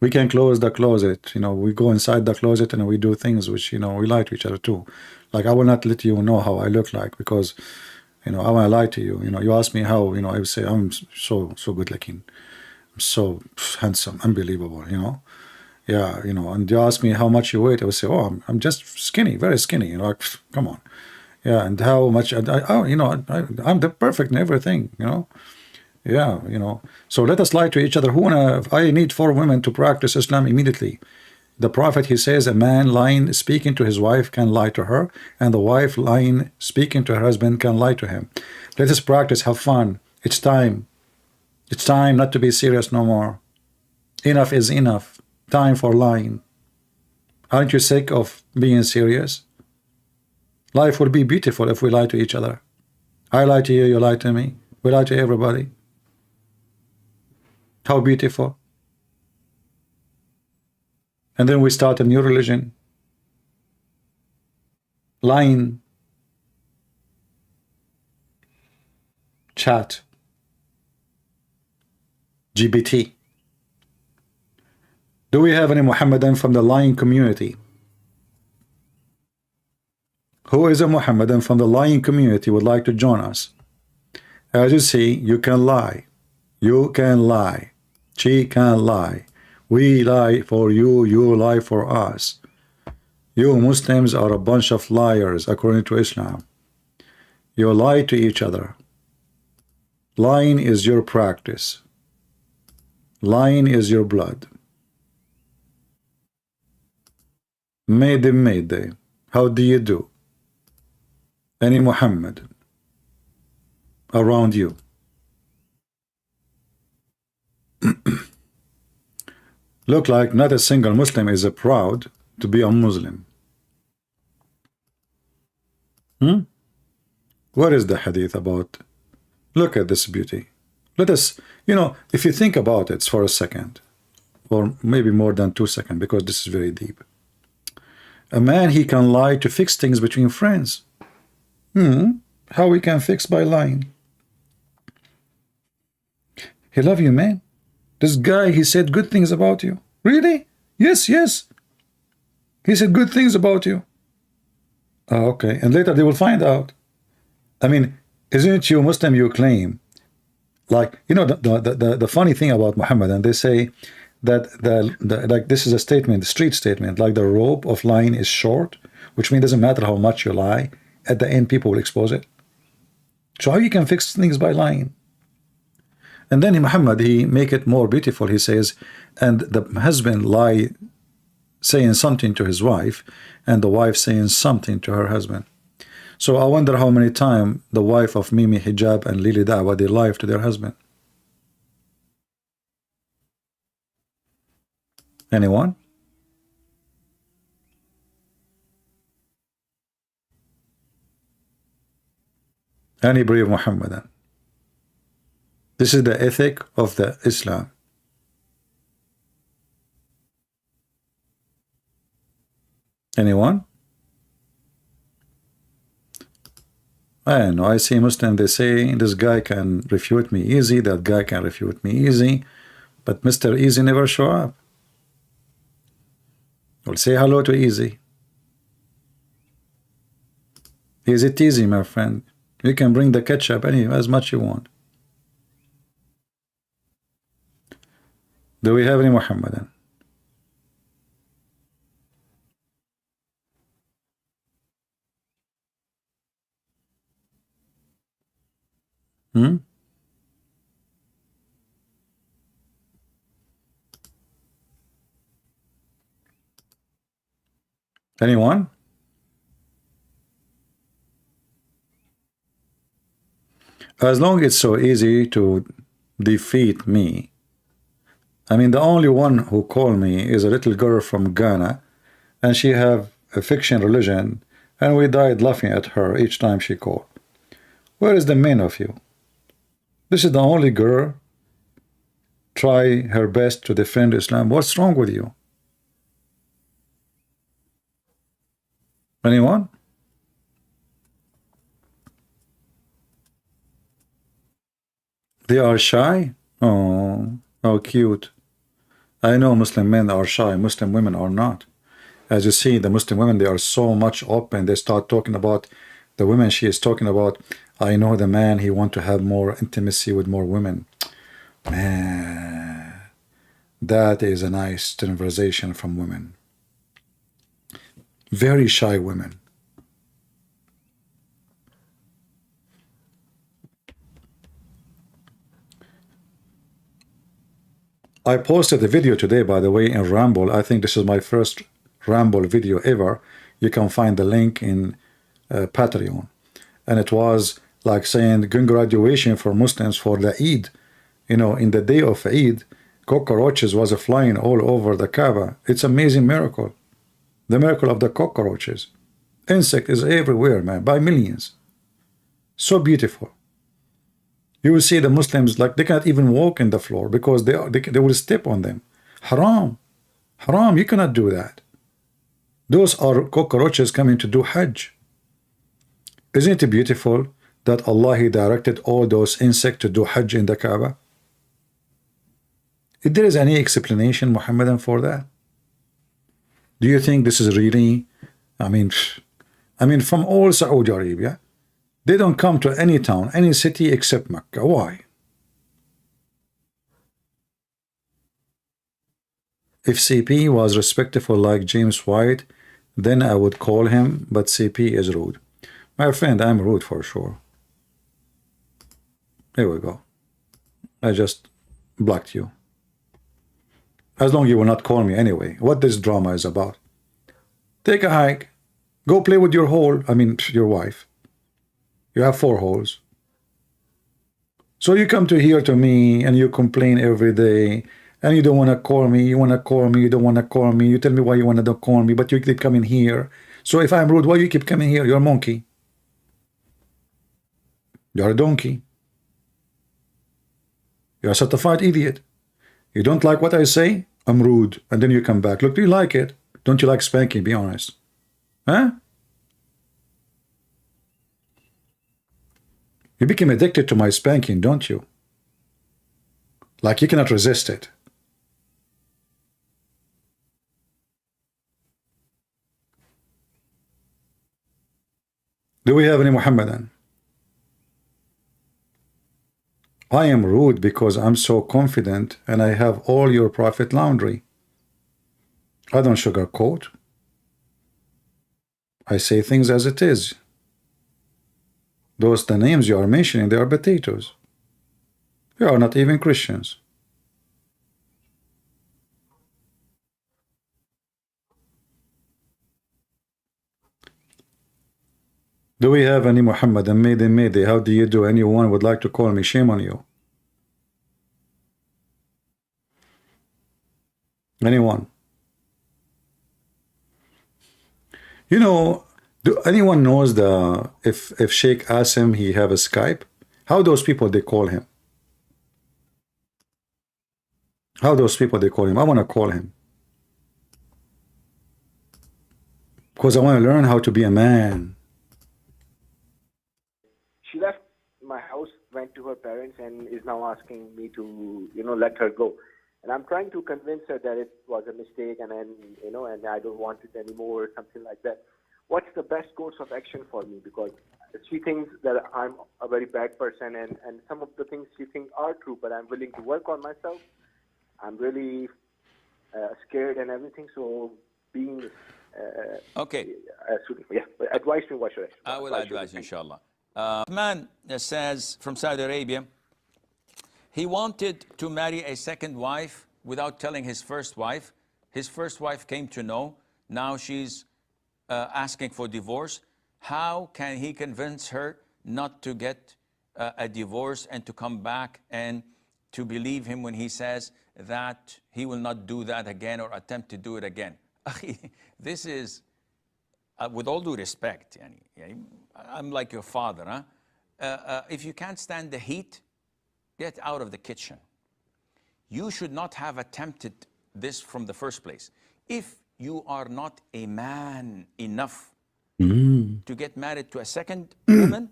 S1: We can close the closet, you know, we go inside the closet and we do things which, you know, we lie to each other too. Like, I will not let you know how I look like because, you know, I want to lie to you. You know, you ask me how, you know, I would say I'm so good looking. I'm so handsome, unbelievable, you know. Yeah, you know, and you ask me how much you weigh, I would say, oh, I'm just skinny, very skinny, you know, like, come on. Yeah, and how much, you know, I'm the perfect in everything, you know. Yeah, you know. So let us lie to each other. I need 4 women to practice Islam immediately. The Prophet, he says, a man lying, speaking to his wife can lie to her, and the wife lying, speaking to her husband can lie to him. Let us practice, have fun. It's time. It's time not to be serious no more. Enough is enough. Time for lying. Aren't you sick of being serious? Life will be beautiful if we lie to each other. I lie to you, you lie to me. We lie to everybody. How beautiful. And then we start a new religion. Lying. Chat. GBT. Do we have any Muhammadan from the lying community? Who is a Muhammadan from the lying community would like to join us? As you see, you can lie. You can lie. She can lie. We lie for you, you lie for us. You Muslims are a bunch of liars according to Islam. You lie to each other. Lying is your practice. Lying is your blood. Mayday. How do you do? Any Muhammad around you? Look like not a single Muslim is proud to be a Muslim. What is the hadith about? Look at this beauty. Let us, you know, if you think about it for a second, or maybe more than 2 seconds, because this is very deep. A man, he can lie to fix things between friends. How we can fix by lying? He love you, man. This guy, he said good things about you. Really? Yes. He said good things about you. Oh, okay. And later they will find out. I mean, isn't you Muslim, you claim? Like, you know, the funny thing about Muhammad, and they say that like this is a statement, a street statement, like the rope of lying is short, which means it doesn't matter how much you lie, at the end people will expose it. So how you can fix things by lying? And then Muhammad, he make it more beautiful. He says, and the husband lie saying something to his wife, and the wife saying something to her husband. So I wonder how many times the wife of Mimi Hijab and Lili Dawah, they lie to their husband. Anyone? Any brave Muhammadan. This is the ethic of the Islam. Anyone? I don't know. I see Muslim, they say this guy can refute me easy, that guy can refute me easy, but Mr. Easy never show up. We'll say hello to Easy. Is it easy, my friend? You can bring the ketchup as much you want. Do we have any Muhammadan? Hmm? Anyone? As long as it's so easy to defeat me. I mean, the only one who called me is a little girl from Ghana, and she have a fiction religion, and we died laughing at her each time she called. Where is the man of you? This is the only girl try her best to defend Islam. What's wrong with you? Anyone? They are shy? Oh, how cute. I know Muslim men are shy, Muslim women are not. As you see, the Muslim women, they are so much open. They start talking about the women she is talking about. I know the man, he want to have more intimacy with more women. Man, that is a nice conversation from women. Very shy women. I posted a video today, by the way, in Ramble. I think this is my first Ramble video ever. You can find the link in Patreon. And it was like saying congratulations for Muslims for the Eid. You know, in the day of Eid, cockroaches was flying all over the Kaaba. It's an amazing miracle. The miracle of the cockroaches. Insect is everywhere, man, by millions. So beautiful. You will see the Muslims, like, they cannot even walk in the floor because they will step on them. Haram. Haram, you cannot do that. Those are cockroaches coming to do Hajj. Isn't it beautiful that Allah, He directed all those insects to do Hajj in the Kaaba? If there is any explanation, Muhammadan, for that? Do you think this is really, I mean, from all Saudi Arabia, they don't come to any town, any city except Mecca. Why? If CP was respectful like James White, then I would call him, but CP is rude. My friend, I'm rude for sure. Here we go. I just blocked you. As long as you will not call me anyway. What this drama is about. Take a hike. Go play with your your wife. You have 4 holes. So you come to here to me and you complain every day and you don't want to call me, you want to call me, you don't want to call me, you tell me why you want to call me, but you keep coming here. So if I'm rude, why you keep coming here? You're a monkey. You're a donkey. You're a certified idiot. You don't like what I say? I'm rude. And then you come back. Look, do you like it? Don't you like spanking? Be honest. Huh? You became addicted to my spanking, don't you? Like you cannot resist it. Do we have any Muhammadan? I am rude because I'm so confident and I have all your Prophet laundry. I don't sugarcoat. I say things as it is. Those the names you are mentioning, they are potatoes. They are not even Christians. Do we have any Muhammadan? Mayday. How do you do? Anyone would like to call me? Shame on you. Anyone? You know, Do anyone knows if Sheikh asks him he have a Skype? How those people they call him? How those people they call him? I want to call him. Because I want to learn how to be a man.
S3: She left my house, went to her parents, and is now asking me to, let her go. And I'm trying to convince her that it was a mistake, and then, and I don't want it anymore, or something like that. What's the best course of action for me? Because she thinks that I'm a very bad person, and some of the things she thinks are true, but I'm willing to work on myself. I'm really scared and everything, so being...
S4: okay.
S3: Advise me, what should
S4: I will advise you, inshallah. A man says from Saudi Arabia, he wanted to marry a second wife without telling his first wife. His first wife came to know. Now she's asking for divorce. How can he convince her not to get a divorce and to come back and to believe him when he says that he will not do that again or attempt to do it again? This is, with all due respect, I'm like your father. If you can't stand the heat, get out of the kitchen. You should not have attempted this from the first place. If you are not a man enough to get married to a second woman,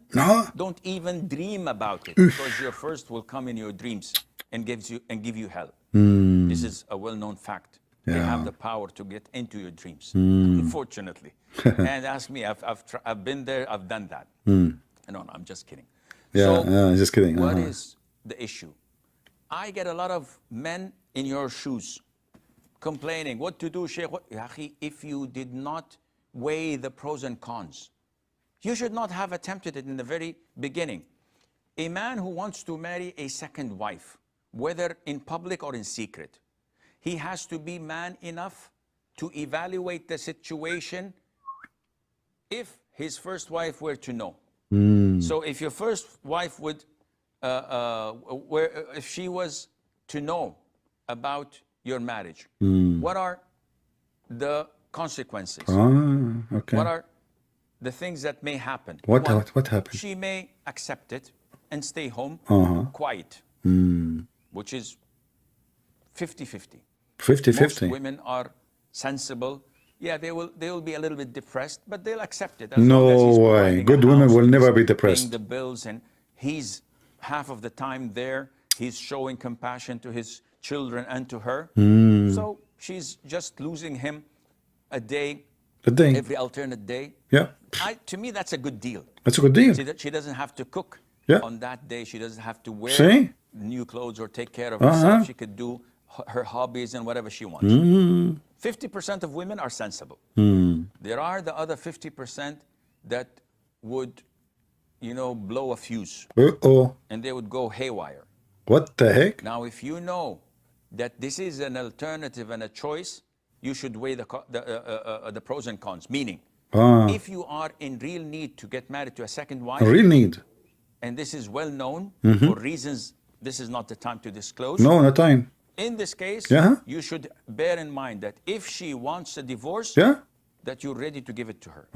S4: don't even dream about it, because your first will come in your dreams and give you hell. This is a well-known fact. They have the power to get into your dreams, unfortunately. And ask me, I've been there, I've done that. No, I'm just kidding.
S1: Just kidding.
S4: What is the issue? I get a lot of men in your shoes complaining, what to do, Sheikh? If you did not weigh the pros and cons, you should not have attempted it in the very beginning. A man who wants to marry a second wife, whether in public or in secret, he has to be man enough to evaluate the situation if his first wife were to know. So if your first wife would, if she was to know about your marriage, what are the consequences?
S1: Okay.
S4: What are the things that may happen?
S1: What happened?
S4: She may accept it and stay home quiet, which is 50-50.
S1: 50-50.
S4: Most women are sensible. Yeah, they will be a little bit depressed, but they'll accept it.
S1: No way. Good women will never be depressed.
S4: Paying the bills, and he's half of the time there. He's showing compassion to his children and to her. So she's just losing him a day, every alternate day.
S1: Yeah.
S4: To me, that's a good deal.
S1: That's a good deal.
S4: She doesn't have to cook on that day. She doesn't have to wear new clothes or take care of herself. She could do her hobbies and whatever she wants. 50% of women are sensible. There are the other 50% that would, blow a fuse. And they would go haywire.
S1: What the heck?
S4: Now, if you know that this is an alternative and a choice, you should weigh the pros and cons. Meaning, if you are in real need to get married to a second wife,
S1: real need,
S4: and this is well known for reasons this is not the time to disclose.
S1: No, no time.
S4: In this case, you should bear in mind that if she wants a divorce, that you're ready to give it to her.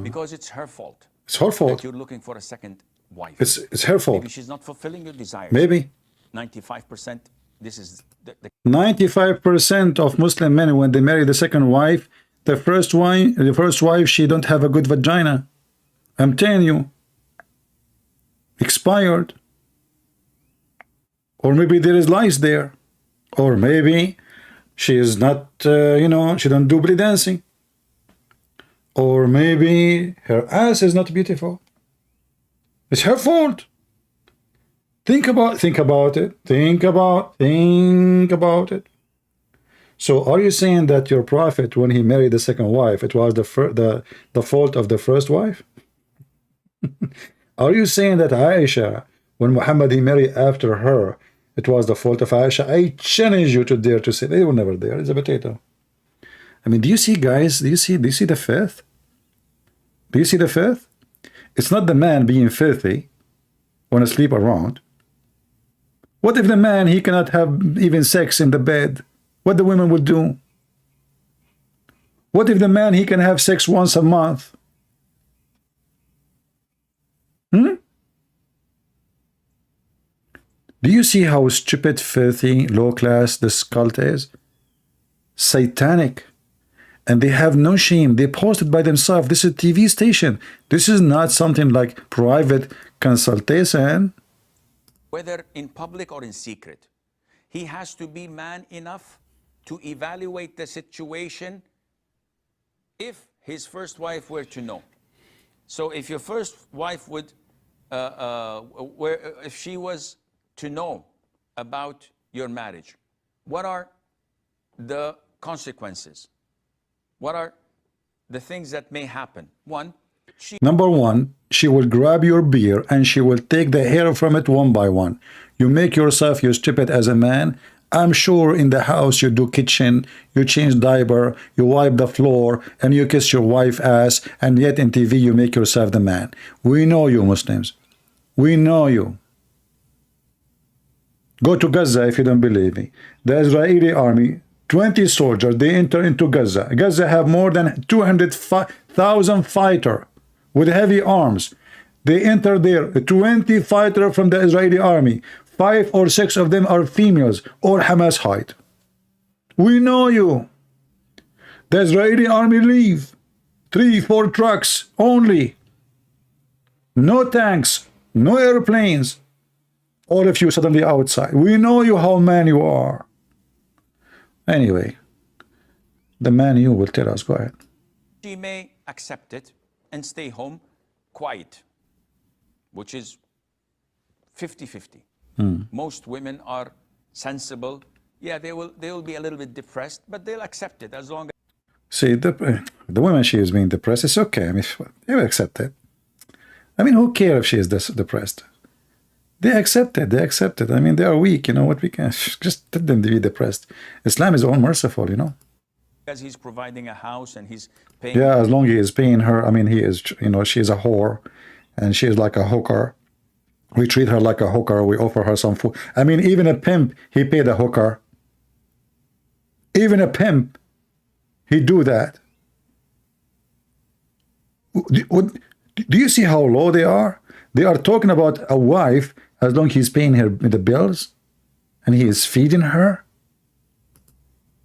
S4: Because it's her fault.
S1: It's her fault.
S4: That you're looking for a second wife.
S1: It's her fault.
S4: Maybe she's not fulfilling your desires.
S1: Maybe.
S4: 95%, this is the
S1: 95% of Muslim men, when they marry the second wife, the first wife, she don't have a good vagina. I'm telling you. Expired. Or maybe there is lice there. Or maybe she is not, she don't do belly dancing. Or maybe her ass is not beautiful. It's her fault. Think about it. Think about it. So are you saying that your prophet, when he married the second wife, it was the fault of the first wife? Are you saying that Aisha, when Muhammad he married after her, it was the fault of Aisha? I challenge you to dare to say they were never there. It's a potato. I mean, do you see, guys? Do you see the faith? Do you see the faith? It's not the man being filthy when asleep around. What if the man, he cannot have even sex in the bed? What the women would do? What if the man, he can have sex once a month? Do you see how stupid, filthy, low class this cult is? Satanic. And they have no shame. They post it by themselves. This is a TV station. This is not something like private consultation.
S4: Whether in public or in secret, he has to be man enough to evaluate the situation if his first wife were to know. So if your first wife would, if she was to know about your marriage, what are the consequences? What are the things that may happen? Number one, she will grab your beard and she will take the hair from it one by one. You make yourself, you stupid as a man. I'm sure in the house you do kitchen, you change diaper, you wipe the floor, and you kiss your wife's ass, and yet in TV you make yourself the man. We know you Muslims. We know you. Go to Gaza if you don't believe me. The Israeli army, 20 soldiers, they enter into Gaza. Gaza have more than 200,000 fighters with heavy arms. They enter there, 20 fighters from the Israeli army. 5 or 6 of them are females or Hamas height. We know you. The Israeli army leave. 3-4 trucks only. No tanks, no airplanes. All of you suddenly outside. We know you how man you are. Anyway, the man you will tell us. Go ahead. She may accept it and stay home quiet, which is 50-50. Most women are sensible. Yeah, they will be a little bit depressed, but they'll accept it as long as...
S1: See, the woman, she is being depressed. It's okay. I mean, they will accept it. I mean, who cares if she is depressed? They accept it. They accept it. I mean, they are weak. You know what? We can just let them be depressed. Islam is all merciful, you know.
S4: Because he's providing a house and he's paying...
S1: Yeah, as long as he is paying her. I mean, he is, you know, she is a whore and she is like a hooker. We treat her like a hooker. We offer her some food. I mean, even a pimp, he paid a hooker. Even a pimp, he do that. Do you see how low they are? They are talking about a wife as long as he's paying her the bills and he is feeding her.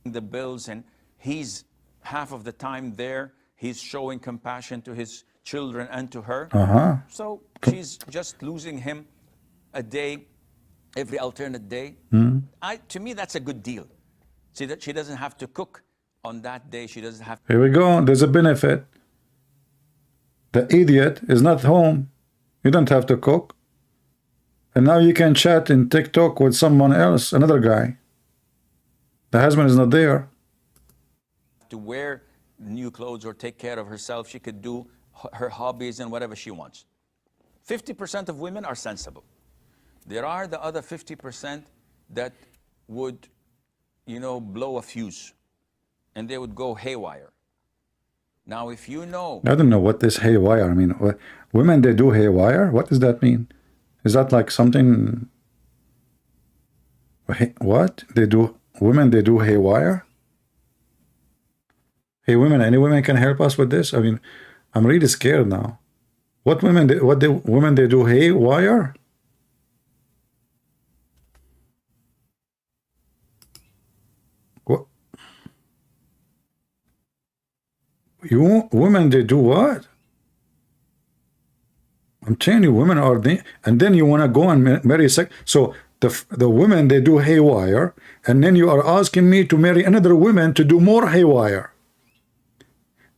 S4: The bills, and he's half of the time there. He's showing compassion to his children and to her. So she's just losing him a day, every alternate day. To me, that's a good deal. See, that she doesn't have to cook on that day. She doesn't have...
S1: Here we go. There's a benefit. The idiot is not home. You don't have to cook. And now you can chat in TikTok with someone else, another guy. The husband is not there.
S4: To wear new clothes or take care of herself. She could do her hobbies and whatever she wants. 50% of women are sensible. There are the other 50% that would, you know, blow a fuse and they would go haywire. Now, if you know...
S1: I don't know what this haywire, I mean, women, they do haywire? What does that mean? Is that like something... What? They do... Women, they do haywire? Hey, women, any women can help us with this? I mean, I'm really scared now. What women, women, they do haywire? What? You women, they do what? I'm telling you, women are the, and then you want to go and marry so the women, they do haywire, and then you are asking me to marry another woman to do more haywire.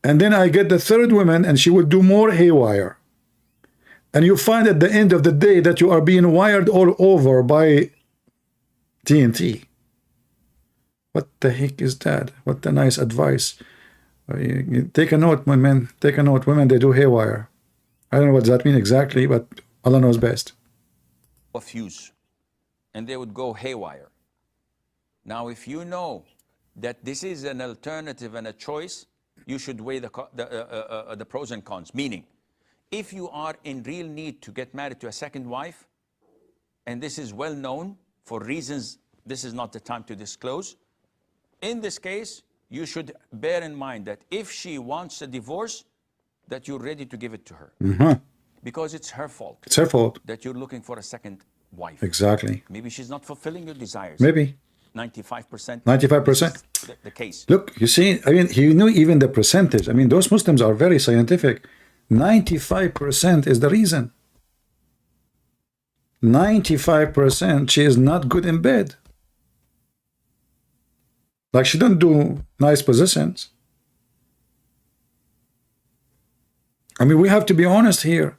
S1: And then I get the third woman and she will do more haywire. And you find at the end of the day that you are being wired all over by TNT. What the heck is that? What a nice advice. You take a note, my men. Take a note. Women, they do haywire. I don't know what that means exactly, but Allah knows best.
S4: A fuse, and they would go haywire. Now, if you know that this is an alternative and a choice, you should weigh the pros and cons. Meaning, if you are in real need to get married to a second wife, and this is well known for reasons this is not the time to disclose, in this case, you should bear in mind that if she wants a divorce, that you're ready to give it to her. Because it's her fault.
S1: It's her fault.
S4: That you're looking for a second wife.
S1: Exactly.
S4: Maybe she's not fulfilling your desires.
S1: Maybe.
S4: 95%.
S1: 95%.
S4: The case.
S1: Look, you see, I mean, he knew even the percentage. I mean, those Muslims are very scientific. 95% is the reason. 95% she is not good in bed. Like she don't do nice positions. I mean, we have to be honest here.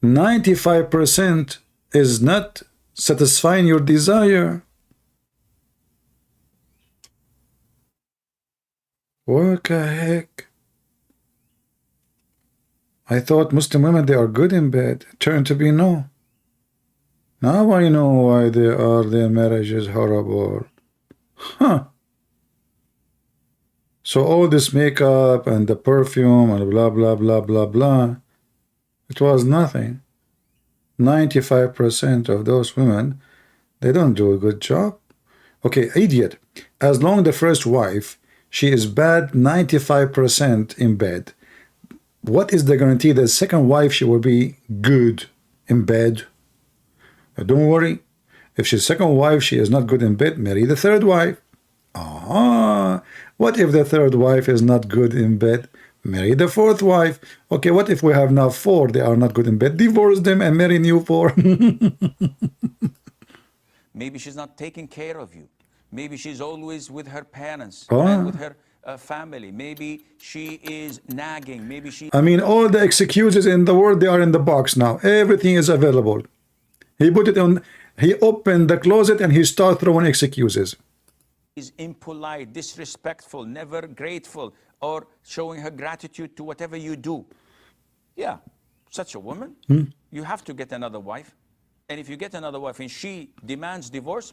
S1: 95% is not satisfying your desire. What the heck? I thought Muslim women, they are good in bed. It turned to be no. Now I know why their marriage is horrible. Huh. So all this makeup and the perfume and blah, blah, blah, blah, blah, it was nothing. 95% of those women, they don't do a good job. Okay, idiot. As long the first wife, she is bad 95% in bed. What is the guarantee that the second wife, she will be good in bed? Don't worry. If she's second wife, she is not good in bed, marry the third wife. What if the third wife is not good in bed? Marry the fourth wife. Okay, what if we have now 4, they are not good in bed? Divorce them and marry new 4.
S4: Maybe she's not taking care of you. Maybe she's always with her parents
S1: Oh.
S4: and with her family. Maybe she is nagging. Maybe she...
S1: I mean, all the excuses in the world, they are in the box now. Everything is available. He put it on, he opened the closet and he started throwing excuses.
S4: is impolite, disrespectful, never grateful, or showing her gratitude to whatever you do. Yeah, such a woman, you have to get another wife. And if you get another wife and she demands divorce,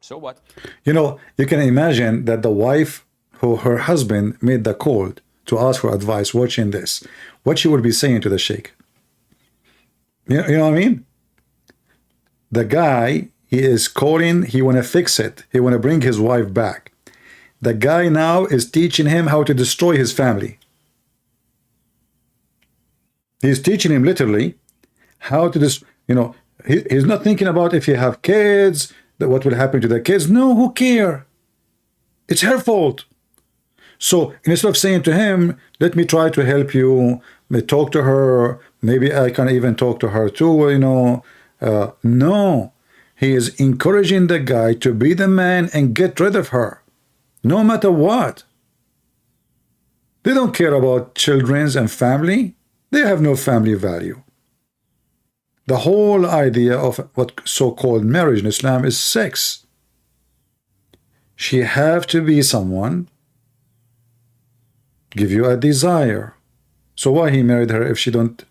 S4: so what?
S1: You know, you can imagine that the wife who her husband made the call to ask for advice watching this, what she would be saying to the sheikh. You know what I mean? The guy, he is calling, he want to fix it. He want to bring his wife back. The guy now is teaching him how to destroy his family. He's teaching him literally how to just, you know, he's not thinking about if you have kids, that what will happen to the kids. No, who care? It's her fault. So instead of saying to him, let me try to help you, talk to her, maybe I can even talk to her too, you know. No, he is encouraging the guy to be the man and get rid of her, no matter what. They don't care about children and family. They have no family value. The whole idea of what so-called marriage in Islam is sex. She have to be someone, give you a desire. So why he married her if she don't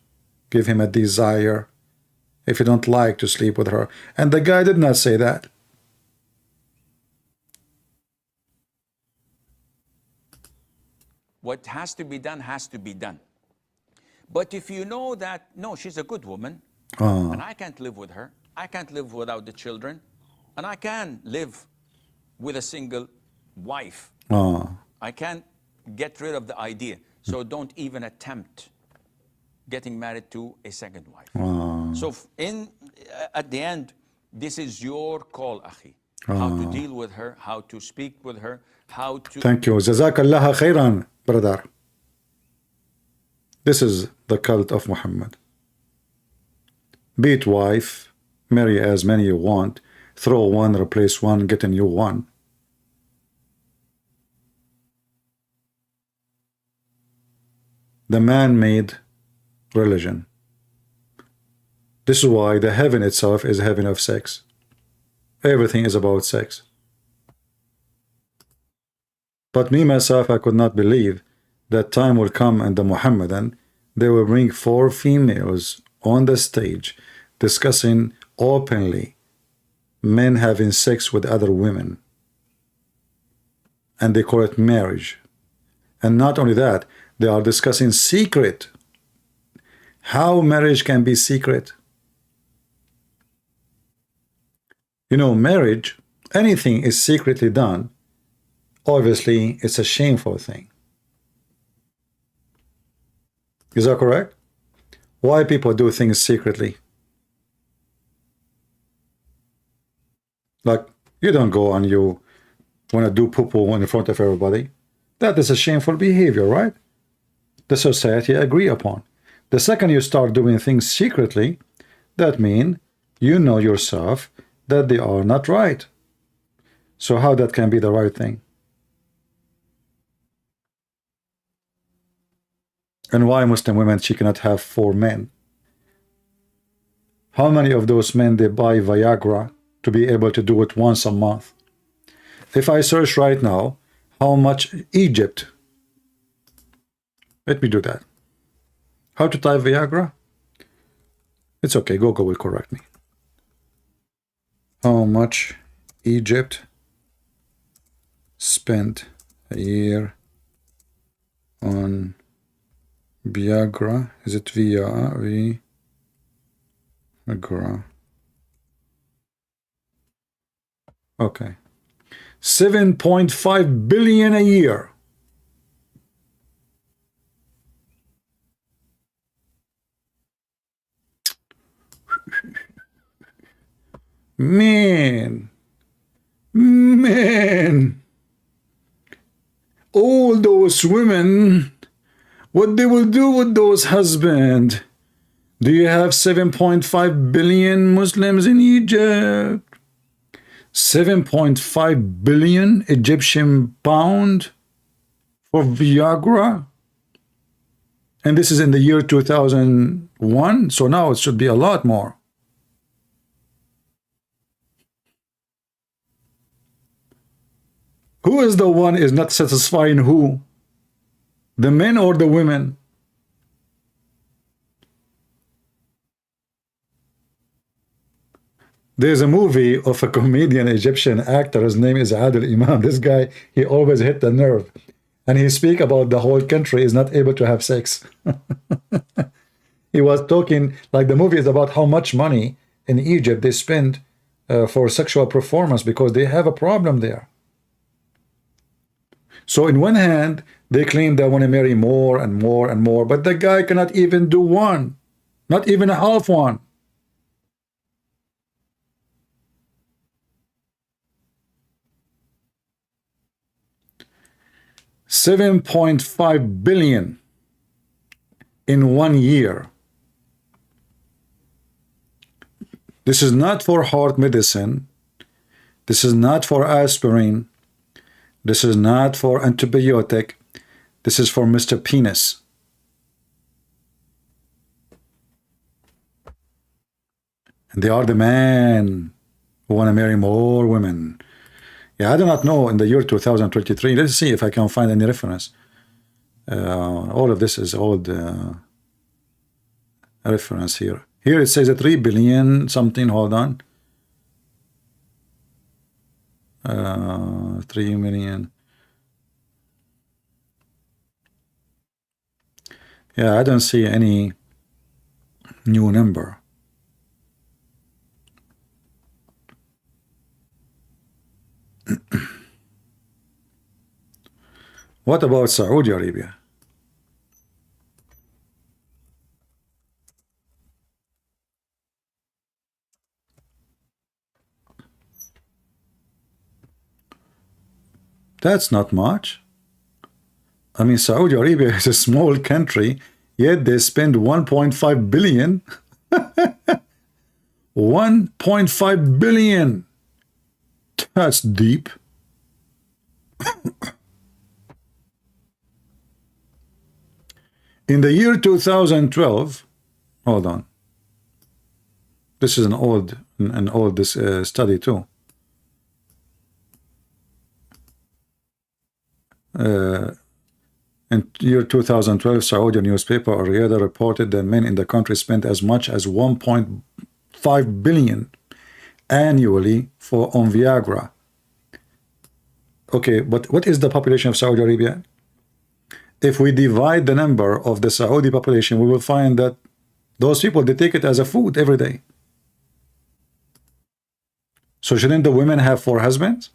S1: give him a desire, if he don't like to sleep with her? And the guy did not say that.
S4: What has to be done has to be done. But if you know that, no, she's a good woman, and I can't live with her, I can't live without the children, and I can live with a single wife. I can't get rid of the idea. So don't even attempt getting married to a second wife. So at the end, this is your call, akhi. How to deal with her, how to speak with her, how to...
S1: Thank you. Jazakallah khairan, brother. This is the cult of Muhammad. Beat wife, marry as many you want, throw one, replace one, get a new one. The man-made religion. This is why the heaven itself is a heaven of sex. Everything is about sex. But me, myself, I could not believe that time will come and the Muhammadan, they will bring 4 females on the stage discussing openly men having sex with other women. And they call it marriage. And not only that, they are discussing secret. How marriage can be secret. You know, marriage, anything is secretly done. Obviously, it's a shameful thing. Is that correct? Why people do things secretly? Like, you don't go and you want to do poo-poo in front of everybody. That is a shameful behavior, right? The society agree upon. The second you start doing things secretly, that means you know yourself that they are not right. So how that can be the right thing? And why Muslim women, she cannot have 4 men? How many of those men they buy Viagra to be able to do it once a month? If I search right now, how much Egypt? Let me do that. How to type Viagra? It's okay, Google will correct me. How much Egypt spent a year on Viagra? Is it Viagra? Okay. 7.5 billion a year. Man, all those women, what they will do with those husbands? Do you have 7.5 billion Muslims in Egypt? 7.5 billion Egyptian pound for Viagra? And this is in the year 2001, so now it should be a lot more. Who is the one is not satisfying who? The men or the women? There's a movie of a comedian Egyptian actor. His name is Adil Imam. This guy, he always hit the nerve. And he speak about the whole country is not able to have sex. He was talking, like the movie is about how much money in Egypt they spend for sexual performance because they have a problem there. So in one hand, they claim they want to marry more and more and more, but the guy cannot even do one, not even a half one. $7.5 billion in 1 year. This is not for heart medicine. This is not for aspirin. This is not for antibiotic. This is for Mr. Penis. And they are the men who want to marry more women. Yeah, I do not know in the year 2023. Let's see if I can find any reference. All of this is old reference here. Here it says a 3 billion something. Hold on. 3 million. Yeah, I don't see any new number. What about Saudi Arabia? That's not much. I mean, Saudi Arabia is a small country, yet they spend 1.5 billion. 1.5 billion. That's deep. In the year 2012, hold on. This is an old study too. In year 2012, Saudi newspaper Riyadh reported that men in the country spent as much as 1.5 billion annually on Viagra. Okay, but what is the population of Saudi Arabia? If we divide the number of the Saudi population, we will find that those people, they take it as a food every day. So shouldn't the women have 4 husbands?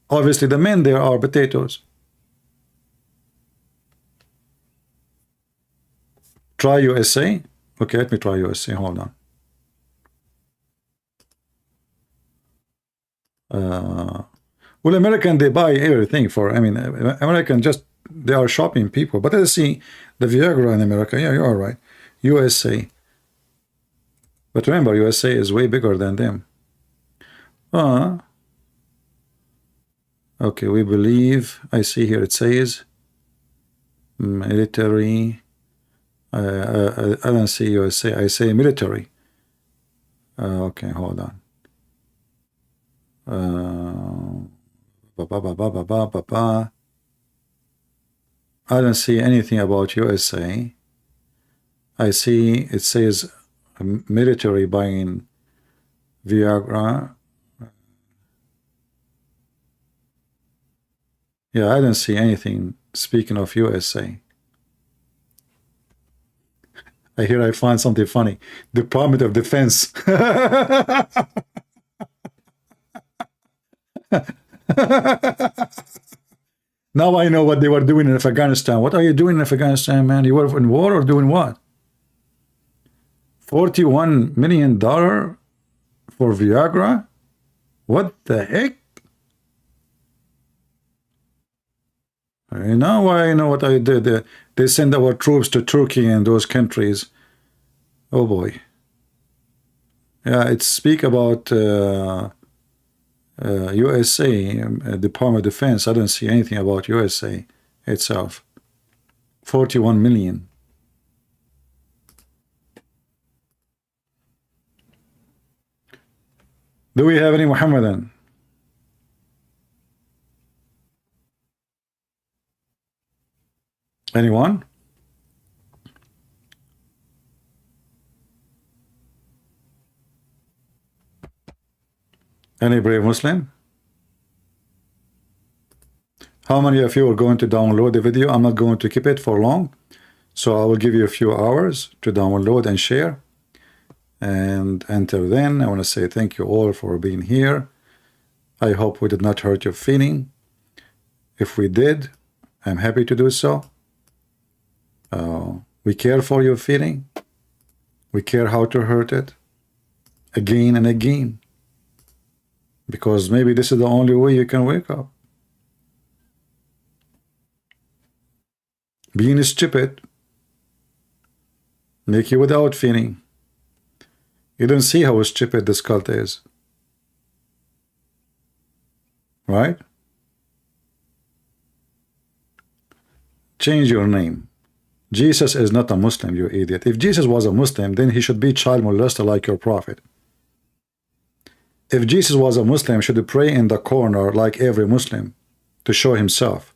S1: Obviously, the men there are potatoes. Try USA. Okay, let me try USA. Hold on. Well, American, they buy everything for, I mean, American just, they are shopping people. But let's see the Viagra in America. Yeah, you are right. USA. But remember, USA is way bigger than them. Okay, we believe, I see here it says military. I don't see USA, I say military. Okay, hold on. I don't see anything about USA. I see it says military buying Viagra. Yeah, I don't see anything. Speaking of USA, I find something funny. Department of Defense. Now I know what they were doing in Afghanistan. What are you doing in Afghanistan, man? You were in war or doing what? $41 million for Viagra? What the heck? Now I know what I did. They send our troops to Turkey and those countries. Oh boy. Yeah, it speak about USA, Department of Defense. I don't see anything about USA itself. 41 million. Do we have any Muhammadan? Anyone? Any brave Muslim? How many of you are going to download the video? I'm not going to keep it for long, so I will give you a few hours to download and share. And until then, I want to say thank you all for being here. I hope we did not hurt your feeling. If we did, I'm happy to do so. We care for your feeling. We care how to hurt it again and again, because maybe this is the only way you can wake up. Being stupid make you without feeling. You don't see how stupid this cult is, right? Change your name. Jesus is not a Muslim, you idiot. If Jesus was a Muslim, then he should be child molester like your prophet. If Jesus was a Muslim, should he pray in the corner like every Muslim to show himself?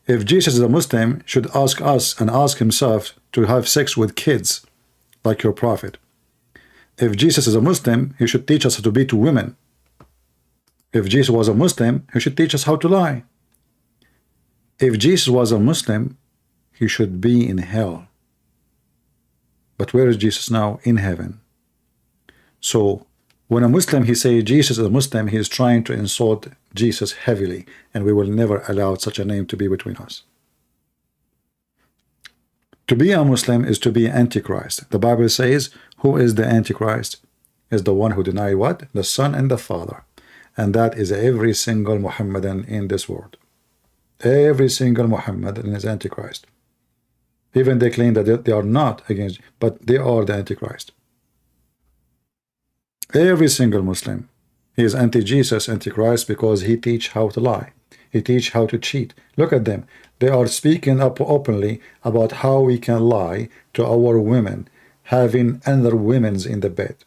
S1: If Jesus is a Muslim, should ask us and ask himself to have sex with kids like your prophet. If Jesus is a Muslim, he should teach us how to be to women. If Jesus was a Muslim, he should teach us how to lie. If Jesus was a Muslim, he should be in hell. But where is Jesus now? In heaven. So when a Muslim, he say Jesus is a Muslim, he is trying to insult Jesus heavily, and we will never allow such a name to be between us. To be a Muslim is to be Antichrist. The Bible says, who is the Antichrist? Is the one who denied what? The Son and the Father. And that is every single Muhammadan in this world. Every single Muhammadan is Antichrist. Even they claim that they are not against, but they are the Antichrist. Every single Muslim, he is anti-Jesus, Antichrist, because he teach how to lie. He teach how to cheat. Look at them. They are speaking up openly about how we can lie to our women, having other women's in the bed.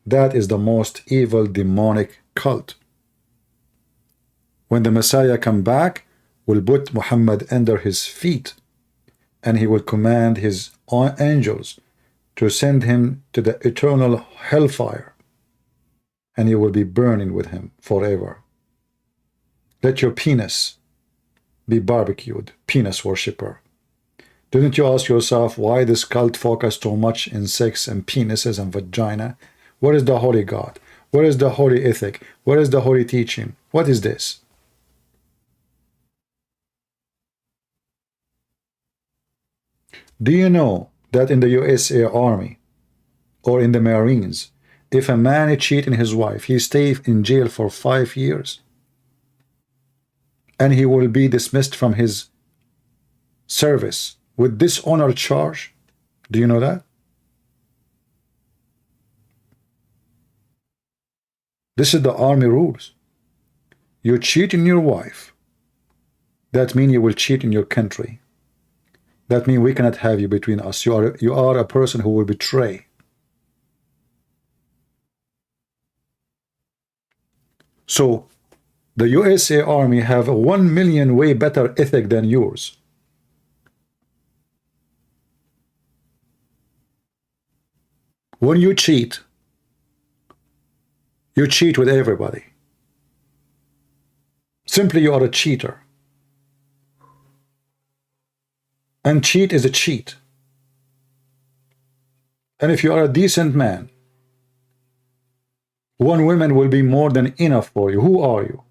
S1: That is the most evil demonic cult. When the Messiah come back, will put Muhammad under his feet, and he will command his angels to send him to the eternal hellfire, and you will be burning with him forever. Let your penis be barbecued, penis worshipper. Didn't you ask yourself why this cult focus so much in sex and penises and vagina? Where is the holy God? Where is the holy ethic? Where is the holy teaching? What is this? Do you know that in the USA Army or in the Marines, if a man cheats on his wife, he stays in jail for 5 years? And he will be dismissed from his service with dishonor charge. Do you know that? This is the army rules. You cheat on your wife, that means you will cheat in your country. That means we cannot have you between us. You are a person who will betray. So the USA Army have a 1 million way better ethic than yours. When you cheat with everybody. Simply you are a cheater. And cheat is a cheat. And if you are a decent man, one woman will be more than enough for you. Who are you?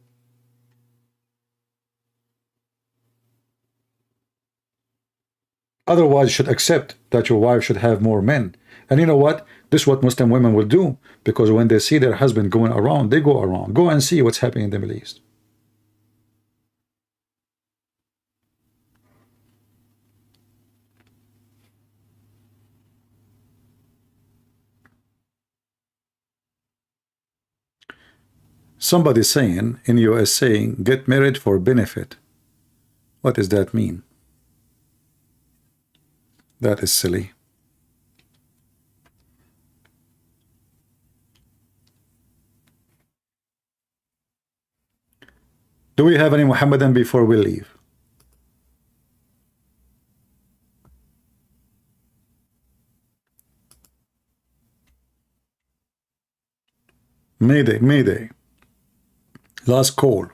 S1: Otherwise, you should accept that your wife should have more men. And you know what? This is what Muslim women will do, because when they see their husband going around, they go around. Go and see what's happening in the Middle East. Somebody saying in US saying, get married for benefit. What does that mean? That is silly. Do we have any Muhammadan before we leave? Mayday, Mayday. Last call.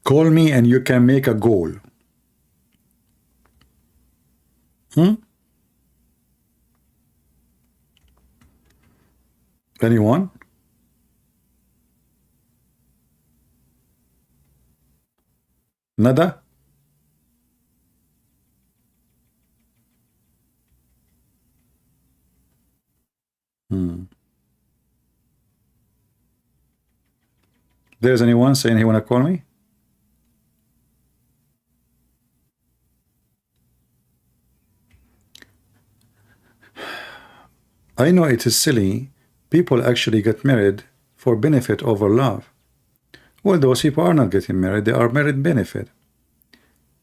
S1: Call me and you can make a goal. Anyone? Nada? There's anyone saying he want to call me? I know it is silly. People actually get married for benefit over love. Well, those people are not getting married. They are married benefit.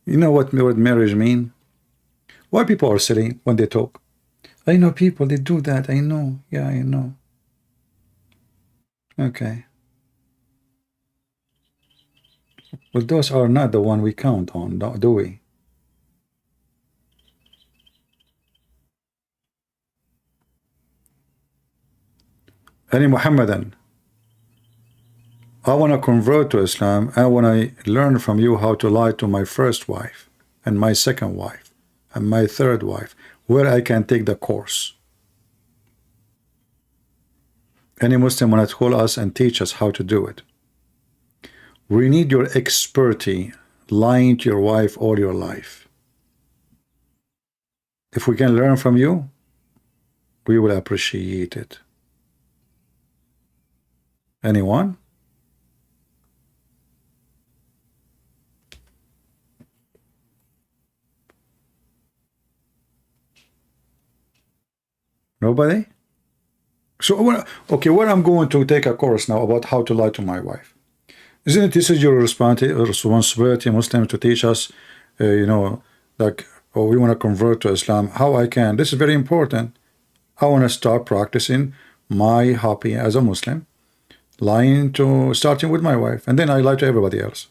S1: You know what word marriage mean? Why people are silly when they talk? I know people, they do that. I know. Yeah, I know. Okay. Well, those are not the one we count on, do we? Any Muhammadan, I want to convert to Islam. I want to learn from you how to lie to my first wife and my second wife and my third wife, where I can take the course. Any Muslim want to call us and teach us how to do it. We need your expertise lying to your wife all your life. If we can learn from you, we will appreciate it. Anyone? Nobody? So, okay, well, I'm going to take a course now about how to lie to my wife. Isn't it this is your responsibility, Muslims, to teach us, you know, like, oh, we want to convert to Islam, how I can. This is very important. I want to start practicing my hobby as a Muslim, starting with my wife, and then I lie to everybody else.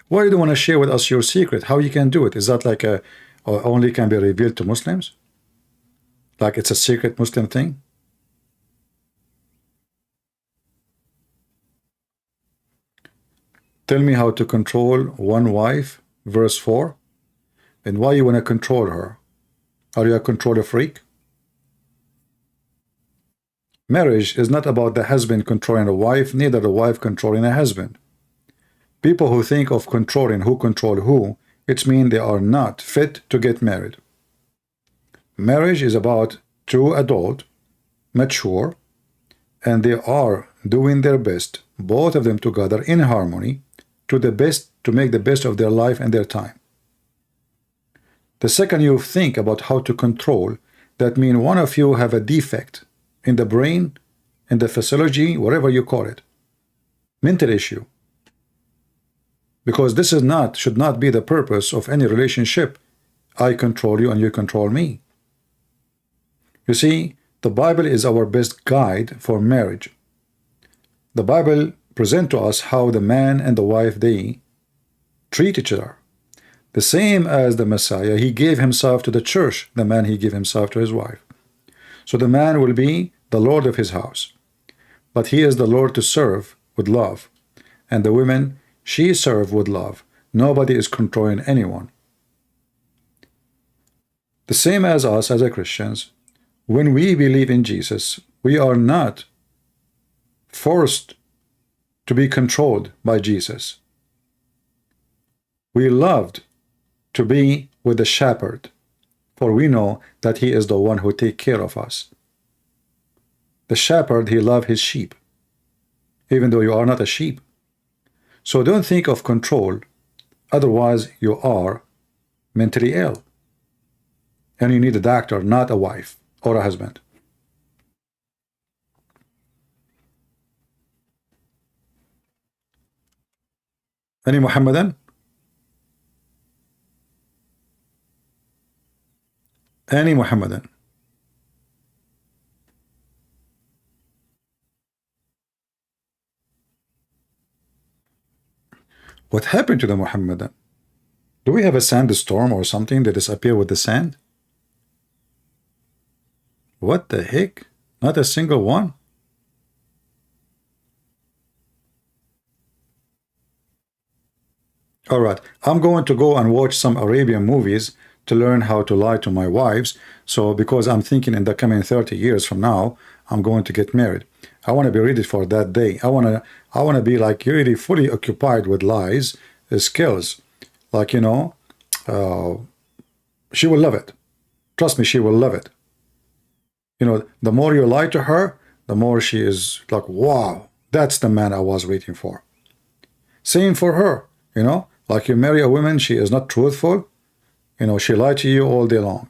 S1: Why you don't want to share with us your secret? How you can do it? Is that like only can be revealed to Muslims? Like it's a secret Muslim thing? Tell me how to control one wife, verse 4. And why you want to control her? Are you a controller freak? Marriage is not about the husband controlling a wife, neither the wife controlling a husband. People who think of controlling who control who, it means they are not fit to get married. Marriage is about two adults, mature, and they are doing their best, both of them together in harmony, to make the best of their life and their time. The second you think about how to control, that means one of you have a defect in the brain, in the physiology, whatever you call it, mental issue. Because this should not be the purpose of any relationship. I control you and you control me. You see, the Bible is our best guide for marriage. The Bible presents to us how the man and the wife, they treat each other. The same as the Messiah, he gave himself to the church. The man, he gave himself to his wife. So the man will be the Lord of his house. But he is the Lord to serve with love. And the women, she serve with love. Nobody is controlling anyone. The same as us as a Christians, when we believe in Jesus, we are not forced to be controlled by Jesus. We loved to be with the shepherd, for we know that he is the one who takes care of us. The shepherd, he loves his sheep, even though you are not a sheep. So don't think of control, otherwise you are mentally ill. And you need a doctor, not a wife or a husband. Any Muhammadan? Any Muhammadan? What happened to the Muhammadan? Do we have a sandstorm or something that disappear with the sand? What the heck? Not a single one? All right, I'm going to go and watch some Arabian movies to learn how to lie to my wives. So because I'm thinking in the coming 30 years from now, I'm going to get married. I want to be ready for that day. I want to be like really fully occupied with lies, skills. Like, you know, she will love it. Trust me, she will love it. You know, the more you lie to her, the more she is like, wow, that's the man I was waiting for. Same for her, you know, like you marry a woman, she is not truthful. You know, she lied to you all day long.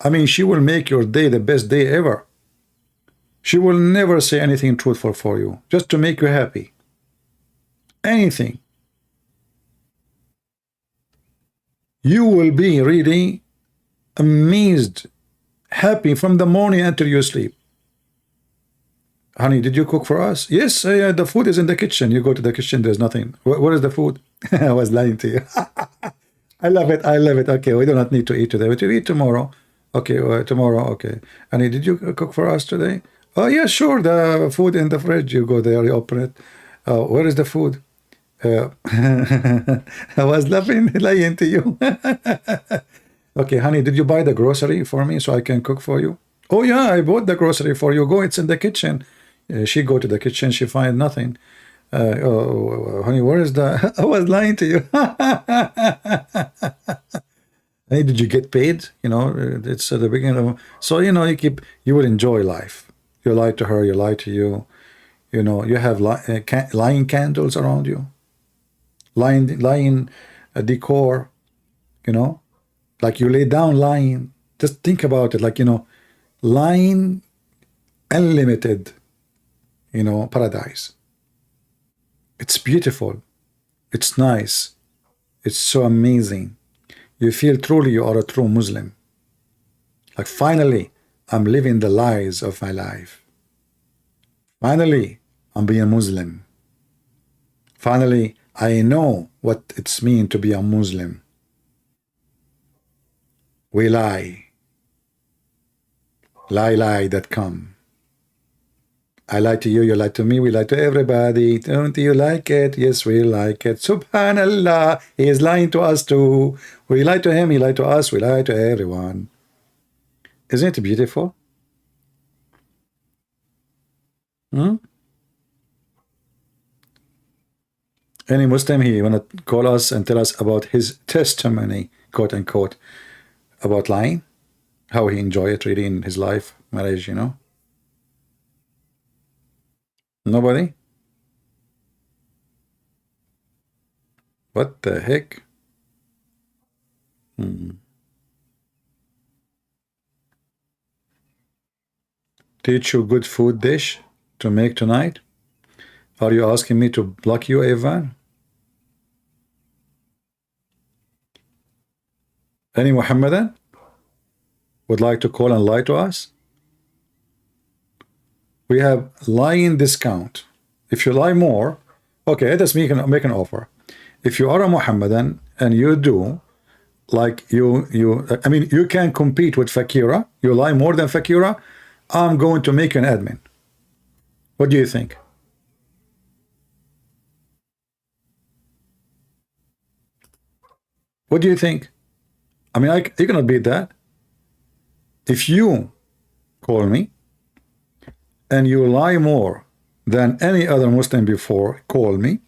S1: I mean, she will make your day the best day ever. She will never say anything truthful for you, just to make you happy. Anything. You will be really amazed, happy from the morning until you sleep. Honey, did you cook for us? Yes, the food is in the kitchen. You go to the kitchen, there's nothing. Where is the food? I was lying to you. I love it. I love it. Okay, we do not need to eat today. We will eat tomorrow. Okay, tomorrow. Okay. Honey, did you cook for us today? Oh, yeah, sure. The food in the fridge. You go there, you open it. Where is the food? I was laughing, lying to you. Okay, honey, did you buy the grocery for me so I can cook for you? Oh, yeah, I bought the grocery for you. Go, it's in the kitchen. She go to the kitchen. She find nothing. Honey, where is the... I was lying to you. Hey, did you get paid? You know, it's at the beginning of... So, you know, you will enjoy life. You lie to her, you lie to you. You know, you have lying candles around you. Lying decor, you know. Like you lay down lying. Just think about it. Like, you know, lying unlimited, you know, paradise. It's beautiful. It's nice. It's so amazing. You feel truly you are a true Muslim. Like finally, I'm living the lies of my life. Finally, I'm being Muslim. Finally, I know what it's mean to be a Muslim. We lie. Lie.com. I lie to you, you lie to me, we lie to everybody. Don't you like it? Yes, we like it. Subhanallah, he is lying to us too. We lie to him, he lied to us, we lie to everyone. Isn't it beautiful? Any Muslim, he wanna call us and tell us about his testimony, quote unquote, about lying, how he enjoyed it really in his life, marriage, you know? Nobody? What the heck? Teach you good food dish to make tonight? Are you asking me to block you, Evan? Any Muhammadan would like to call and lie to us? We have lying discount. If you lie more, okay, let us make an offer. If you are a Muhammadan and you do, like I mean, you can compete with Fakira, you lie more than Fakira, I'm going to make you an admin. What do you think? What do you think? I mean, you cannot beat that. If you call me and you lie more than any other Muslim before, call me,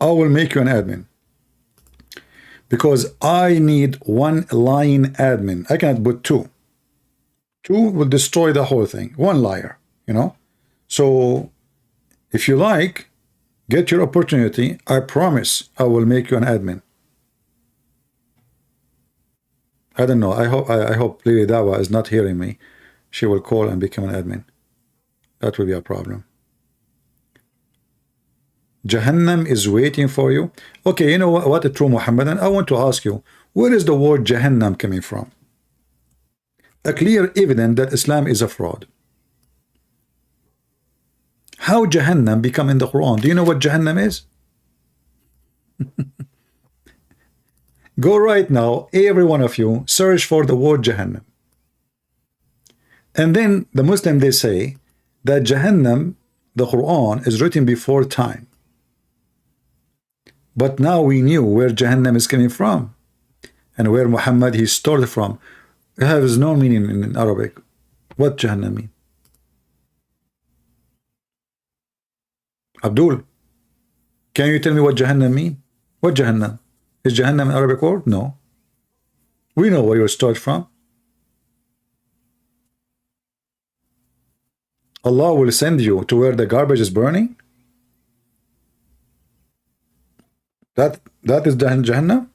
S1: I will make you an admin. Because I need one lying admin. I cannot put two. Two will destroy the whole thing. One liar, you know? So, if you like, get your opportunity. I promise I will make you an admin. I don't know. I hope Lily Dawah is not hearing me. She will call and become an admin. That will be a problem. Jahannam is waiting for you. Okay, you know what a true Muhammadan? I want to ask you, where is the word Jahannam coming from? A clear evidence that Islam is a fraud. How Jahannam become in the Quran? Do you know what Jahannam is? Go right now, every one of you, search for the word Jahannam. And then the Muslim, they say that Jahannam, the Quran, is written before time. But now we knew where Jahannam is coming from and where Muhammad he stole it from. It has no meaning in Arabic. What Jahannam mean? Abdul, can you tell me what Jahannam mean? What Jahannam? Is Jahannam an Arabic word? No. We know where you stole from. Allah will send you to where the garbage is burning. That is Jahannam.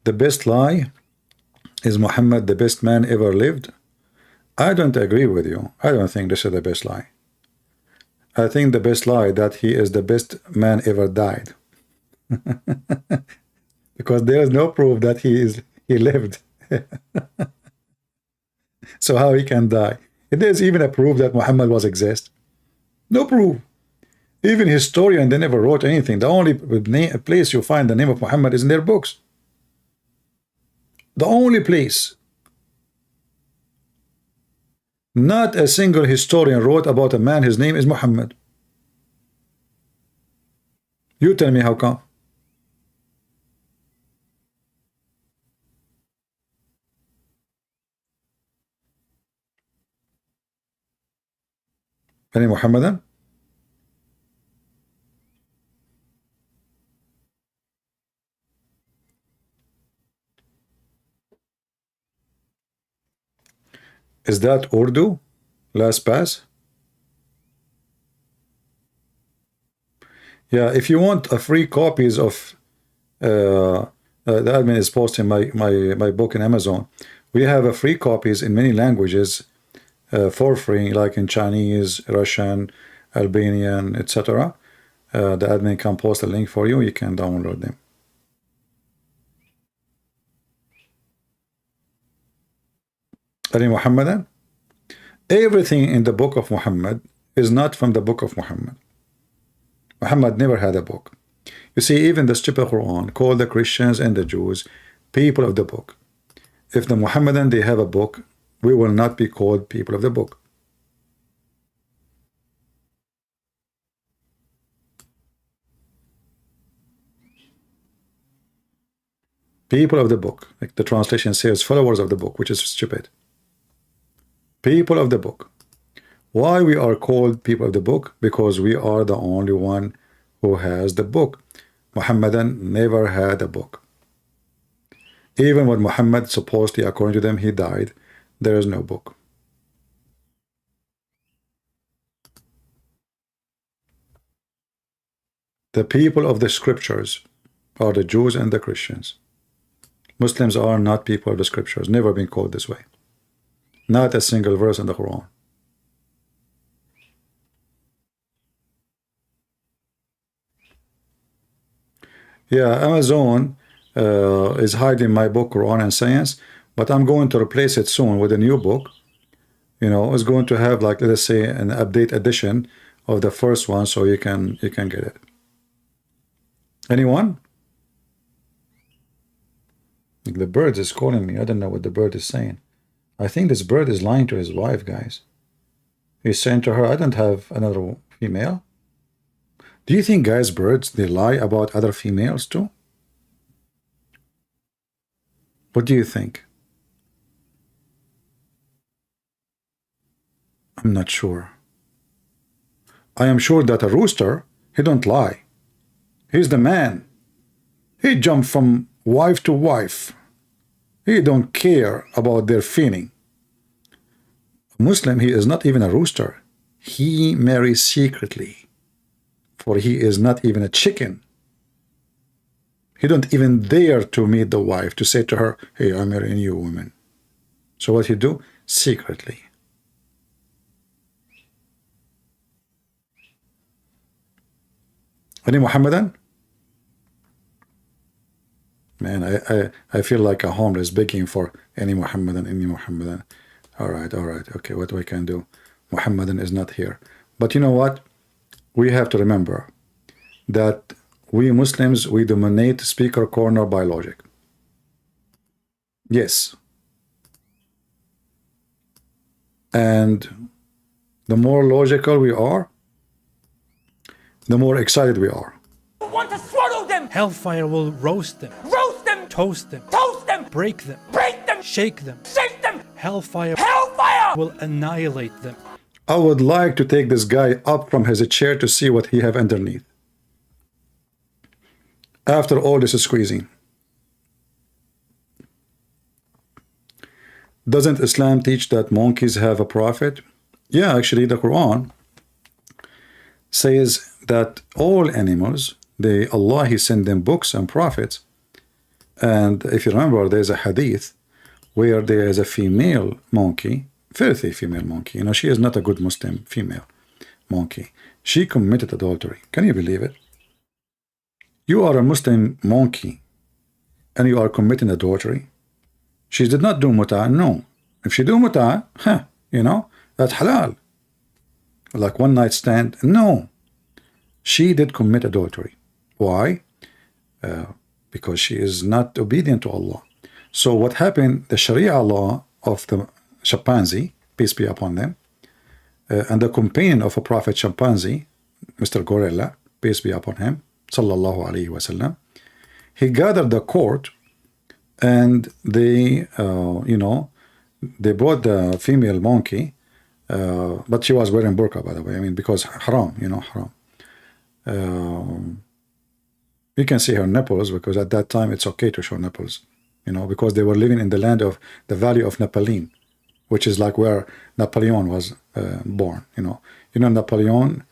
S1: The best lie is Muhammad the best man ever lived. I don't agree with you. I don't think this is the best lie. I think the best lie that he is the best man ever died. Because there is no proof that he lived. So how he can die? There's even a proof that Muhammad was exist. No proof. Even historian, they never wrote anything. The only place you find the name of Muhammad is in their books. The only place. Not a single historian wrote about a man, his name is Muhammad. You tell me how come? Any Muhammadan? Is that Urdu? Last pass? Yeah, if you want a free copies of the admin is posting my book in Amazon. We have a free copies in many languages for free, like in Chinese, Russian, Albanian, etc. The admin can post a link for you. You can download them. Any Muhammadan? Everything in the book of Muhammad is not from the book of Muhammad. Muhammad never had a book. You see, even the stupid Quran called the Christians and the Jews people of the book. If the Muhammadan they have a book, we will not be called people of the book. People of the book, like the translation says, followers of the book, which is stupid. People of the book. Why we are called people of the book? Because we are the only one who has the book. Muhammadan never had a book. Even when Muhammad, supposedly, according to them, he died, there is no book. The people of the scriptures are the Jews and the Christians. Muslims are not people of the scriptures, never been called this way. Not a single verse in the Quran. Yeah, Amazon is hiding my book, Quran and Science, but I'm going to replace it soon with a new book. You know, it's going to have, like, let's say, an update edition of the first one, so you can get it. Anyone? The bird is calling me. I don't know what the bird is saying. I think this bird is lying to his wife, guys. He's saying to her, I don't have another female. Do you think, guys, birds, they lie about other females too? What do you think? I'm not sure. I am sure that a rooster, he don't lie. He's the man. He jump from wife to wife. He don't care about their feeling. A Muslim, he is not even a rooster. He marries secretly. For he is not even a chicken. He don't even dare to meet the wife, to say to her, hey, I'm marrying you, woman. So what he do? Secretly. Any Muhammadan? Man, I feel like a homeless begging for any Muhammadan, any Muhammadan. All right, okay, what we can do? Muhammadan is not here. But you know what? We have to remember that we Muslims, we dominate speaker corner by logic. Yes. And the more logical we are, the more excited we are.
S15: Want to swallow them.
S10: Hellfire will roast them.
S15: Roast them.
S10: Toast them.
S15: Toast them.
S10: Break them.
S15: Break them.
S10: Shake them.
S15: Shake them.
S10: Hellfire will annihilate them.
S1: I would like to take this guy up from his chair to see what he have underneath. After all this squeezing. Doesn't Islam teach that monkeys have a prophet? Yeah, actually the Quran says that all animals, Allah, he sent them books and prophets. And if you remember, there's a hadith where there is a female monkey, filthy female monkey. You know, she is not a good Muslim female monkey. She committed adultery. Can you believe it? You are a Muslim monkey and you are committing adultery. She did not do muta', no. If she do muta', you know, that's halal. Like one night stand, no. She did commit adultery. Why? Because she is not obedient to Allah. So what happened, the Sharia law of the chimpanzee, peace be upon them, and the companion of a prophet chimpanzee, Mr. Gorilla, peace be upon him, sallallahu alaihi wasallam, he gathered the court and they, you know, they brought the female monkey, but she was wearing burqa, by the way, I mean, because haram, you know, haram. You can see her nipples because at that time it's okay to show nipples, you know, because they were living in the land of the Valley of Napoleon, which is like where Napoleon was born, you know. You know, Napoleon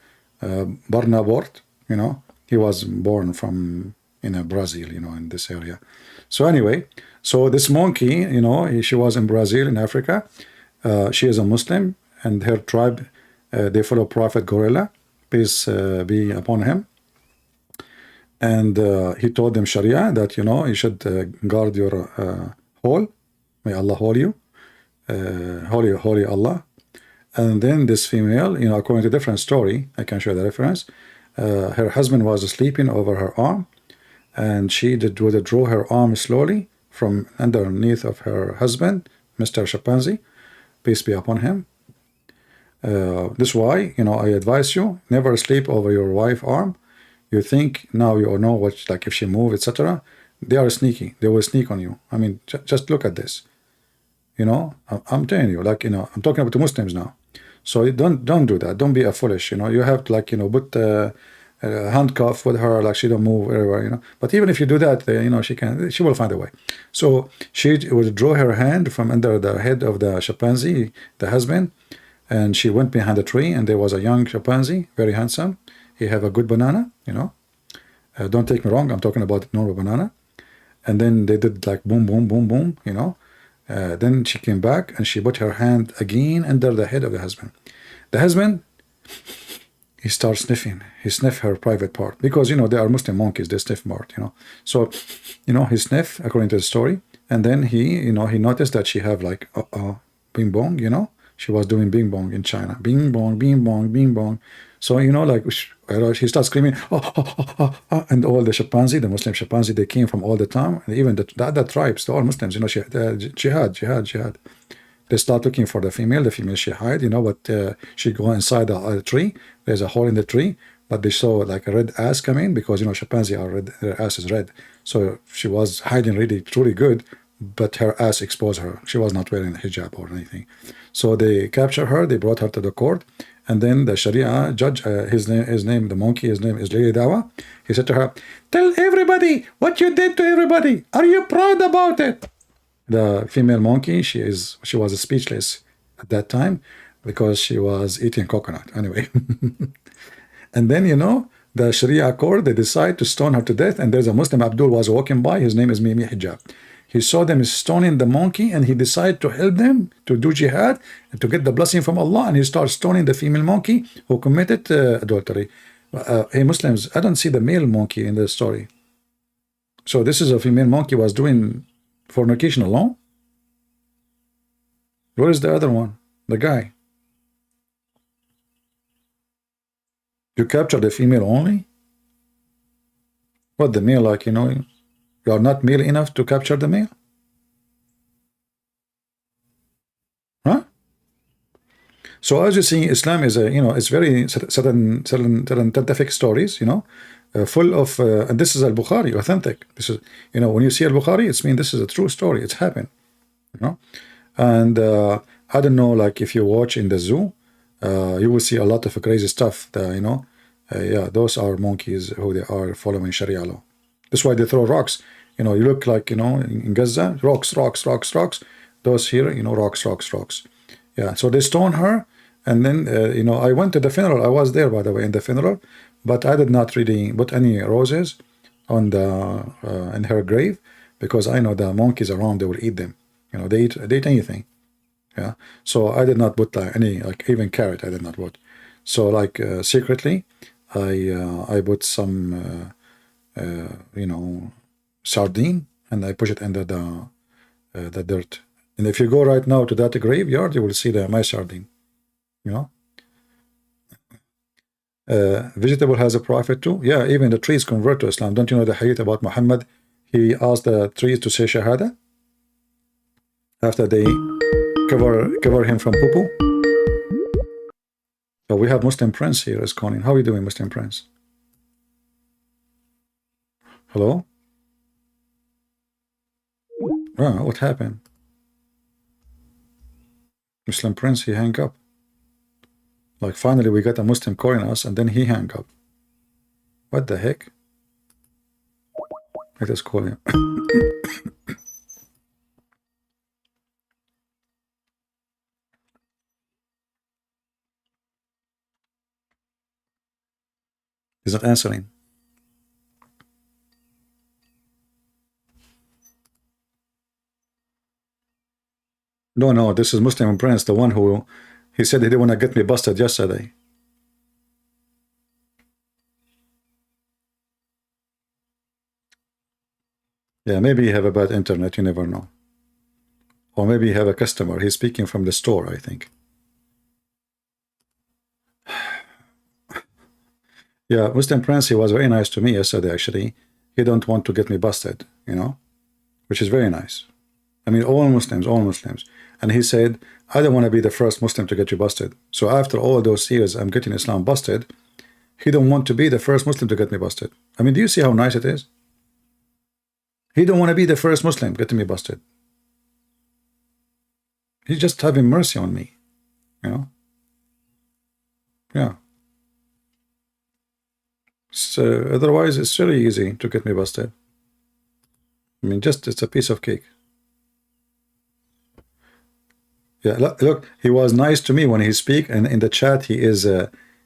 S1: Bonaparte, you know, he was born from in Brazil, you know, in this area. So anyway, so this monkey, you know, she was in Brazil, in Africa. She is a Muslim, and her tribe, they follow Prophet Gorilla, peace be upon him. And he told them Sharia that, you know, you should guard your hole. May Allah hold you. Holy Allah. And then this female, you know, according to a different story, I can show the reference, her husband was sleeping over her arm, and she did withdraw her arm slowly from underneath of her husband, Mr. Chimpanzee, peace be upon him. This is why, you know, I advise you, never sleep over your wife's arm. You think now you know what, like if she move, etc. They are sneaky. They will sneak on you. I mean, just look at this. You know, I'm telling you, like, you know, I'm talking about the Muslims now. So don't do that. Don't be a foolish. You know, you have to, like, you know, put a handcuff with her, like she don't move everywhere. You know, but even if you do that, you know, she will find a way. So she would draw her hand from under the head of the chimpanzee, the husband, and she went behind a tree, and there was a young chimpanzee, very handsome. He have a good banana. You know, don't take me wrong. I'm talking about normal banana. And then they did like boom, boom, boom, boom. You know. Then she came back and she put her hand again under the head of the husband. The husband, he starts sniffing. He sniffed her private part because, you know, they are Muslim monkeys. They sniff part, you know. So, you know, he sniffed according to the story. And then he, you know, he noticed that she have like bing bong, you know. She was doing bing bong in China. Bing bong, bing bong, bing bong. So, you know, like she starts screaming, and all the chimpanzee, the Muslim chimpanzee, they came from all the time, and even the other tribes, the all Muslims, you know, jihad. They start looking for the female she hide, you know, but she go inside the tree. There's a hole in the tree, but they saw like a red ass coming because, you know, chimpanzee are red, their ass is red. So she was hiding really, truly good, but her ass exposed her. She was not wearing a hijab or anything. So they captured her, they brought her to the court, and then the Sharia judge, his name, the monkey, his name is Ali Dawah. He said to her, "Tell everybody what you did to everybody. Are you proud about it?" The female monkey, she was speechless at that time because she was eating coconut. Anyway, and then, you know, the Sharia court, they decide to stone her to death. And there's a Muslim, Abdul, was walking by. His name is Mimi Hijab. He saw them stoning the monkey, and he decided to help them to do jihad and to get the blessing from Allah. And he started stoning the female monkey who committed adultery. Hey, Muslims, I don't see the male monkey in the story. So this is a female monkey was doing fornication alone. Where is the other one? The guy. You capture the female only? What, the male, like, you know, you are not male enough to capture the male? Huh? So as you see, Islam is a, you know, it's very certain scientific stories, you know, full of, and this is Al-Bukhari, authentic. This is, you know, when you see Al-Bukhari, it's mean this is a true story. It's happened, you know. And I don't know, like if you watch in the zoo, you will see a lot of crazy stuff. You know, yeah, those are monkeys who they are following Sharia law. That's why they throw rocks. You know, you look like, you know, in Gaza, rocks. Those here, you know, rocks. Yeah, so they stone her. And then, you know, I went to the funeral. I was there, by the way, in the funeral. But I did not really put any roses on the in her grave because I know the monkeys around, they will eat them. You know, they eat anything. Yeah. So I did not put any, like even carrot, I did not put. So like secretly, I put some, you know, sardine, and I push it under the dirt. And if you go right now to that graveyard, you will see my sardine. You know. Vegetable has a prophet too. Yeah, even the trees convert to Islam. Don't you know the hadith about Muhammad? He asked the trees to say Shahada after they cover him from poo-poo. So we have Muslim Prince here is calling. How are you doing, Muslim Prince? Hello? Oh, what happened? Muslim Prince, he hung up. Like finally we got a Muslim calling us and then he hung up. What the heck? Let us call him. He's not answering. No, this is Muslim Prince, the one who he said he didn't want to get me busted yesterday. Yeah, maybe you have a bad internet, you never know. Or maybe you have a customer, he's speaking from the store, I think. Yeah, Muslim Prince, he was very nice to me yesterday, actually. He don't want to get me busted, you know, which is very nice. I mean, all Muslims. And he said, I don't want to be the first Muslim to get you busted. So after all those years, I'm getting Islam busted. He don't want to be the first Muslim to get me busted. I mean, do you see how nice it is? He don't want to be the first Muslim getting me busted. He's just having mercy on me, you know. Yeah. So otherwise, it's really easy to get me busted. I mean, just it's a piece of cake. Yeah, look, he was nice to me when he speak, and in the chat he is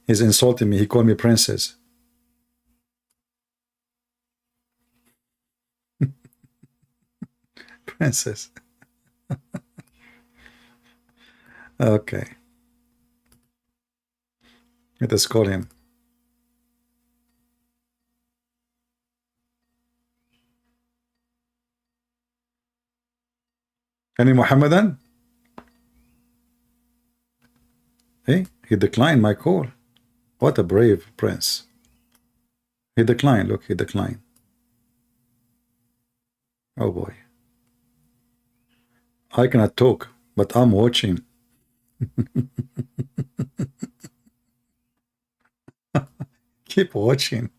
S1: he's insulting me. He called me princess. Princess. Okay. Let us call him. Any Muhammadan? Hey, he declined my call. What a brave prince. He declined. Look, he declined. Oh boy. I cannot talk, but I'm watching. Keep watching.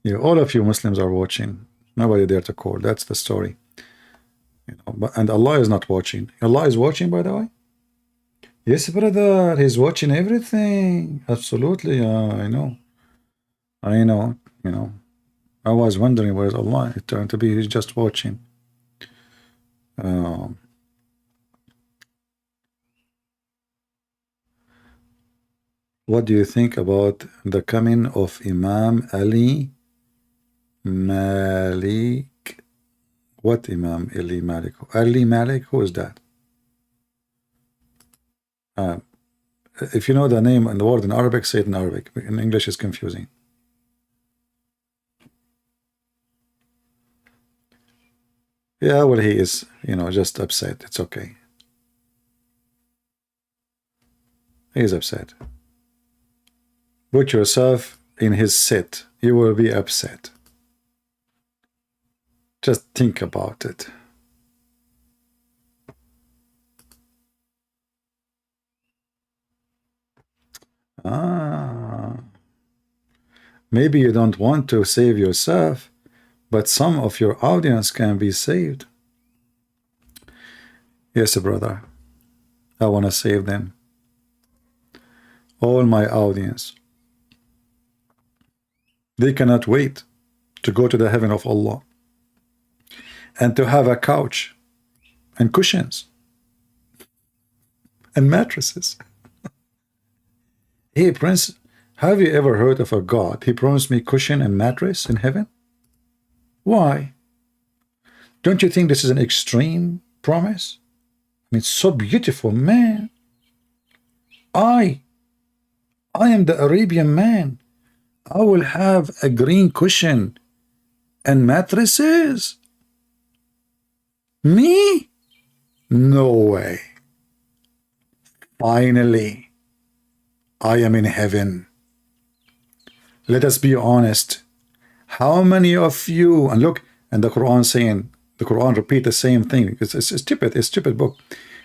S1: You, all of you Muslims are watching. Nobody dare to call. That's the story. You know, but, and Allah is not watching. Allah is watching, by the way. Yes, brother. He's watching everything. Absolutely. I know. I know. You know. I was wondering where's Allah. It turned to be he's just watching. What do you think about the coming of Imam Ali Malik? What Imam Ali Malik? Ali Malik? Who is that? If you know the name and the word in Arabic, say it in Arabic. In English, it's confusing. Yeah, well, he is, you know, just upset. It's okay. He is upset. Put yourself in his seat. You will be upset. Just think about it. Maybe you don't want to save yourself, but some of your audience can be saved. Yes, brother. I want to save them. All my audience. They cannot wait to go to the heaven of Allah and to have a couch and cushions and mattresses. Hey, Prince, have you ever heard of a God? He promised me cushion and mattress in heaven. Why? Don't you think this is an extreme promise? I mean, it's so beautiful, man. I am the Arabian man. I will have a green cushion and mattresses. Me? No way. Finally, I am in heaven. Let us be honest. How many of you, and look, and the Quran saying, the Quran repeat the same thing. It's stupid, it's a stupid book.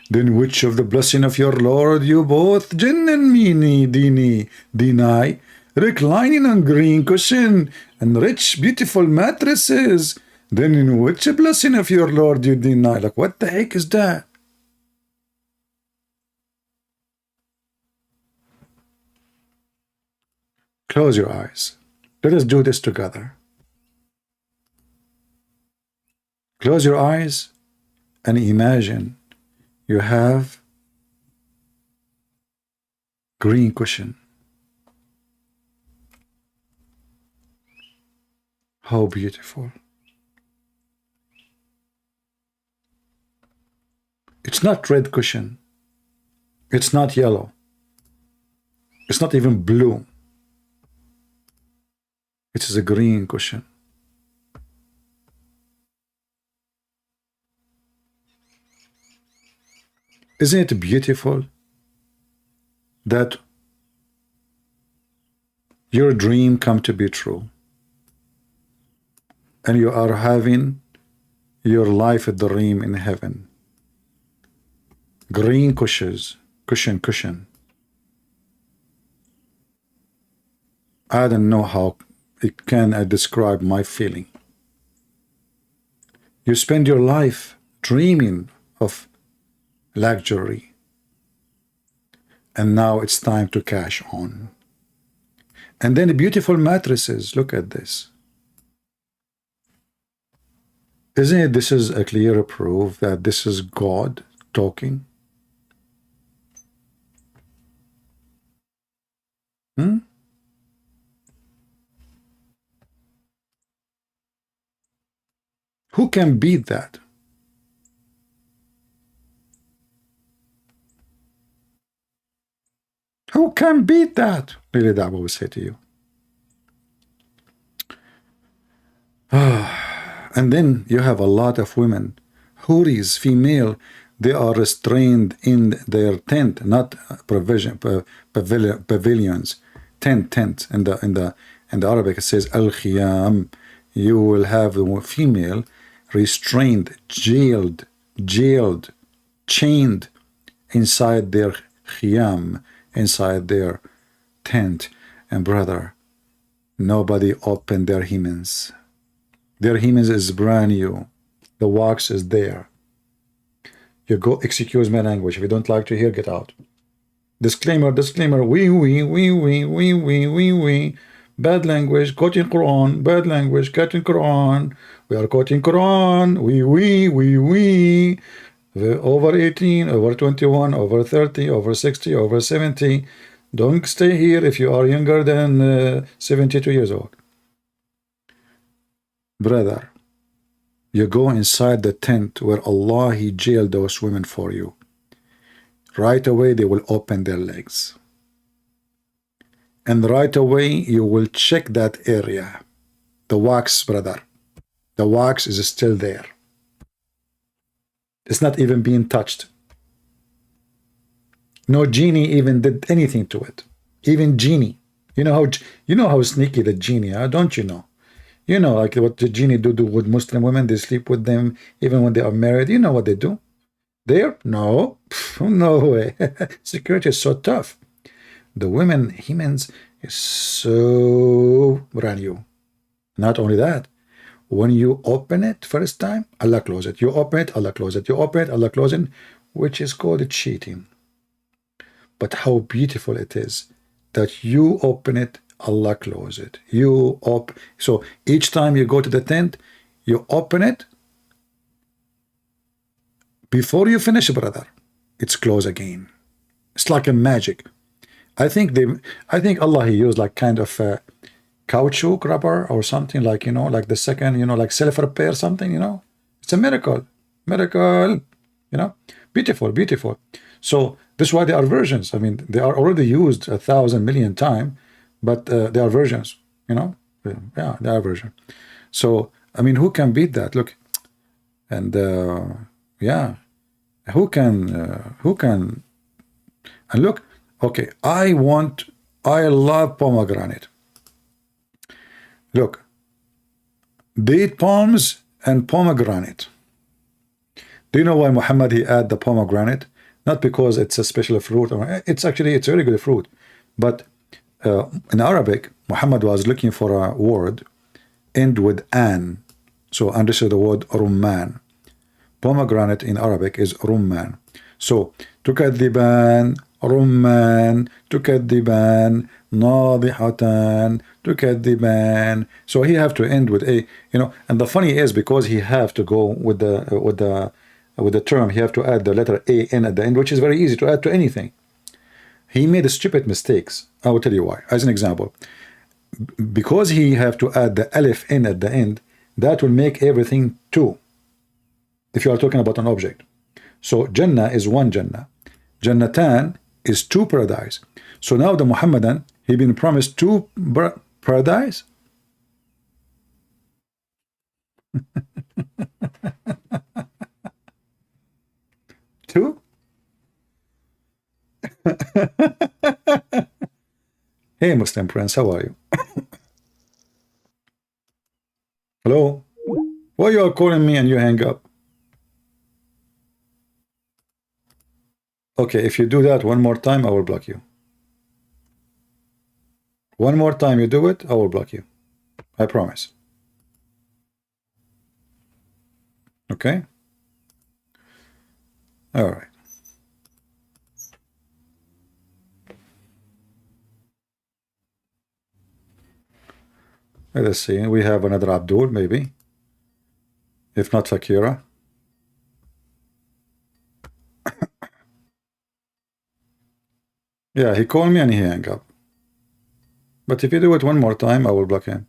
S1: Then which of the blessing of your Lord you both jinn and meanie deny? Reclining on green cushion and rich, beautiful mattresses. Then in which blessing of your Lord you deny? Like, what the heck is that? Close your eyes. Let us do this together. Close your eyes and imagine you have green cushion. How beautiful. It's not red cushion. It's not yellow. It's not even blue. It is a green cushion. Isn't it beautiful that your dream come to be true and you are having your life dream in heaven? Green cushions, cushion. I don't know how I describe my feeling. You spend your life dreaming of luxury. And now it's time to cash on. And then the beautiful mattresses. Look at this. Isn't it this is a clear proof that this is God talking? Hmm? Who can beat that? Who can beat that? Really, that will say to you. And then you have a lot of women, houris, female, they are restrained in their tent, not pavilions, tent. In the Arabic it says al-khiyam. You will have the female restrained, jailed, chained inside their khiyam, inside their tent. And brother, nobody opened their hymens. Their hymens is brand new. The wax is there. You go, excuse my language. If you don't like to hear, get out. Disclaimer. We. Bad language, quoting Quran. Bad language, quoting Quran. We are quoting Quran. We. Over 18, over 21, over 30, over 60, over 70. Don't stay here if you are younger than 72 years old. Brother, you go inside the tent where Allah, He jailed those women for you. Right away, they will open their legs. And right away, you will check that area. The wax, brother. The wax is still there. It's not even being touched. No genie even did anything to it. Even genie. You know how sneaky the genie are, don't you know? You know, like what the genie do with Muslim women. They sleep with them even when they are married. You know what they do? There? No. No way. Security is so tough. The women, hymens, is so brand new. Not only that, when you open it first time, Allah close it. You open it, Allah close it. You open it, Allah close it, which is called cheating. But how beautiful it is that you open it, Allah close it. So each time you go to the tent, you open it. Before you finish, brother, it's closed again. It's like a magic. I think Allah, He used like kind of a caoutchouc rubber or something, like, you know, like the second, you know, like self-repair something, you know. It's a miracle, you know. Beautiful. So this is why they are versions. I mean, they are already used 1,000 million times, but they are versions, you know. Yeah, they are versions. So I mean, who can beat that? Look, and yeah, who can? And look, okay, I love pomegranate. Look, date palms and pomegranate. Do you know why Muhammad, he add the pomegranate? Not because it's a special fruit, or it's a very good fruit. But in Arabic, Muhammad was looking for a word end with an. So understand the word rumman. Pomegranate in Arabic is rumman. So tukadiban, rumman, tukadiban, nadihatan, tukadiban. So he have to end with a, you know. And the funny is, because he have to go with the term, he have to add the letter a in at the end, which is very easy to add to anything. He made stupid mistakes. I will tell you why. As an example, because he have to add the alif in at the end, that will make everything two. If you are talking about an object. So Jannah is one Jannah. Jannatan is two paradise. So now the Muhammadan, he been promised two paradise. Two? Hey Muslim Prince, how are you? Hello? Why you are calling me and you hang up? Okay, if you do that one more time, I will block you. One more time you do it, I will block you. I promise. Okay? All right. Let's see. We have another Abdul, maybe. If not Fakira. Yeah, he called me and he hung up. But if you do it one more time, I will block him.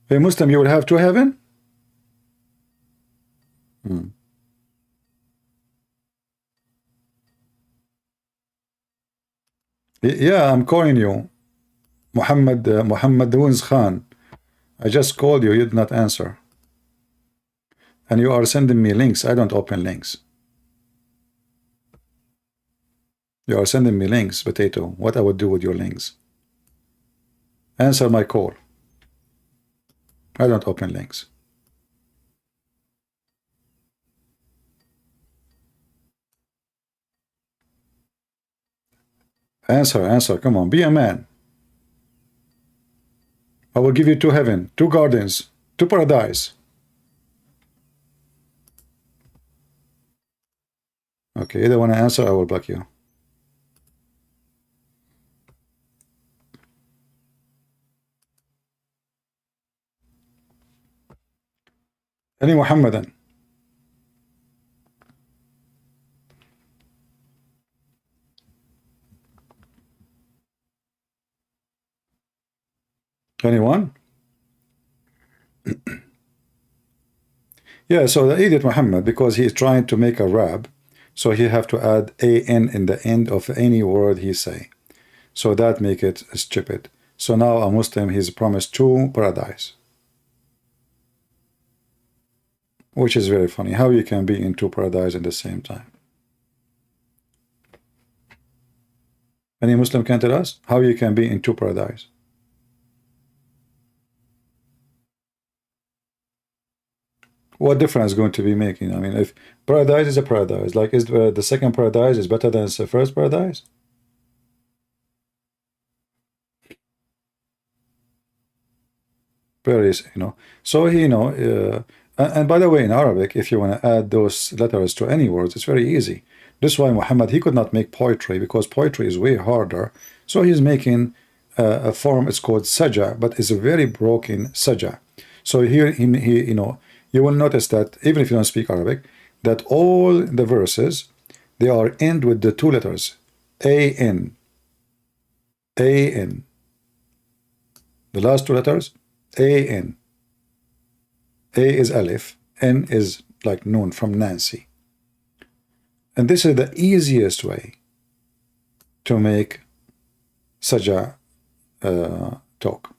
S1: Hey, Muslim, you will have to heaven? Yeah, I'm calling you. Muhammad Doons Khan. I just called you, you did not answer. And you are sending me links. I don't open links. You are sending me links, Potato. What I would do with your links? Answer my call. I don't open links. Answer. Come on, be a man. I will give you 2 heaven, 2 gardens, 2 paradise. Okay, either want to answer, I will block you. Any Muhammadan? Anyone? Yeah, so the idiot Muhammad, because he is trying to make a rab, so he have to add an in the end of any word he say. So that make it stupid. So now a Muslim, he's promised 2 paradise. Which is very funny. How you can be in 2 paradise at the same time? Any Muslim can tell us how you can be in 2 paradise? What difference is going to be making? I mean, if paradise is a paradise, like is the second paradise is better than the first paradise? Very, so he, and by the way, in Arabic, if you want to add those letters to any words, it's very easy. This is why Muhammad, he could not make poetry, because poetry is way harder. So he's making a form, it's called saja, but it's a very broken saja. So here, you will notice that, even if you don't speak Arabic, that all the verses, they are end with the 2 letters, A-N. A-N. The last 2 letters, A-N. A is Alif, N is like Noon from Nancy. And this is the easiest way to make Saja talk.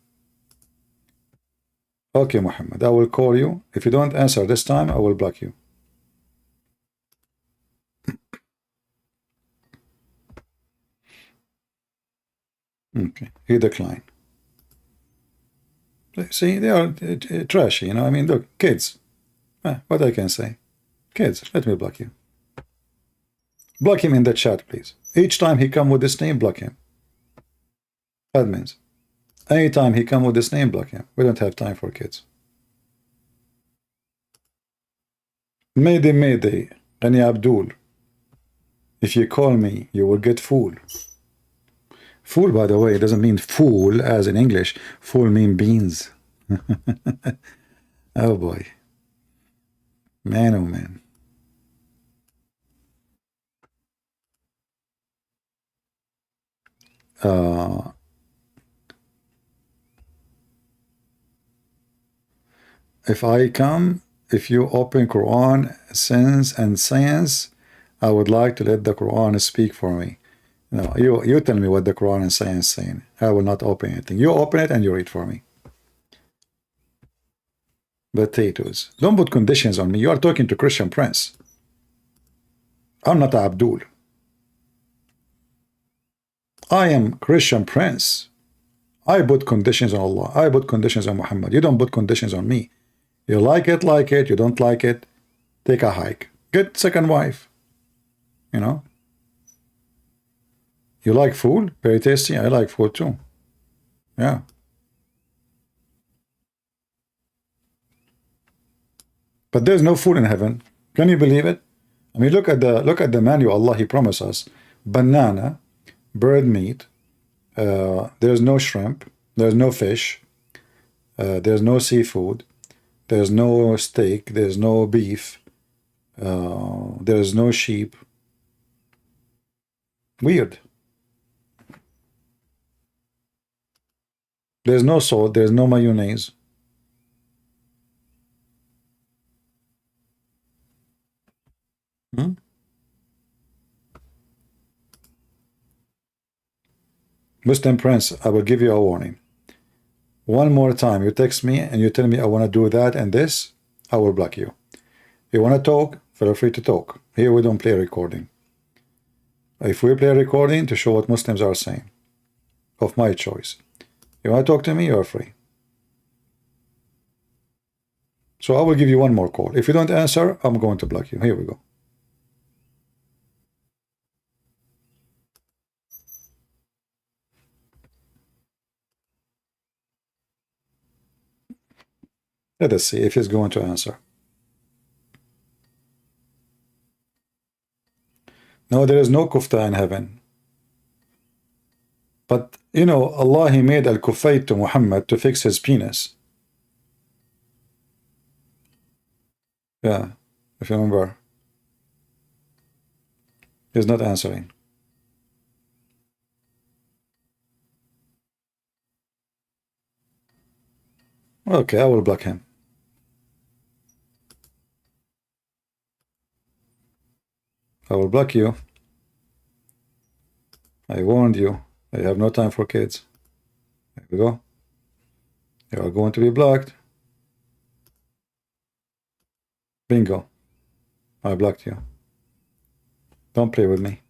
S1: Okay, Muhammad, I will call you. If you don't answer this time, I will block you. Okay, he declined. See, they are trashy, I mean, look, kids. What I can say? Kids, let me block you. Block him in the chat, please. Each time he come with this name, block him. Admins. Anytime he come with this name, block him. We don't have time for kids. Mayday, Mayday, Ani Abdul. If you call me, you will get fool. Fool, by the way, doesn't mean fool as in English. Fool mean beans. Oh boy. Man, oh man. If I come, if you open Quran, sense and science, I would like to let the Quran speak for me. No, you tell me what the Quran and science saying. I will not open anything. You open it and you read for me. Potatoes. Don't put conditions on me. You are talking to Christian Prince. I'm not Abdul. I am Christian Prince. I put conditions on Allah. I put conditions on Muhammad. You don't put conditions on me. You like it, you don't like it, take a hike. Get second wife. You like food? Very tasty. I like food too. Yeah. But there's no food in heaven. Can you believe it? I mean, look at the menu. Allah, He promised us banana, bird meat. There's no shrimp. There's no fish. There's no seafood. There's no steak. There's no beef. There's no sheep. Weird. There's no salt. There's no mayonnaise. Muslim Prince, I will give you a warning. One more time, you text me and you tell me I want to do that and this, I will block you. You want to talk, feel free to talk. Here we don't play recording. If we play recording, to show what Muslims are saying, of my choice. You want to talk to me, you're free. So I will give you one more call. If you don't answer, I'm going to block you. Here we go. Let us see if he's going to answer. No, there is no kufta in heaven. But, you know, Allah, He made al-kufayt to Muhammad to fix his penis. Yeah, if you remember. He's not answering. Okay, I will block him. I will block you. I warned you. I have no time for kids. There we go. You are going to be blocked. Bingo. I blocked you. Don't play with me.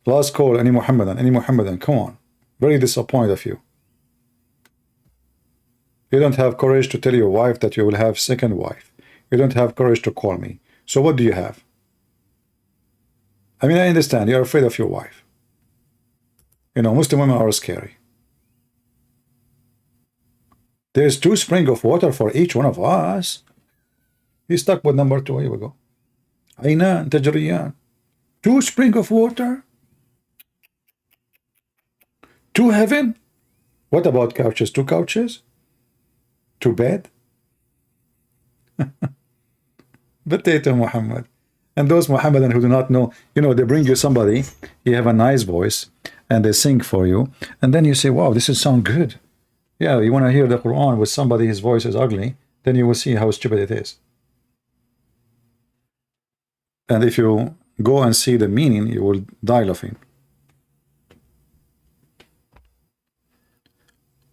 S1: Last call, any Muhammadan, come on. Very disappointed of you. You don't have courage to tell your wife that you will have second wife. You don't have courage to call me. So what do you have? I mean, I understand you're afraid of your wife. You know, Muslim women are scary. There's 2 springs of water for each one of us. He's stuck with number 2. Here we go. Aynan tajriyan. 2 springs of water. 2 heaven. What about couches? 2 couches? 2 bed? Potato Muhammad. And those Muhammadan who do not know, you know, they bring you somebody, you have a nice voice, and they sing for you, and then you say, wow, this is sound good. Yeah, you want to hear the Quran with somebody, his voice is ugly, then you will see how stupid it is. And if you go and see the meaning, you will die laughing.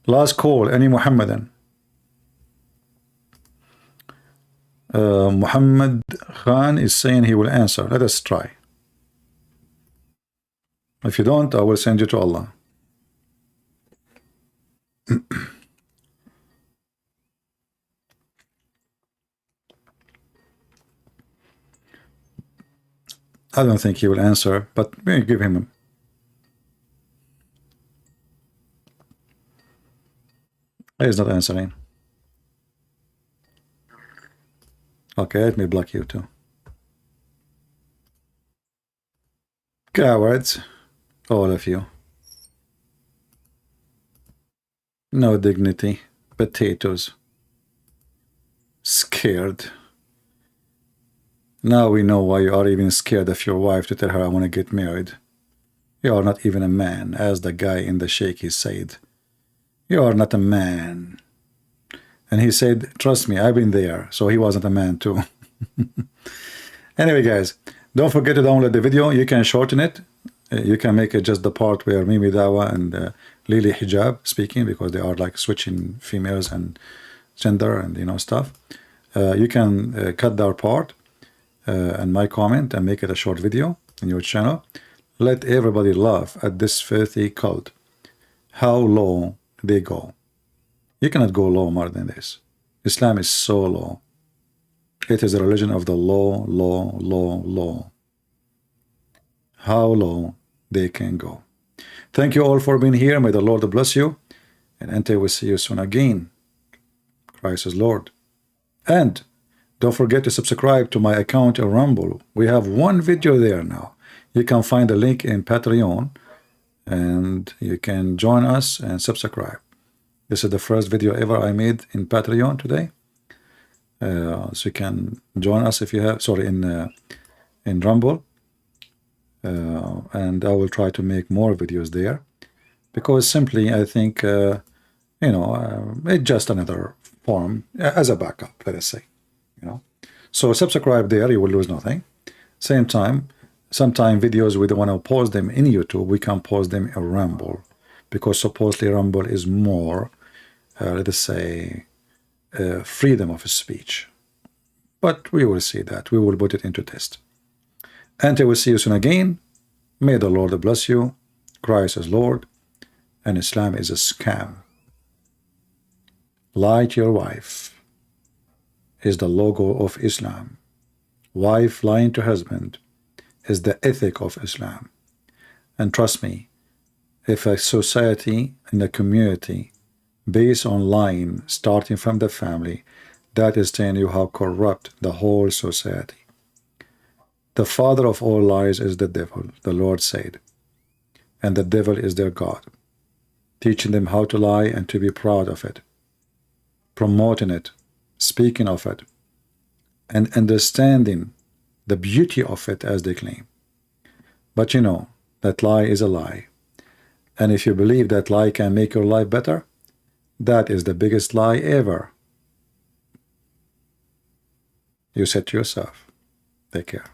S1: Last call, any Muhammadan. Muhammad Khan is saying he will answer. Let us try. If you don't, I will send you to Allah. I don't think he will answer, but maybe give him. He's not answering. Okay, let me block you too. Cowards, all of you. No dignity, potatoes. Scared. Now we know why you are even scared of your wife to tell her I want to get married. You are not even a man, as the guy in the Sheikh he said. You are not a man. And he said, trust me, I've been there. So he wasn't a man too. Anyway, guys, don't forget to download the video. You can shorten it. You can make it just the part where Mimi Dawah and Lily Hijab speaking, because they are like switching females and gender and, you know, stuff. You can cut that part and my comment and make it a short video in your channel. Let everybody laugh at this filthy cult. How low they go. You cannot go low more than this. Islam is so low. It is a religion of the low, low, low, low. How low they can go. Thank you all for being here. May the Lord bless you. And until we see you soon again. Christ is Lord. And don't forget to subscribe to my account on Rumble. We have one video there now. You can find the link in Patreon, and you can join us and subscribe. This is the first video ever I made in Patreon today. So you can join us if you have, sorry, in Rumble. And I will try to make more videos there, because simply I think, it's just another form as a backup, let us say, So subscribe there, you will lose nothing. Same time, sometime videos we don't want to post them in YouTube, we can post them in Rumble, because supposedly Rumble is more, let us say, freedom of speech. But we will see that. We will put it into test. And I will see you soon again. May the Lord bless you. Christ is Lord, and Islam is a scam. Lie to your wife is the logo of Islam. Wife lying to husband is the ethic of Islam. And trust me, if a society and a community based on lying, starting from the family, that is telling you how corrupt the whole society. The father of all lies is the devil, the Lord said, and the devil is their God, teaching them how to lie and to be proud of it, promoting it, speaking of it, and understanding the beauty of it as they claim. But you know, that lie is a lie. And if you believe that lie can make your life better, that is the biggest lie ever. You said to yourself. Take care.